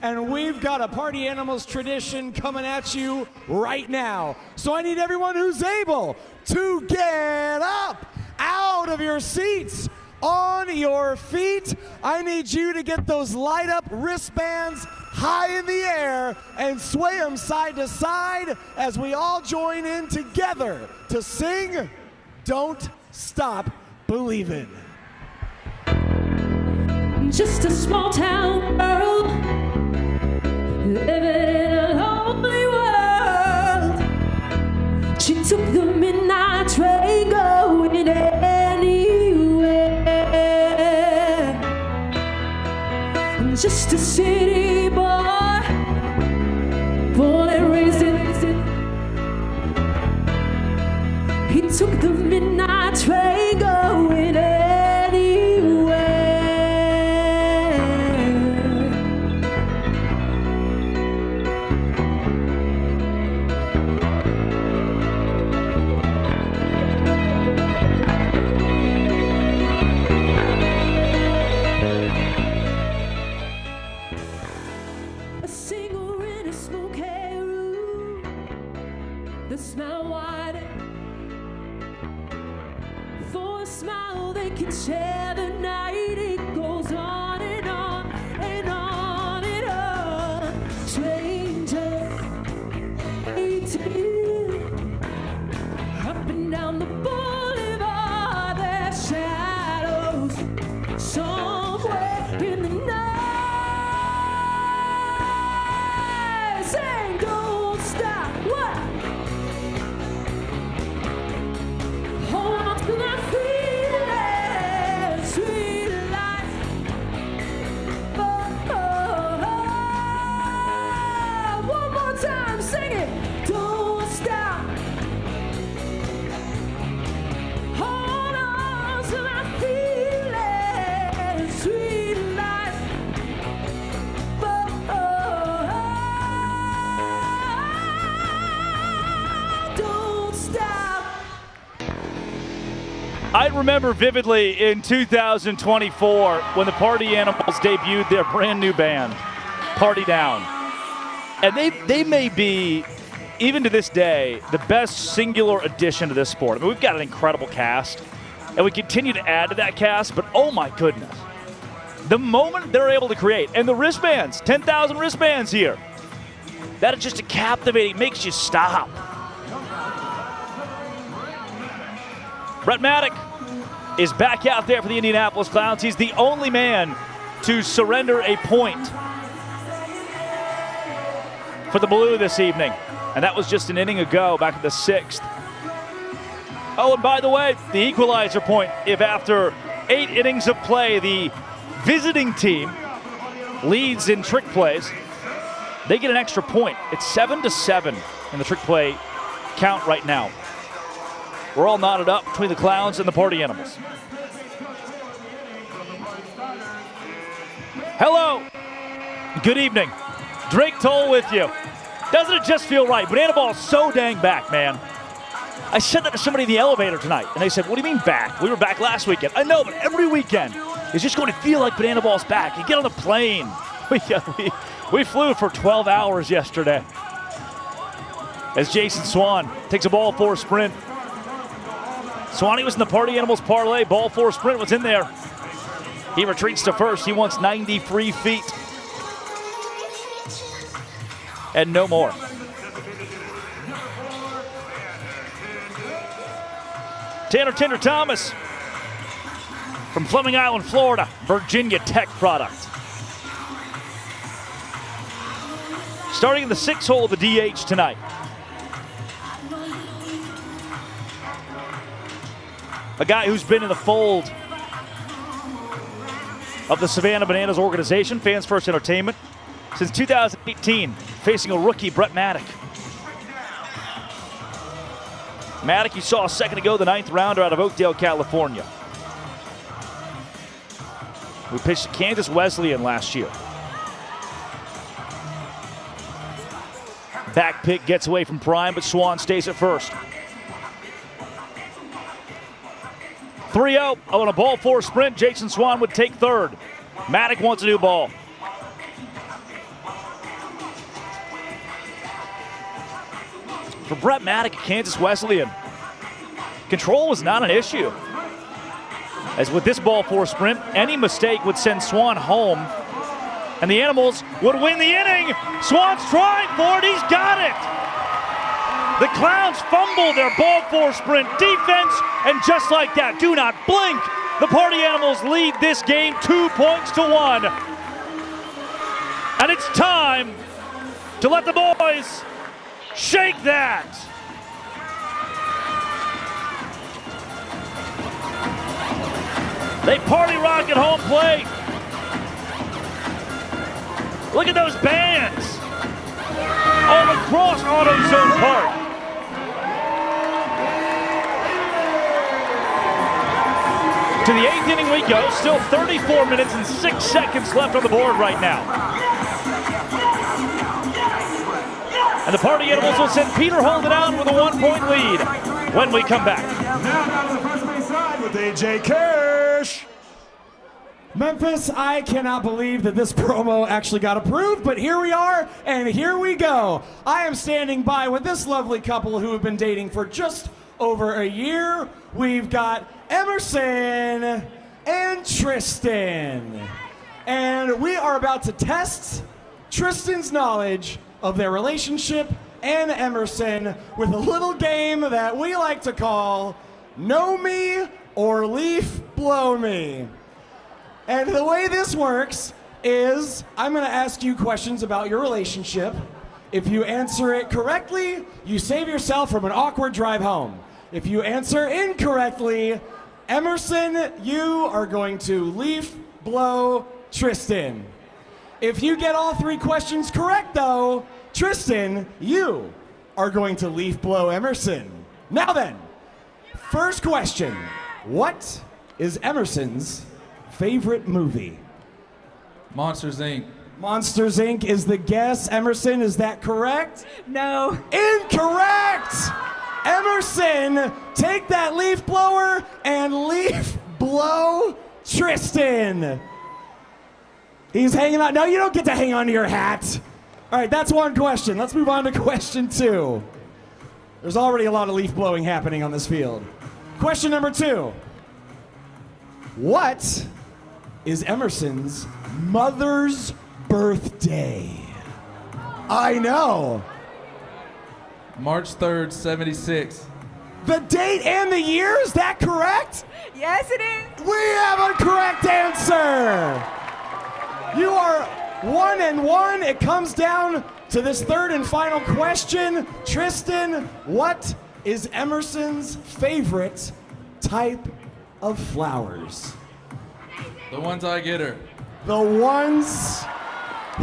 And we've got a Party Animals tradition coming at you right now. So I need everyone who's able to get up out of your seats, on your feet. I need you to get those light up wristbands high in the air and sway them side to side as we all join in together to sing Don't Stop Believin'. Just a small town girl living in a lonely world. She took the midnight train going anywhere. Just a city boy, born and raised in. He took the midnight train going anywhere. A singer in a smoky room, the smell wide for remember vividly in 2024 when the Party Animals debuted their brand new band, Party Down. And they may be, even to this day, the best singular addition to this sport. I mean, we've got an incredible cast, and we continue to add to that cast, but oh my goodness. The moment they're able to create, and the wristbands, 10,000 wristbands here, that is just a captivating, makes you stop. Brett Maddock is back out there for the Indianapolis Clowns. He's the only man to surrender a point for the Blue this evening. And that was just an inning ago, back in the 6th. Oh, and by the way, the equalizer point, if after 8 innings of play, the visiting team leads in trick plays, they get an extra point. It's 7-7 in the trick play count right now. We're all knotted up between the Clowns and the Party Animals. Hello. Good evening. Drake Toll with you. Doesn't it just feel right? Bananaball is so dang back, man. I said that to somebody in the elevator tonight, and they said, what do you mean back? We were back last weekend. I know, but every weekend is just going to feel like Bananaball's back. You get on the plane. We flew for 12 hours yesterday. As Jason Swan takes a ball 4 sprint. Swanee was in the Party Animals parlay. Ball 4 sprint was in there. He retreats to first. He wants 90 free feet. And no more. Tanner Tinder Thomas from Fleming Island, Florida, Virginia Tech product. Starting in the 6th hole of the DH tonight. A guy who's been in the fold of the Savannah Bananas organization, Fans First Entertainment, since 2018, facing a rookie, Brett Maddock. Maddock, you saw a second ago, the 9th rounder out of Oakdale, California. We pitched to Kansas Wesleyan last year. Back pick gets away from Prime, but Swan stays at first. 3-0 on a ball 4 sprint. Jason Swan would take third. Maddock wants a new ball. For Brett Maddock at Kansas Wesleyan, control was not an issue. As with this ball 4 sprint, any mistake would send Swan home, and the Animals would win the inning. Swan's trying for it. He's got it. The Clowns fumble their ball 4 sprint defense, and just like that, do not blink, the Party Animals lead this game 2-1. And it's time to let the boys shake that. They party rock at home plate. Look at those bands all across AutoZone Park. To the 8th inning we go. Still 34 minutes and 6 seconds left on the board right now. And the Party Animals will send Peter Holden out with a 1-point lead when we come back. Now down the first base side with AJ Kirsch. Memphis, I cannot believe that this promo actually got approved, but here we are, and here we go. I am standing by with this lovely couple who have been dating for just over a year. We've got Emerson and Tristan. And we are about to test Tristan's knowledge of their relationship and Emerson with a little game that we like to call Know Me or Leaf Blow Me. And the way this works is I'm going to ask you questions about your relationship. If you answer it correctly, you save yourself from an awkward drive home. If you answer incorrectly, Emerson, you are going to leaf blow Tristan. If you get all 3 questions correct, though, Tristan, you are going to leaf blow Emerson. Now then, first question. What is Emerson's favorite movie? Monsters, Inc. Monsters, Inc. is the guess. Emerson, is that correct? No. Incorrect! Emerson, take that leaf blower and leaf blow Tristan. He's hanging on. No, you don't get to hang on to your hat. All right, that's one question. Let's move on to question 2. There's already a lot of leaf blowing happening on this field. Question number 2. What is Emerson's mother's birthday? I know. March 3rd, 76. The date and the year, is that correct? Yes, it is. We have a correct answer. You are 1-1. It comes down to this third and final question. Tristan, what is Emerson's favorite type of flowers? The ones I get her. The ones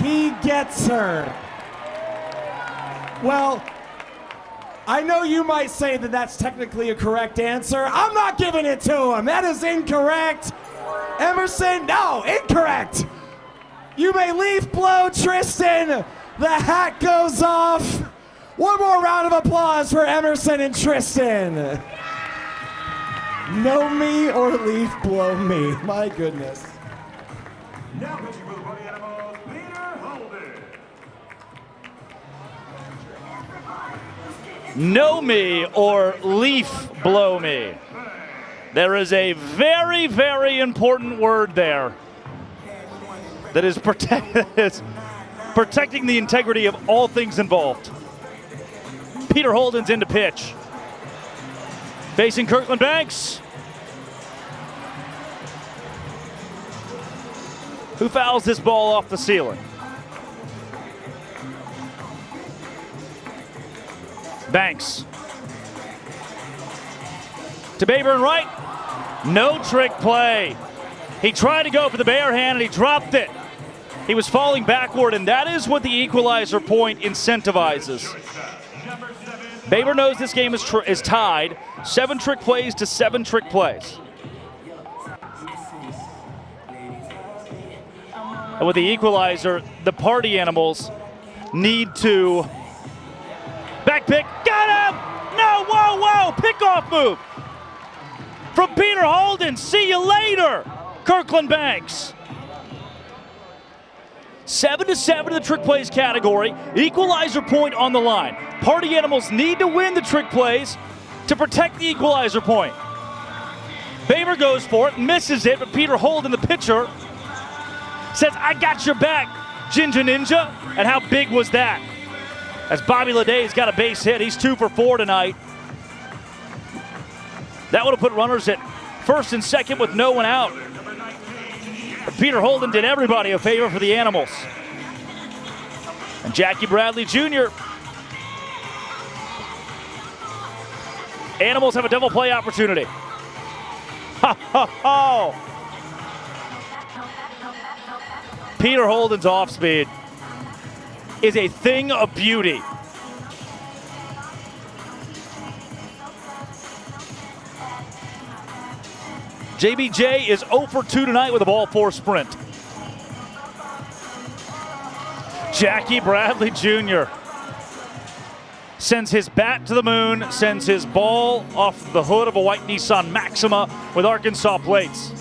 he gets her. Well, I know you might say that that's technically a correct answer. I'm not giving it to him. That is incorrect. Emerson, no, incorrect. You may leaf blow Tristan. The hat goes off. One more round of applause for Emerson and Tristan. Know me or leaf blow me. My goodness. Now pitching for the party animals, Peter Holden. Know me or leaf blow me. There is a very, very important word there that is protecting the integrity of all things involved. Peter Holden's in to pitch. Facing Kirkland Banks, who fouls this ball off the ceiling. Banks. To Baber and right. No trick play. He tried to go for the bare hand and he dropped it. He was falling backward, and that is what the equalizer point incentivizes. Baber knows this game is tied. 7 trick plays to 7 trick plays. And with the equalizer, the party animals need to back pick. Got him! No, whoa, whoa! Pickoff move from Peter Holden. See you later, Kirkland Banks. 7-7 in the trick plays category. Equalizer point on the line. Party animals need to win the trick plays to protect the equalizer point. Baber goes for it, misses it, but Peter Holden, the pitcher, says, I got your back, Ginger Ninja. And how big was that? As Bobby Leday's got a base hit. He's 2 for 4 tonight. That would have put runners at first and second with no one out. But Peter Holden did everybody a favor for the animals. And Jackie Bradley Jr. Animals have a double play opportunity. Ha ha ha! Peter Holden's off speed is a thing of beauty. JBJ is 0 for 2 tonight with a ball 4 sprint. Jackie Bradley Jr. sends his bat to the moon, sends his ball off the hood of a white Nissan Maxima with Arkansas plates.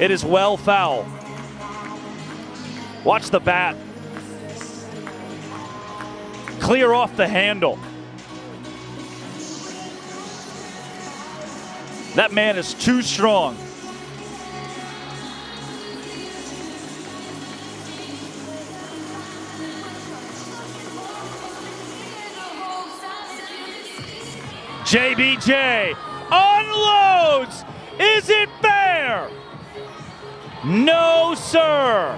It is well foul. Watch the bat clear off the handle. That man is too strong. JBJ unloads. Is it fair? No, sir.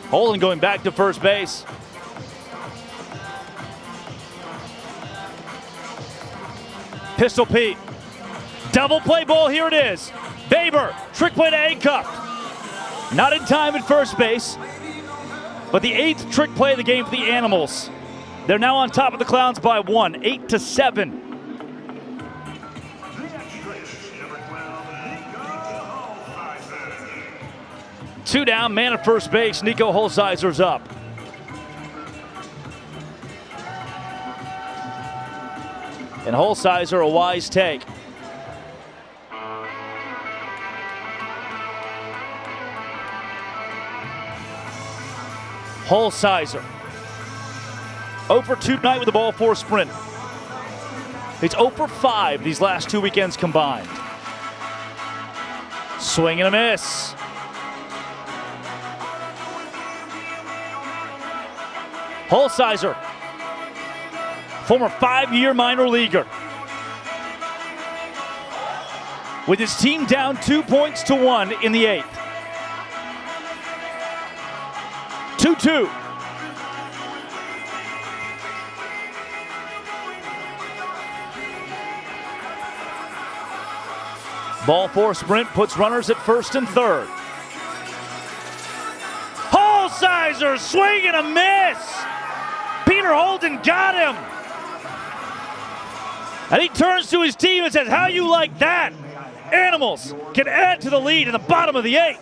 Holden going back to first base. Pistol Pete. Double play ball, here it is. Baber, trick play to A-Cup. Not in time at first base, but the 8th trick play of the game for the Animals. They're now on top of the Clowns by 1, 8-7. 2 down, man at first base. Nico Holzheiser's up. And Holzheiser, a wise take. Holzheiser 0 for 2 tonight with the ball 4 sprint. He's 0 for 5 these last 2 weekends combined. Swing and a miss. Holzheiser, former 5-year minor leaguer. With his team down 2-1 in the 8th. 2-2. Ball 4 sprint puts runners at first and third. Holzheiser, swing and a miss. Peter Holden got him. And he turns to his team and says, how you like that? Animals can add to the lead in the bottom of the 8th.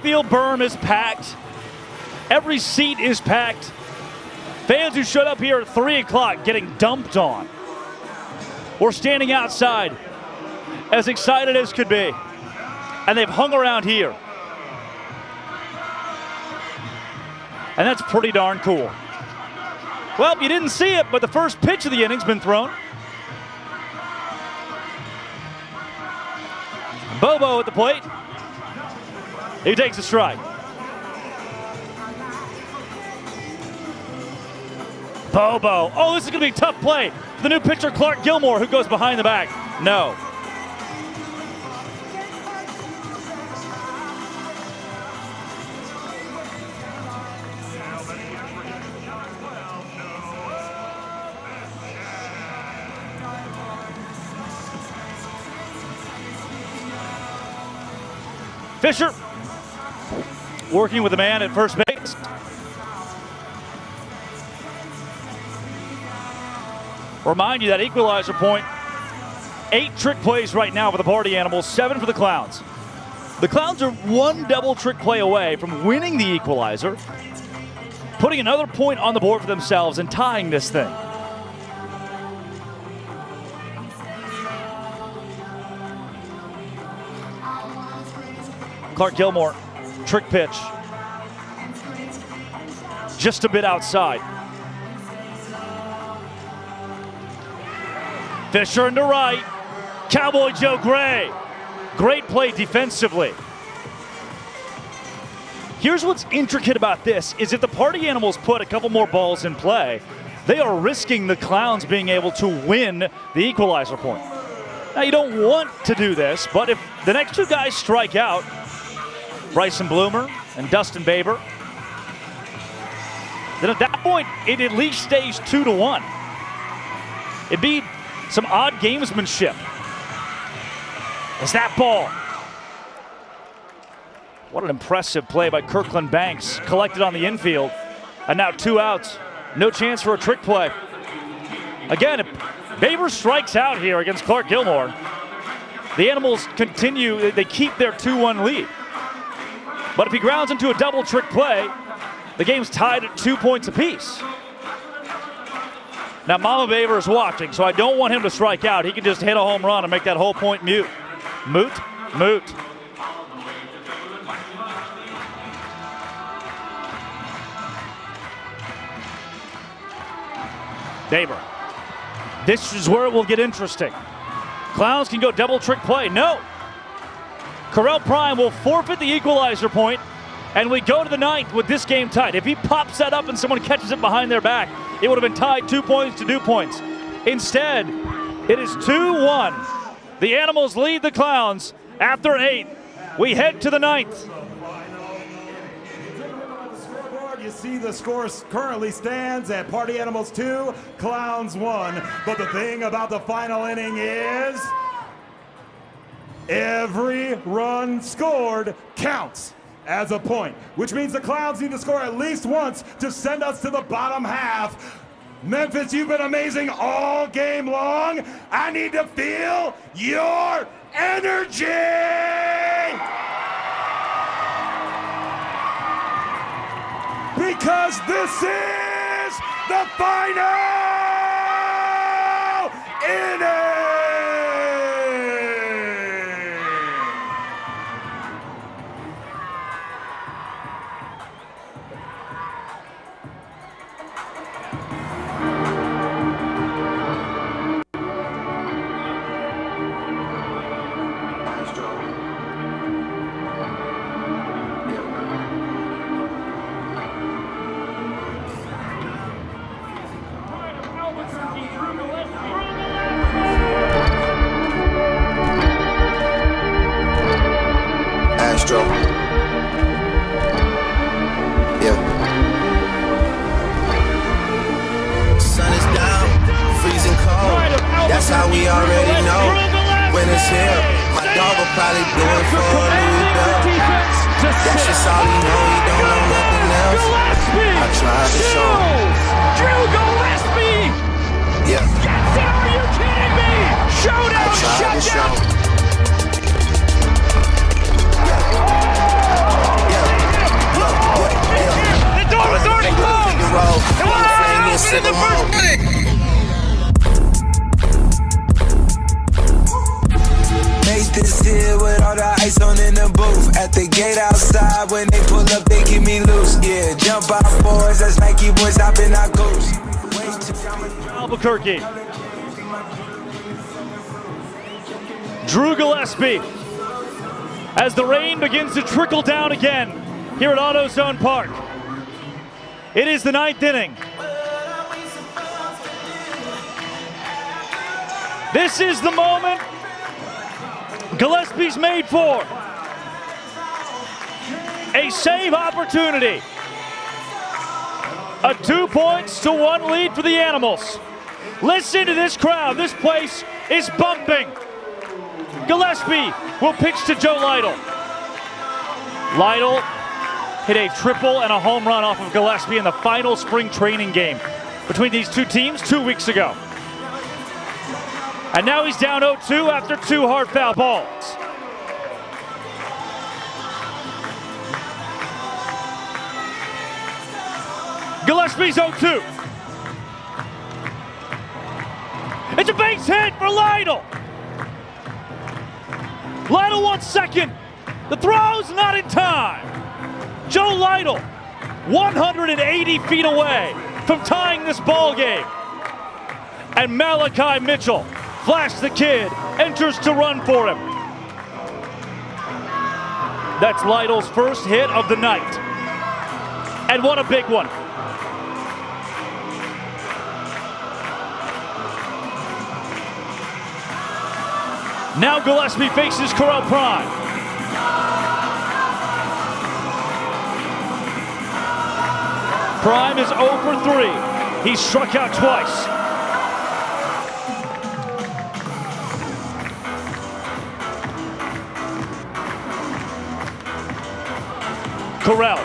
Field berm is packed. Every seat is packed. Fans who showed up here at 3 o'clock getting dumped on. We're standing outside as excited as could be. And they've hung around here. And that's pretty darn cool. Well, you didn't see it, but the first pitch of the inning's been thrown. Bobo at the plate. He takes a strike. Bobo. Oh, this is going to be a tough play for the new pitcher, Clark Gilmore, who goes behind the back. No. Fisher working with the man at first base. Remind you that equalizer point, 8 trick plays right now for the Party Animals, 7 for the Clowns. The Clowns are 1 double trick play away from winning the equalizer, putting another point on the board for themselves and tying this thing. Clark Gilmore, trick pitch. Just a bit outside. Fisher into right. Cowboy Joe Gray. Great play defensively. Here's what's intricate about this is if the Party Animals put a couple more balls in play, they are risking the Clowns being able to win the equalizer point. Now you don't want to do this, but if the next 2 guys strike out, Bryson Bloomer and Dustin Baber, then at that point, it at least stays 2-1. It'd be some odd gamesmanship. As that ball. What an impressive play by Kirkland Banks. Collected on the infield. And now 2 outs. No chance for a trick play. Again, if Baber strikes out here against Clark Gilmore, the Animals continue, they keep their 2-1 lead. But if he grounds into a double trick play, the game's tied at 2 points apiece. Now, Mama Baver is watching, so I don't want him to strike out. He can just hit a home run and make that whole point moot. Moot? Moot. Baver. This is where it will get interesting. Clowns can go double trick play. No. Correll Prime will forfeit the equalizer point, and we go to the 9th with this game tied. If he pops that up and someone catches it behind their back, it would have been tied 2 points to 2 points. Instead, it is 2-1. The Animals lead the Clowns after 8. We head to the 9th. You see the score currently stands at Party Animals 2, Clowns 1. But the thing about the final inning is every run scored counts as a point, which means the Clowns need to score at least once to send us to the bottom half. Memphis, you've been amazing all game long. I need to feel your energy. Because this is the final inning. Astro. Yeah. Sun is down, freezing cold. That's how we already know. When it's here, my dog will probably do it for a Louis Bell. That's just all he know, he don't know nothing else. I tried to show him. Drew Gillespie! Yeah. Gets it, are you kidding me? Showdown, shutdown! The door was already closed! In the first inning! Made this here with all the ice on in the booth. At the gate outside, when they pull up, they give me loose. Yeah, jump out boys, that's Nike boys, I've been out goose. Albuquerque. Drew Gillespie. As the rain begins to trickle down again here at AutoZone Park. It is the 9th inning. This is the moment Gillespie's made for. A save opportunity. A 2 points to 1 lead for the Animals. Listen to this crowd. This place is bumping. Gillespie will pitch to Joe Lytle. Lytle hit a triple and a home run off of Gillespie in the final spring training game between these two teams 2 weeks ago. And now he's down 0-2 after 2 hard foul balls. Gillespie's 0-2. It's a base hit for Lytle. Lytle wants second. The throw's not in time. Joe Lytle, 180 feet away from tying this ball game. And Malachi Mitchell, Flash the Kid, enters to run for him. That's Lytle's first hit of the night. And what a big one. Now Gillespie faces Corell Prime. Prime is 0 for 3. He struck out twice. Corell.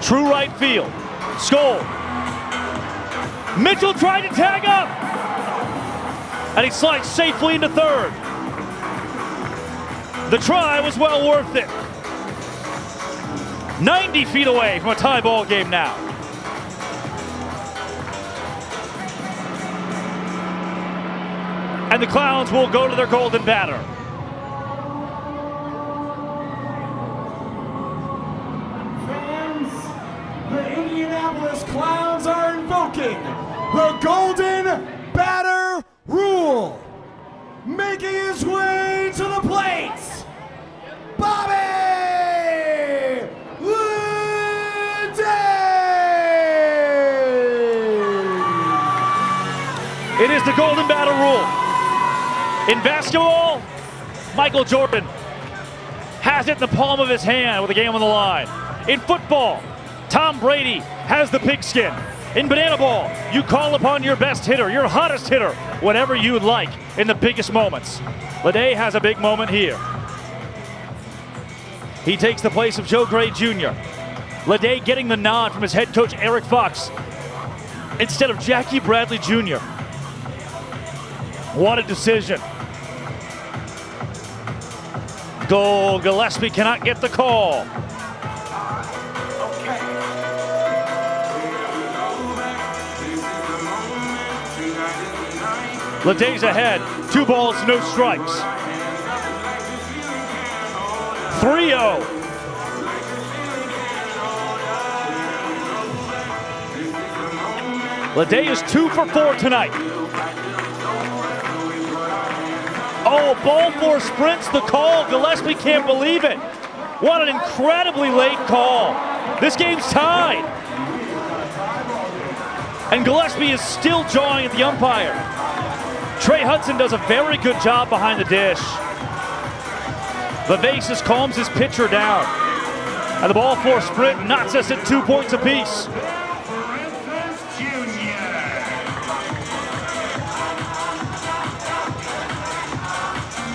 True right field. Skoll. Mitchell tried to tag up. And he slides safely into third. The try was well worth it. 90 feet away from a tie ball game now. and the Clowns will go to their golden batter. Fans, the Indianapolis Clowns are invoking the golden batter rule. Making his way to the plate, Bobby Leday! It is the golden batter rule. In basketball, Michael Jordan has it in the palm of his hand with the game on the line. In football, Tom Brady has the pigskin. In bananaball, you call upon your best hitter, your hottest hitter, whatever you would like in the biggest moments. Leday has a big moment here. He takes the place of Joe Gray Jr. Leday getting the nod from his head coach Eric Fox instead of Jackie Bradley Jr. What a decision. Goal, Gillespie cannot get the call. Leday's ahead, 2 balls, no strikes. 3-0. Leday is 2 for 4 tonight. Oh, ball 4 sprints, the call. Gillespie can't believe it. What an incredibly late call. This game's tied. And Gillespie is still jawing at the umpire. Trey Hudson does a very good job behind the dish. Vivacious calms his pitcher down. And the ball 4 sprint knocks us at 2 points apiece.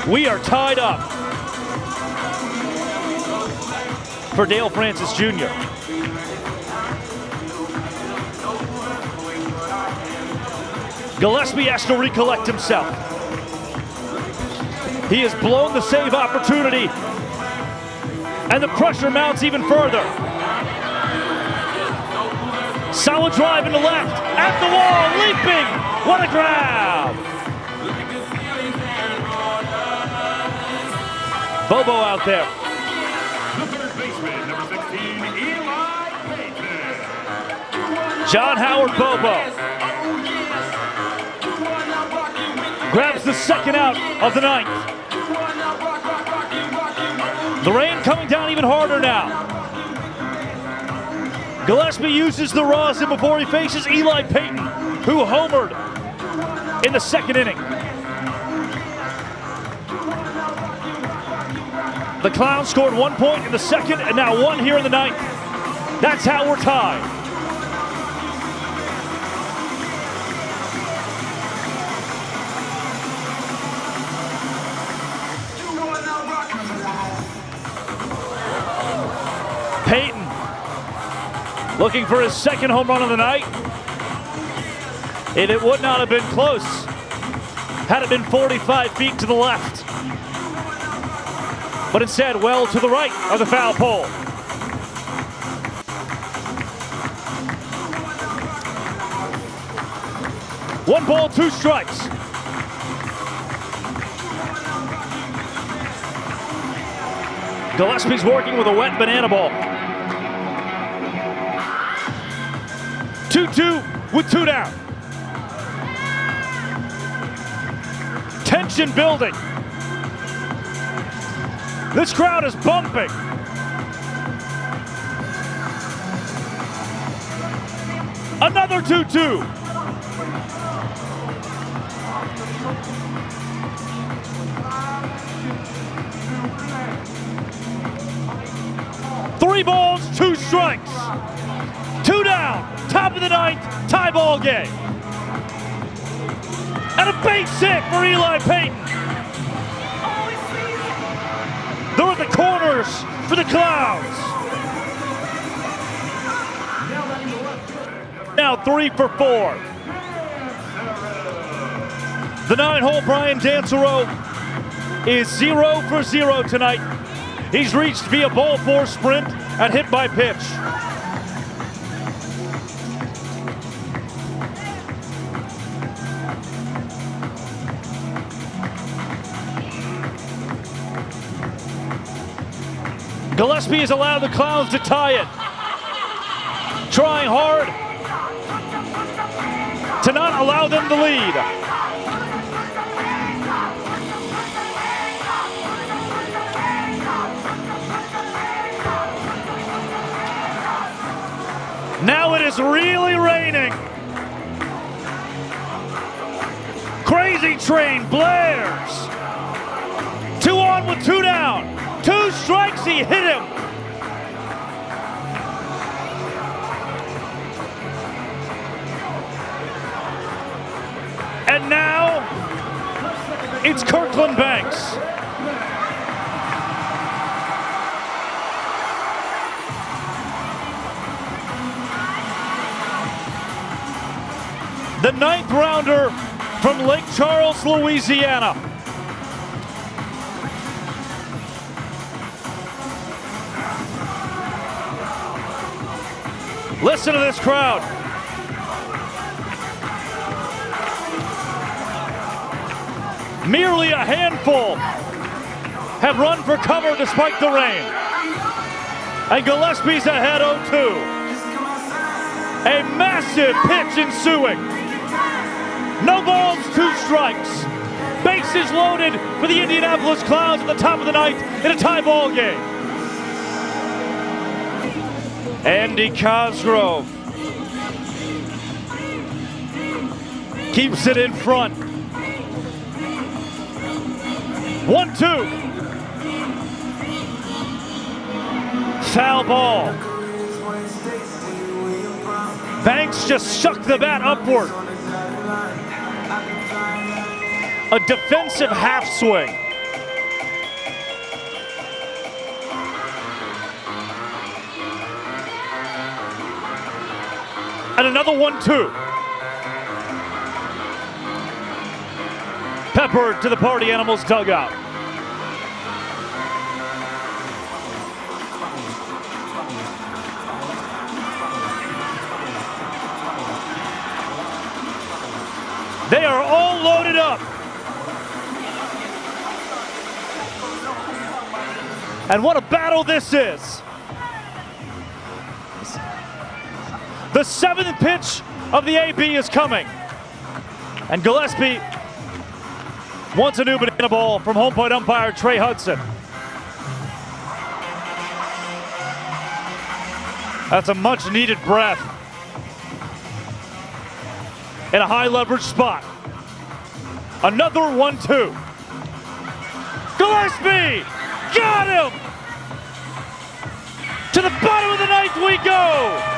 We are tied up for Dale Francis Jr. Gillespie has to recollect himself. He has blown the save opportunity, and the pressure mounts even further. Solid drive in the left, at the wall, leaping. What a grab! Bobo out there. John Howard Bobo grabs the second out of the 9th. The rain coming down even harder now. Gillespie uses the rosin before he faces Eli Payton, who homered in the 2nd inning. The Clowns scored 1 point in the 2nd and now 1 here in the 9th. That's how we're tied. Payton looking for his 2nd home run of the night. And it would not have been close had it been 45 feet to the left. But instead, well to the right of the foul pole. One ball, 2 strikes. Gillespie's working with a wet banana ball. 2-2 with 2 down. Tension building. This crowd is bumping. Another 2-2. Three balls, 2 strikes. 2 down, top of the 9th, tie ball game. And a base hit for Eli Payton. They're at the corners for the Clowns. Now 3 for 4. The 9-hole Brian Dansereau is 0 for 0 tonight. He's reached via ball 4 sprint and hit by pitch. Gillespie has allowed the Clowns to tie it. Trying hard to not allow them to lead. Now it is really raining. Crazy Train blares. 2 on with 2 down. 2 strikes, he hit him. And now it's Kirkland Banks. The 9th rounder from Lake Charles, Louisiana. Listen to this crowd. Merely a handful have run for cover despite the rain. And Gillespie's ahead 0-2. A massive pitch ensuing. No balls, 2 strikes. Bases loaded for the Indianapolis Clowns at the top of the 9th in a tie ball game. Andy Cosgrove keeps it in front. 1-2. Foul ball. Banks just shuck the bat upward. A defensive half swing. And another 1-2. Peppered to the Party Animals dugout. They are all loaded up. And what a battle this is. The 7th pitch of the AB is coming. And Gillespie wants a new banana ball from home plate umpire Trey Hudson. That's a much needed breath in a high leverage spot. Another 1-2. Gillespie got him! To the bottom of the 9th we go!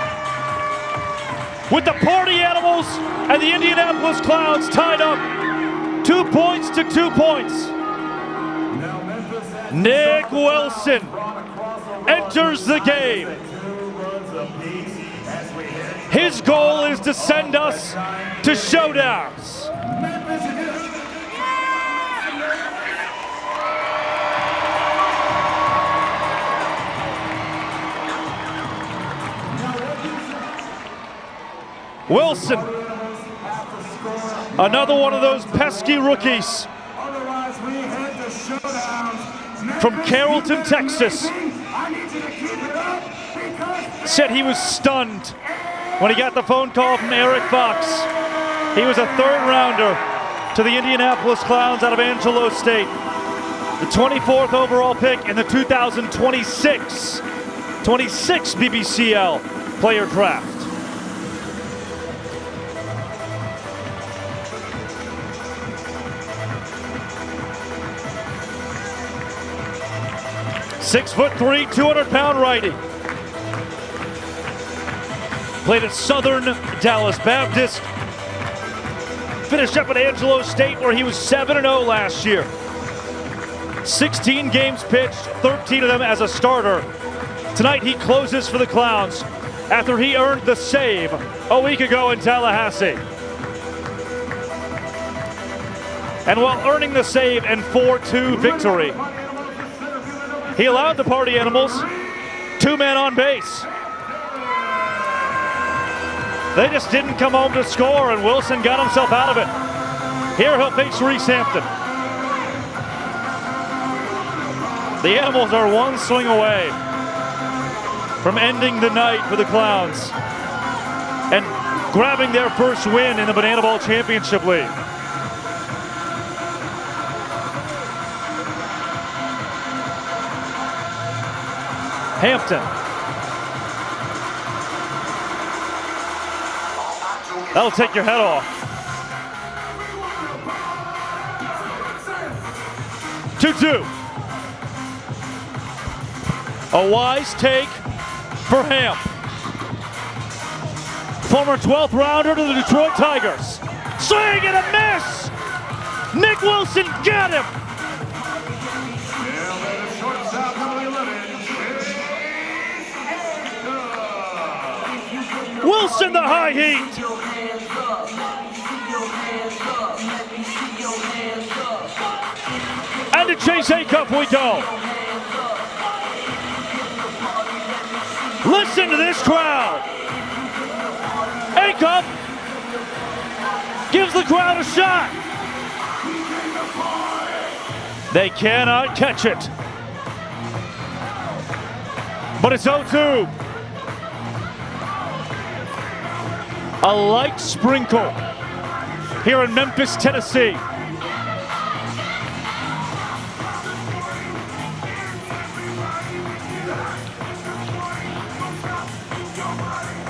With the Party Animals and the Indianapolis Clowns tied up 2 points to 2 points. Nick Wilson enters the game. His goal is to send us to showdowns. Wilson, another one of those pesky rookies from Carrollton, Texas. Said he was stunned when he got the phone call from Eric Fox. He was a 3rd rounder to the Indianapolis Clowns out of Angelo State. The 24th overall pick in the 2026 BBCL player draft. .6'3", 200-pound righty. Played at Southern Dallas Baptist. Finished up at Angelo State where he was 7-0 last year. 16 games pitched, 13 of them as a starter. Tonight he closes for the Clowns after he earned the save a week ago in Tallahassee. And while earning the save and 4-2 victory, he allowed the Party Animals 2 men on base. They just didn't come home to score, and Wilson got himself out of it. Here he'll face Reese Hampton. The Animals are 1 swing away from ending the night for the Clowns and grabbing their first win in the Bananaball Championship League. Hampton. That'll take your head off. 2-2. A wise take for Hamp. Former 12th rounder to the Detroit Tigers. Swing and a miss! Nick Wilson got him! Wilson the high heat! And to Chase Acuff we go. Listen to this crowd. Acuff gives the crowd a shot. They cannot catch it. But it's 0-2. A light sprinkle here in Memphis, Tennessee.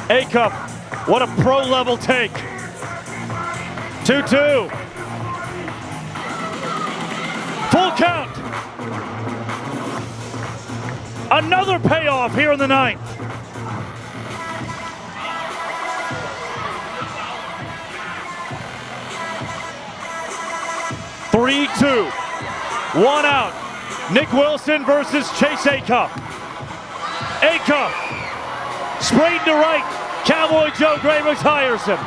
Acuff, what a pro-level take. 2-2. Full count. Another payoff here in the ninth. Three, two, one out. Nick Wilson versus Chase Acuff. Acuff, sprayed to right. Cowboy Joe Gray retires him.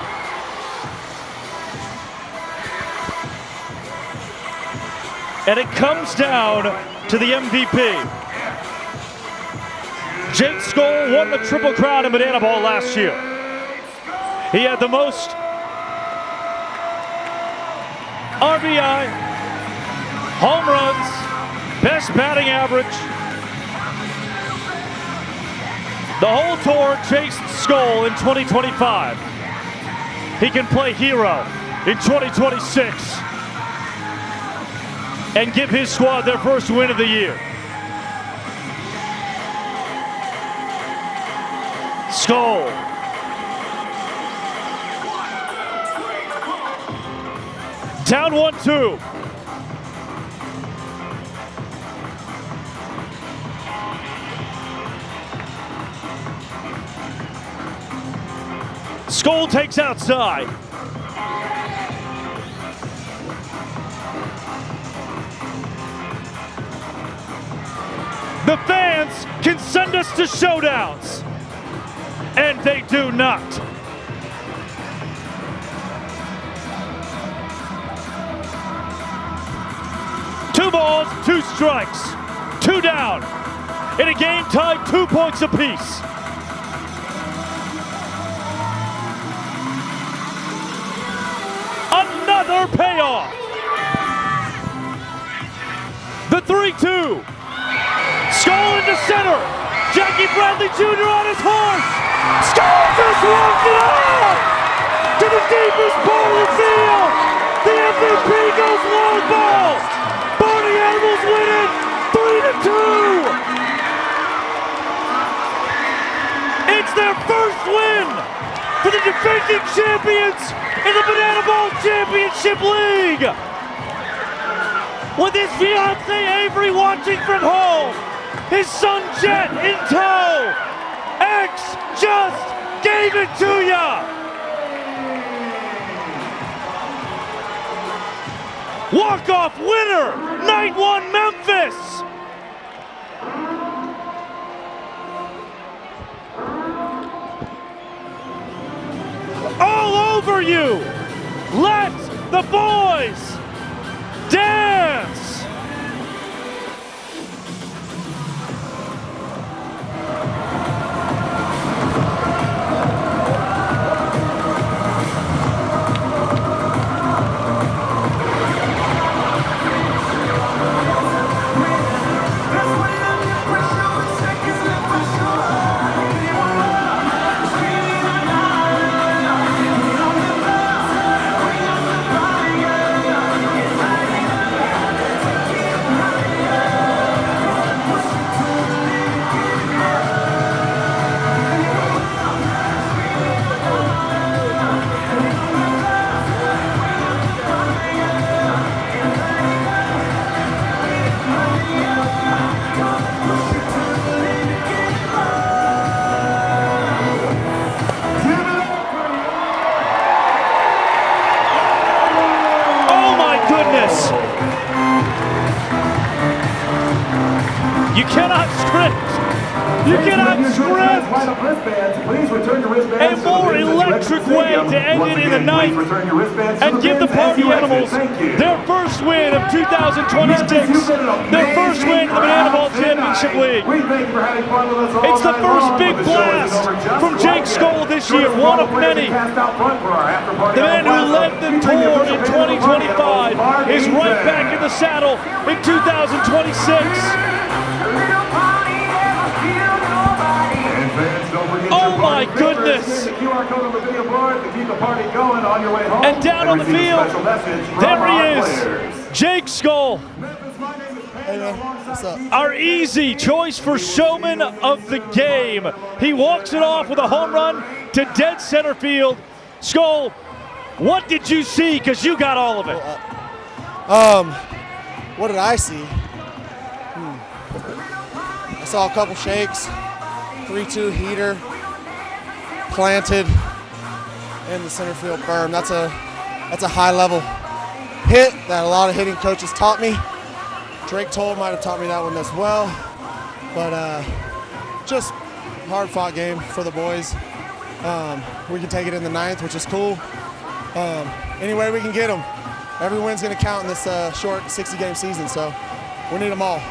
And it comes down to the MVP. Jake Skoll won the Triple Crown in Bananaball last year. He had the most RBI, home runs, best batting average. The whole tour chased Skoll in 2025. He can play hero in 2026 and give his squad their first win of the year. Skoll. Down 1-2. Skoll takes outside. The fans can send us to showdowns, and they do not. Two balls, two strikes, two down. In a game tied 2 points apiece. Another payoff. The 3-2. Skoll into center. Jackie Bradley Jr. on his horse. Skoll just walked it out to the deepest part of the field. The MVP goes long ball. Party Animals win it 3-2. It's their first win for the defending champions in the Bananaball Championship League. With his fiancée Avery watching from home, his son Jet in tow. X just gave it to ya. Walk-off winner, night one Memphis. All over you. Let the boys dance. goodness. You cannot script. You cannot script a more electric way to end it in the ninth and give the Party Animals their first win of 2026, their first win in the Bananaball Championship League. It's the first big blast from Jake Skoll this year, one of many. The man who led the tour in 2025 is right back in the saddle in 2026. Oh my goodness! And down on the field, there he is, Jake Skoll. Hey man, what's up? Our easy choice for showman of the game. He walks it off with a home run to dead center field. Skoll, what did you see? Because you got all of it. What did I see? I saw a couple shakes, 3-2 heater, planted, and the center field berm. That's a high level hit that a lot of hitting coaches taught me. Drake Toll might have taught me that one as well. But just hard fought game for the boys. We can take it in the ninth, which is cool. Any way we can get them. Every win's gonna count in this short 60-game season, so we need them all.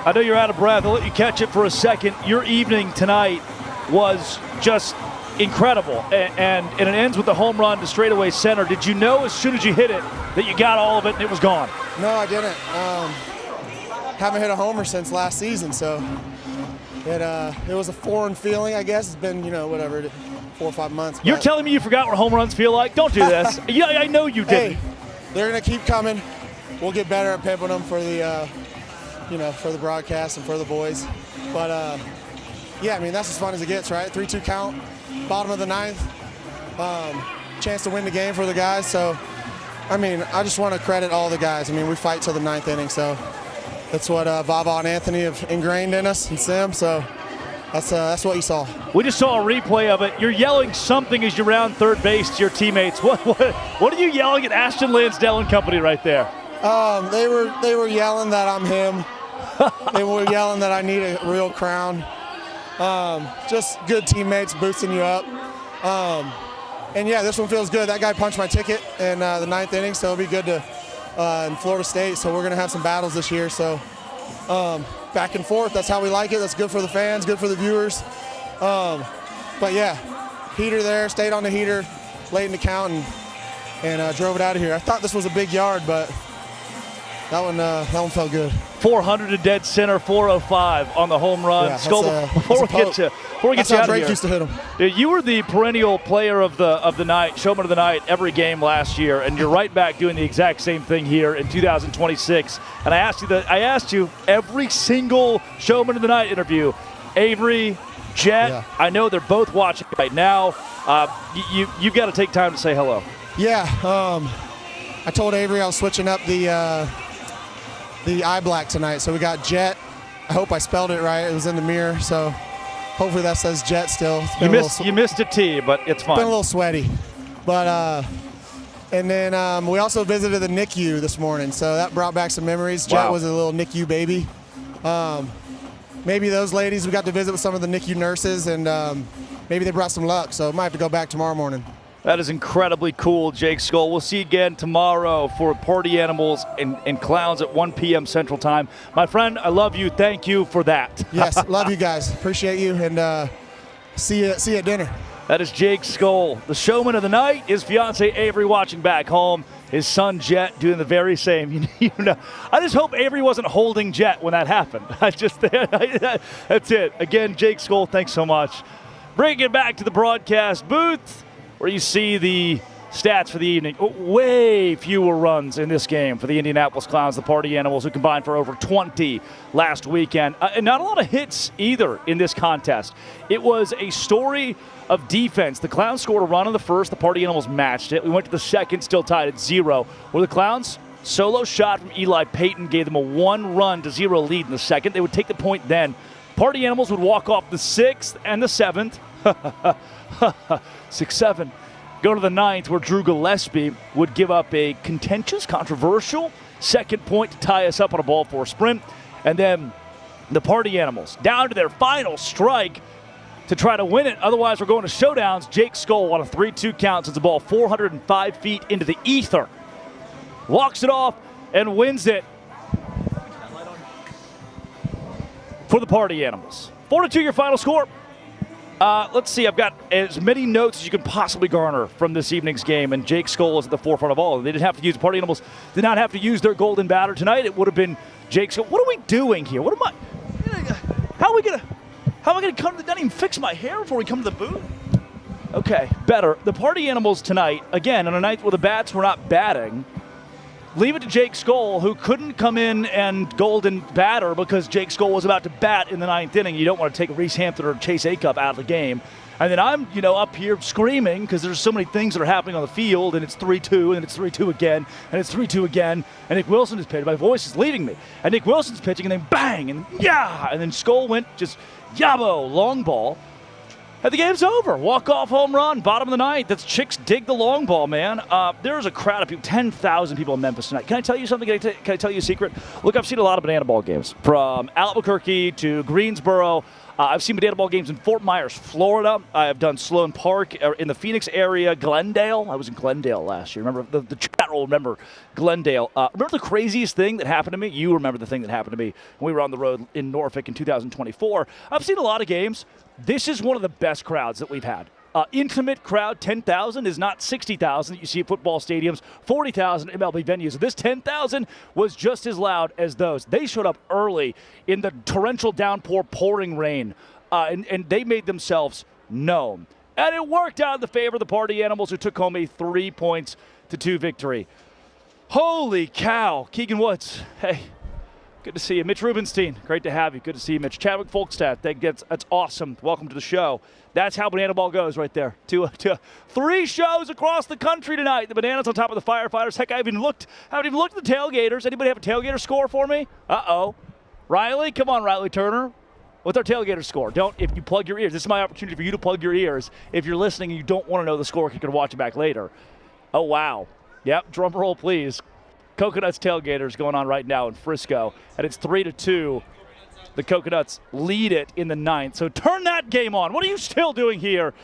I know you're out of breath. I'll let you catch it for a second. Your evening tonight was just incredible, and it ends with the home run to straightaway center. Did you know as soon as you hit it that you got all of it and it was gone? No, I didn't. Haven't hit a homer since last season, so it was a foreign feeling, I guess. It's been, 4 or 5 months. You're telling me you forgot what home runs feel like? Don't do this. Yeah, I know you didn't. Hey, they're gonna keep coming. We'll get better at pimping them for the, for the broadcast and for the boys. But yeah, I mean that's as fun as it gets, right? 3-2 count, bottom of the ninth, chance to win the game for the guys. So, I mean, I just want to credit all the guys. I mean, we fight till the ninth inning, so that's what Vava and Anthony have ingrained in us, and Sim. So that's what you saw. We just saw a replay of it. You're yelling something as you're around third base to your teammates. What are you yelling at Ashton Lansdale and company right there? They were yelling that I'm him. They were yelling that I need a real crown. Just good teammates boosting you up. And yeah, this one feels good. That guy punched my ticket in the ninth inning, so it'll be good to in Florida State. So we're gonna have some battles this year. So back and forth. That's how we like it. That's good for the fans, good for the viewers. But yeah, heater there. Stayed on the heater late in the count and drove it out of here. I thought this was a big yard, but that one felt good. 400 to dead center, 405 on the home run. Yeah, Skoll, before we get you that's out how of Drake here, used to hit him. You were the perennial player of the night, showman of the night, every game last year, and you're right back doing the exact same thing here in 2026. And I asked you every single showman of the night interview, Avery, Jet. Yeah. I know they're both watching right now. You've got to take time to say hello. Yeah, I told Avery I was switching up the eye black tonight. So we got Jet. I hope I spelled it right. It was in the mirror, so hopefully that says Jet still. You missed a T, but it's fine. Been a little sweaty, but and then we also visited the NICU this morning, so that brought back some memories. Jet was a little NICU baby. Maybe those ladies, we got to visit with some of the NICU nurses, and maybe they brought some luck. So might have to go back tomorrow morning. That is incredibly cool, Jake Skoll. We'll see you again tomorrow for Party Animals and Clowns at 1 p.m. Central Time. My friend, I love you. Thank you for that. Yes, love you guys. Appreciate you, and see you at dinner. That is Jake Skoll, the showman of the night. His fiance Avery watching back home. His son Jet doing the very same. I just hope Avery wasn't holding Jet when that happened. That's it. Again, Jake Skoll, thanks so much. Bringing it back to the broadcast booth, where you see the stats for the evening. Way fewer runs in this game for the Indianapolis Clowns, the Party Animals, who combined for over 20 last weekend. And not a lot of hits either in this contest. It was a story of defense. The Clowns scored a run in the first. The Party Animals matched it. We went to the second, still tied at 0. Where the Clowns, solo shot from Eli Payton gave them a 1-0 lead in the second. They would take the point then. Party Animals would walk off the 6th and the 7th. 6-7. go to the 9th, where Drew Gillespie would give up a contentious, controversial second point to tie us up on a ball four sprint. And then the Party Animals down to their final strike to try to win it. Otherwise, we're going to showdowns. Jake Skoll on a 3-2 count sends the ball 405 feet into the ether. Walks it off and wins it for the Party Animals. 4-2 your final score. Let's see, I've got as many notes as you can possibly garner from this evening's game, and Jake Skoll is at the forefront of all. They didn't have to use, the Party Animals did not have to use their golden batter tonight. It would have been Jake Skoll. What are we doing here? How am I going to come to the, not even fix my hair before we come to the booth? Okay, better. The Party Animals tonight, again, on a night where the bats were not batting, leave it to Jake Skoll, who couldn't come in and golden batter because Jake Skoll was about to bat in the 9th inning. You don't want to take Reese Hampton or Chase Acup out of the game. And then I'm, up here screaming because there's so many things that are happening on the field, and it's 3-2, and it's 3-2 again, and it's 3-2 again, and Nick Wilson is pitching. My voice is leaving me. And Nick Wilson's pitching, and then bang, and yeah! And then Skoll went just yabo, long ball. And the game's over. Walk-off home run, bottom of the 9th. That's Chicks dig the long ball, man. There's a crowd of people, 10,000 people in Memphis tonight. Can I tell you something? Can I tell you a secret? Look, I've seen a lot of banana ball games. From Albuquerque to Greensboro. I've seen banana ball games in Fort Myers, Florida. I've done Sloan Park in the Phoenix area, Glendale. I was in Glendale last year. Remember, the chat will remember Glendale. Remember the craziest thing that happened to me? You remember the thing that happened to me when we were on the road in Norfolk in 2024. I've seen a lot of games. This is one of the best crowds that we've had. Intimate crowd, 10,000 is not 60,000 that you see at football stadiums, 40,000 MLB venues. This 10,000 was just as loud as those. They showed up early in the torrential downpour, pouring rain, and they made themselves known. And it worked out in the favor of the Party Animals, who took home a 3-2 victory. Holy cow. Keegan Woods, hey. Good to see you. Mitch Rubenstein, great to have you. Good to see you, Mitch. Chadwick Folkstad, that's awesome. Welcome to the show. That's how Banana Ball goes right there. 3 shows across the country tonight. The Bananas on top of the Firefighters. Heck, I haven't even looked at the tailgaters. Anybody have a tailgater score for me? Uh-oh. Riley? Come on, Riley Turner. What's our tailgater score? If you plug your ears. This is my opportunity for you to plug your ears. If you're listening and you don't want to know the score, you can watch it back later. Oh, wow. Yep, drum roll, please. Coconuts tailgaters going on right now in Frisco, and it's 3-2. The Coconuts lead it in the 9th. So turn that game on. What are you still doing here?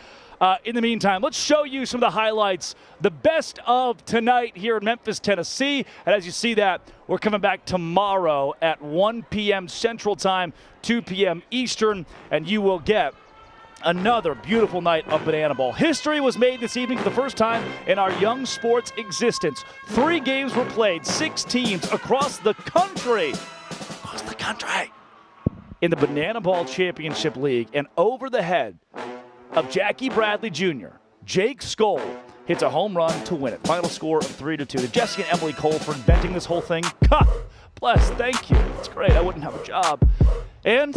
In the meantime, let's show you some of the highlights, the best of tonight here in Memphis, Tennessee. And as you see that, we're coming back tomorrow at 1 p.m. Central Time, 2 p.m. Eastern, and you will get another beautiful night of Banana Ball. History was made this evening for the first time in our young sports existence. 3 games were played, 6 teams across the country. In the Banana Ball Championship League, and over the head of Jackie Bradley Jr., Jake Skoll hits a home run to win it. Final score of 3-2. To Jesse and Emily Cole for inventing this whole thing. God bless, thank you. It's great. I wouldn't have a job. And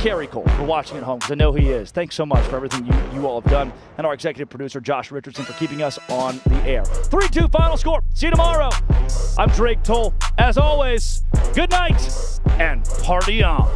Kerry Cole for watching at home, because I know he is. Thanks so much for everything you all have done. And our executive producer, Josh Richardson, for keeping us on the air. 3-2 final score. See you tomorrow. I'm Drake Toll. As always, good night and party on.